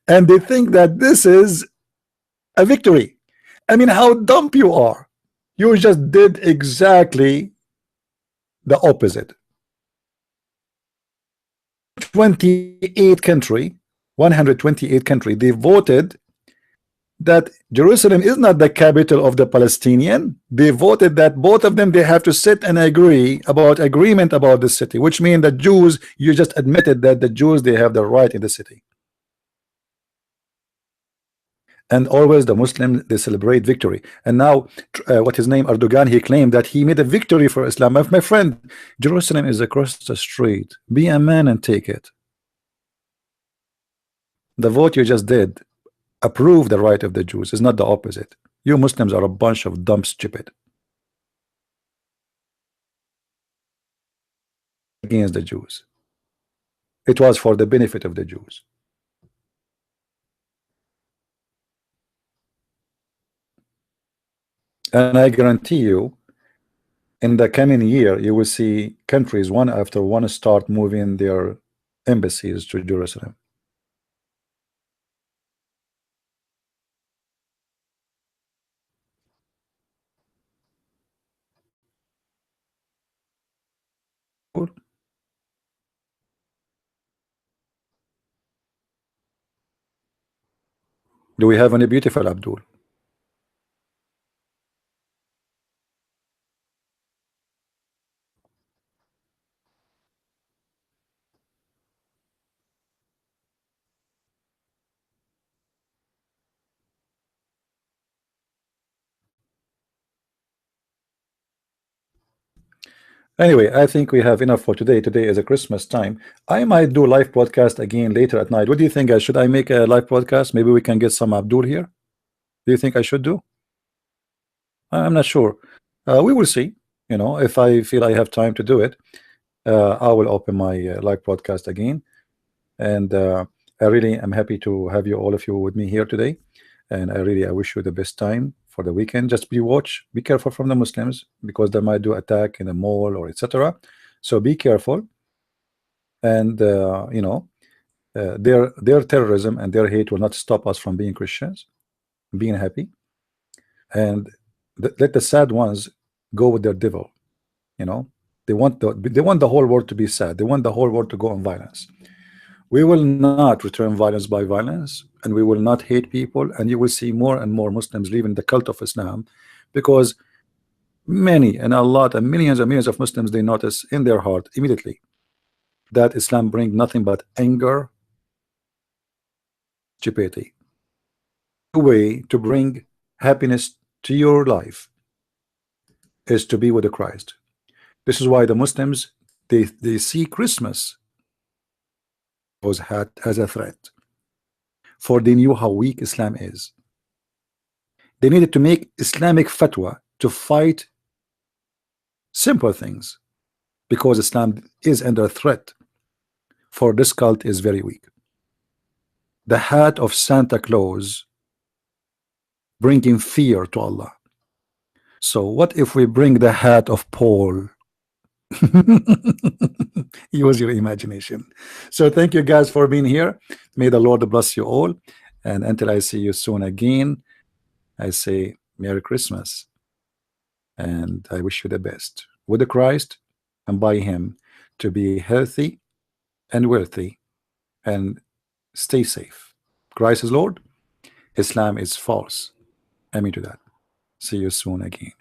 And they think that this is a victory. I mean, how dumb you are. You just did exactly the opposite. 128 country, they voted that Jerusalem is not the capital of the Palestinian. They voted that both of them, they have to sit and agree about agreement about the city, which means the Jews, you just admitted that the Jews, they have the right in the city. And always the Muslims, they celebrate victory. And now what his name, Erdogan, he claimed that he made a victory for Islam. My friend, Jerusalem is across the street. Be a man and take it. The vote you just did approve the right of the Jews, is not the opposite. You Muslims are a bunch of dumb stupid against the Jews. It was for the benefit of the Jews. And I guarantee you, in the coming year, you will see countries one after one start moving their embassies to Jerusalem. Do we have any beautiful Abdul? Anyway, I think we have enough for today. Today is a Christmas time. I might do live broadcast again later at night. What do you think? Should I make a live broadcast? Maybe we can get some Abdul here. Do you think I should do? I'm not sure. We will see. You know, if I feel I have time to do it, I will open my live broadcast again. And I really am happy to have you, all of you, with me here today. And I wish you the best time for the weekend. Just be careful from the Muslims, because they might do attack in the mall or etc. So be careful. And you know, their terrorism and their hate will not stop us from being Christians, being happy. And let the sad ones go with their devil. You know, they want the whole world to be sad. They want the whole world to go on violence. We will not return violence by violence, and we will not hate people. And you will see more and more Muslims leaving the cult of Islam, because many and a lot and millions and millions of Muslims, they notice in their heart immediately that Islam brings nothing but anger, stupidity. The way to bring happiness to your life is to be with the Christ. This is why the Muslims, they see Christmas was had as a threat, for they knew how weak Islam is. They needed to make Islamic fatwa to fight simple things, because Islam is under threat, for this cult is very weak. The hat of Santa Claus bringing fear to Allah. So what if we bring the hat of Paul? Use your imagination. So thank you guys for being here. May the Lord bless you all, and until I see you soon again, I say Merry Christmas, and I wish you the best with the Christ and by him, to be healthy and wealthy and Stay safe. Christ is Lord. Islam is false. Amen to that. See you soon again.